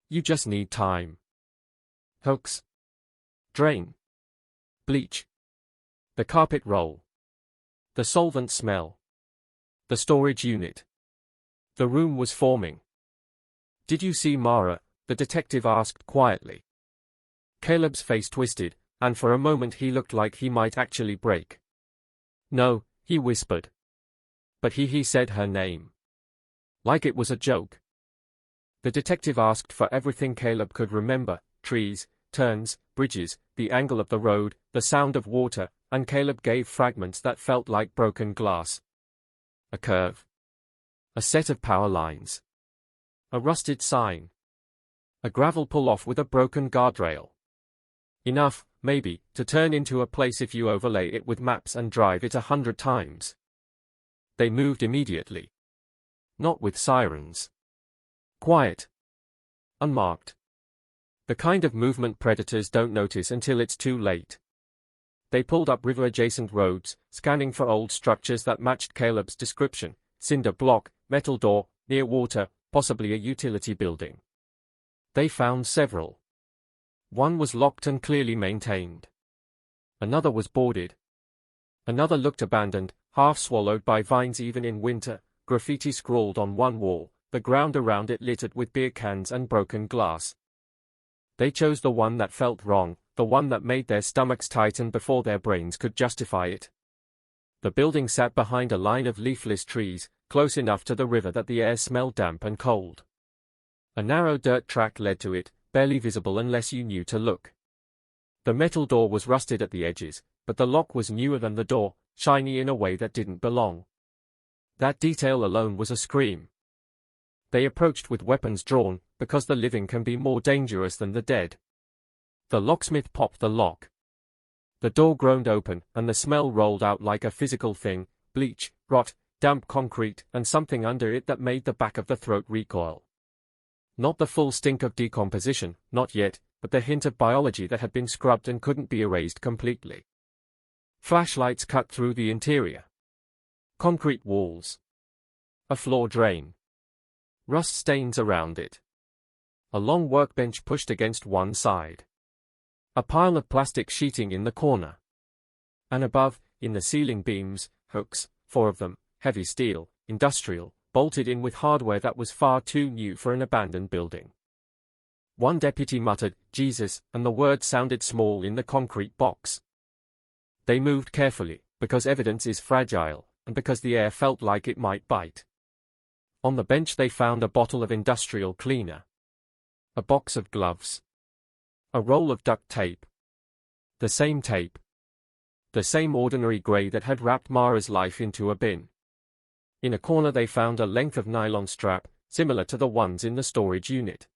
You just need time. Hooks. Drain. Bleach. The carpet roll. The solvent smell. The storage unit. The room was forming. Did you see Mara? The detective asked quietly. Caleb's face twisted, and for a moment he looked like he might actually break. No, he whispered. But he said her name. Like it was a joke. The detective asked for everything Caleb could remember: trees, turns, bridges, the angle of the road, the sound of water, and Caleb gave fragments that felt like broken glass. A curve. A set of power lines. A rusted sign. A gravel pull-off with a broken guardrail. Enough, maybe, to turn into a place if you overlay it with maps and drive it 100 times. They moved immediately. Not with sirens. Quiet. Unmarked. The kind of movement predators don't notice until it's too late. They pulled up river-adjacent roads, scanning for old structures that matched Caleb's description: cinder block, metal door, near water, possibly a utility building. They found several. One was locked and clearly maintained. Another was boarded. Another looked abandoned, half swallowed by vines even in winter, graffiti scrawled on one wall, the ground around it littered with beer cans and broken glass. They chose the one that felt wrong, the one that made their stomachs tighten before their brains could justify it. The building sat behind a line of leafless trees, close enough to the river that the air smelled damp and cold. A narrow dirt track led to it, barely visible unless you knew to look. The metal door was rusted at the edges, but the lock was newer than the door, shiny in a way that didn't belong. That detail alone was a scream. They approached with weapons drawn, because the living can be more dangerous than the dead. The locksmith popped the lock. The door groaned open, and the smell rolled out like a physical thing: bleach, rot, damp concrete, and something under it that made the back of the throat recoil. Not the full stink of decomposition, not yet, but the hint of biology that had been scrubbed and couldn't be erased completely. Flashlights cut through the interior. Concrete walls. A floor drain. Rust stains around it. A long workbench pushed against one side. A pile of plastic sheeting in the corner. And above, in the ceiling beams, hooks, 4 of them, heavy steel, industrial, bolted in with hardware that was far too new for an abandoned building. One deputy muttered, "Jesus," and the word sounded small in the concrete box. They moved carefully, because evidence is fragile, and because the air felt like it might bite. On the bench they found a bottle of industrial cleaner. A box of gloves. A roll of duct tape. The same tape. The same ordinary grey that had wrapped Mara's life into a bin. In a corner they found a length of nylon strap, similar to the ones in the storage unit.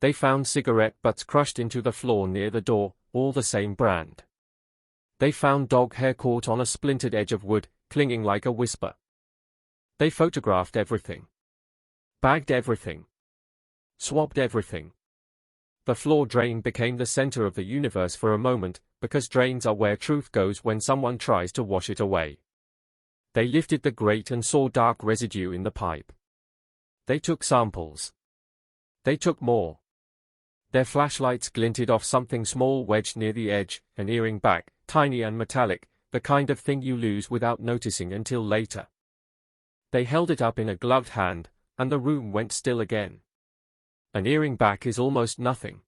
They found cigarette butts crushed into the floor near the door, all the same brand. They found dog hair caught on a splintered edge of wood, clinging like a whisper. They photographed everything. Bagged everything. Swabbed everything. The floor drain became the center of the universe for a moment, because drains are where truth goes when someone tries to wash it away. They lifted the grate and saw dark residue in the pipe. They took samples. They took more. Their flashlights glinted off something small wedged near the edge, an earring back, tiny and metallic, the kind of thing you lose without noticing until later. They held it up in a gloved hand, and the room went still again. An earring back is almost nothing.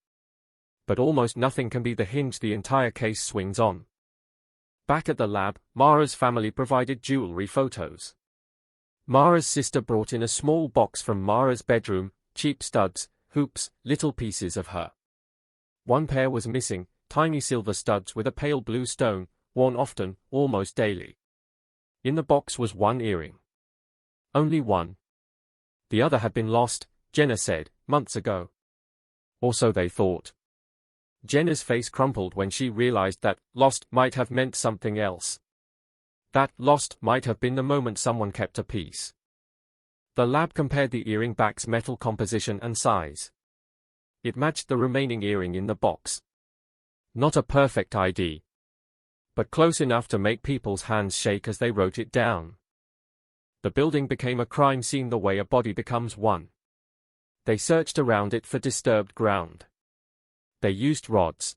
But almost nothing can be the hinge the entire case swings on. Back at the lab, Mara's family provided jewelry photos. Mara's sister brought in a small box from Mara's bedroom, cheap studs, hoops, little pieces of her. One pair was missing, tiny silver studs with a pale blue stone, worn often, almost daily. In the box was one earring. Only one. The other had been lost, Jenna said, months ago. Or so they thought. Jenna's face crumpled when she realized that lost might have meant something else. That lost might have been the moment someone kept a piece. The lab compared the earring back's metal composition and size. It matched the remaining earring in the box. Not a perfect ID, but close enough to make people's hands shake as they wrote it down. The building became a crime scene the way a body becomes one. They searched around it for disturbed ground. They used rods.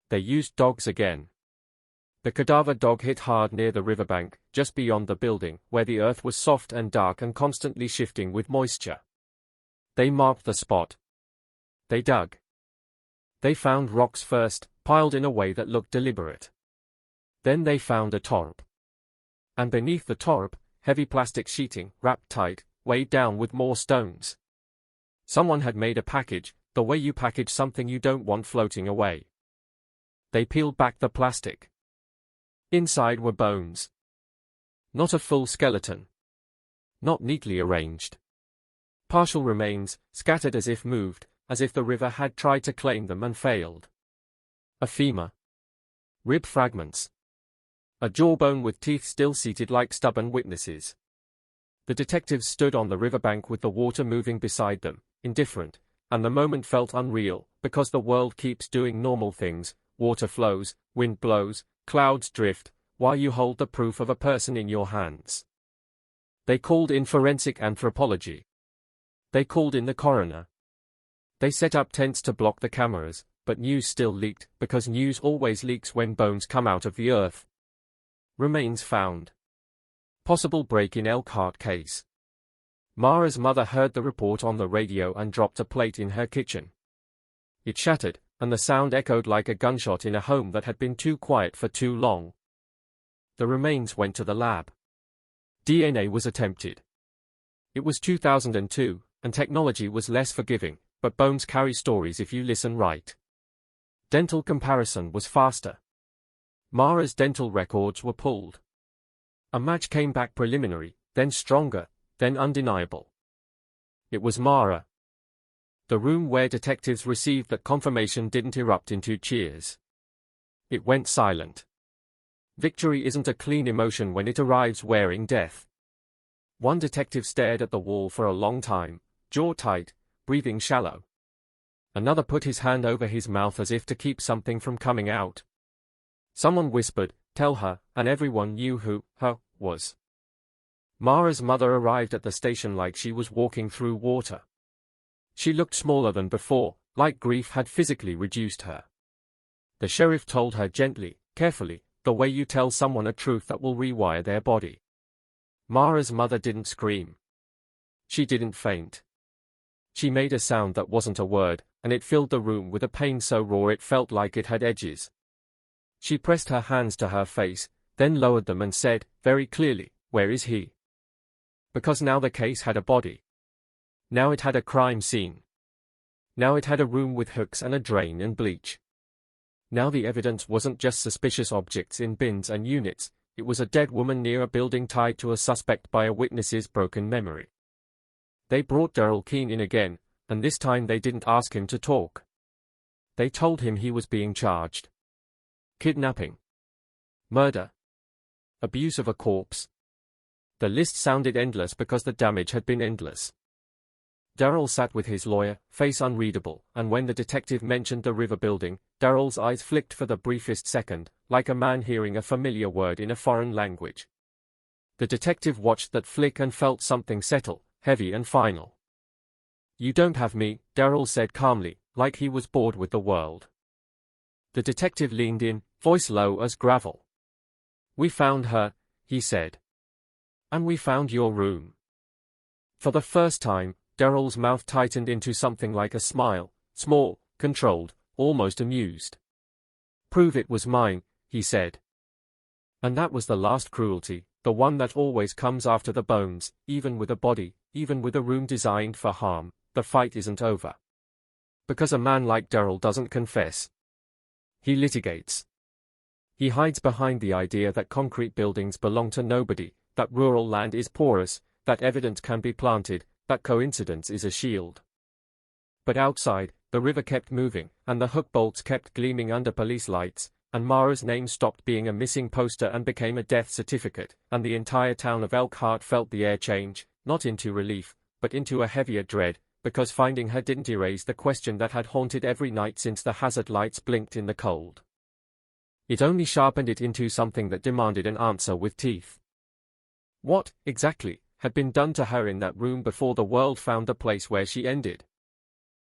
They used dogs again. The cadaver dog hit hard near the riverbank, just beyond the building, where the earth was soft and dark and constantly shifting with moisture. They marked the spot. They dug. They found rocks first, piled in a way that looked deliberate. Then they found a torp. And beneath the torp, heavy plastic sheeting, wrapped tight, weighed down with more stones. Someone had made a package, the way you package something you don't want floating away. They peeled back the plastic. Inside were bones. Not a full skeleton. Not neatly arranged. Partial remains, scattered as if moved, as if the river had tried to claim them and failed. A femur. Rib fragments. A jawbone with teeth still seated like stubborn witnesses. The detectives stood on the riverbank with the water moving beside them, indifferent, and the moment felt unreal, because the world keeps doing normal things. Water flows, wind blows, clouds drift, while you hold the proof of a person in your hands. They called in forensic anthropology. They called in the coroner. They set up tents to block the cameras, but news still leaked, because news always leaks when bones come out of the earth. Remains found. Possible break in Elkhart case. Mara's mother heard the report on the radio and dropped a plate in her kitchen. It shattered, and the sound echoed like a gunshot in a home that had been too quiet for too long. The remains went to the lab. DNA was attempted. It was 2002, and technology was less forgiving, but bones carry stories if you listen right. Dental comparison was faster. Mara's dental records were pulled. A match came back preliminary, then stronger, then undeniable. It was Mara. The room where detectives received that confirmation didn't erupt into cheers. It went silent. Victory isn't a clean emotion when it arrives wearing death. One detective stared at the wall for a long time, jaw tight, breathing shallow. Another put his hand over his mouth as if to keep something from coming out. Someone whispered, "Tell her," and everyone knew who her was. Mara's mother arrived at the station like she was walking through water. She looked smaller than before, like grief had physically reduced her. The sheriff told her gently, carefully, the way you tell someone a truth that will rewire their body. Mara's mother didn't scream. She didn't faint. She made a sound that wasn't a word, and it filled the room with a pain so raw it felt like it had edges. She pressed her hands to her face, then lowered them and said, very clearly, "Where is he?" Because now the case had a body. Now it had a crime scene. Now it had a room with hooks and a drain and bleach. Now the evidence wasn't just suspicious objects in bins and units, it was a dead woman near a building tied to a suspect by a witness's broken memory. They brought Daryl Keene in again, and this time they didn't ask him to talk. They told him he was being charged. Kidnapping. Murder. Abuse of a corpse. The list sounded endless because the damage had been endless. Daryl sat with his lawyer, face unreadable, and when the detective mentioned the river building, Daryl's eyes flicked for the briefest second, like a man hearing a familiar word in a foreign language. The detective watched that flick and felt something settle, heavy and final. "You don't have me," Daryl said calmly, like he was bored with the world. The detective leaned in, voice low as gravel. "We found her," he said. "And we found your room." For the first time, Daryl's mouth tightened into something like a smile, small, controlled, almost amused. "Prove it was mine," he said. And that was the last cruelty, the one that always comes after the bones, even with a body, even with a room designed for harm, the fight isn't over. Because a man like Daryl doesn't confess. He litigates. He hides behind the idea that concrete buildings belong to nobody, that rural land is porous, that evidence can be planted, that coincidence is a shield. But outside, the river kept moving, and the hook bolts kept gleaming under police lights, and Mara's name stopped being a missing poster and became a death certificate, and the entire town of Elkhart felt the air change, not into relief, but into a heavier dread, because finding her didn't erase the question that had haunted every night since the hazard lights blinked in the cold. It only sharpened it into something that demanded an answer with teeth. What, exactly, had been done to her in that room before the world found the place where she ended?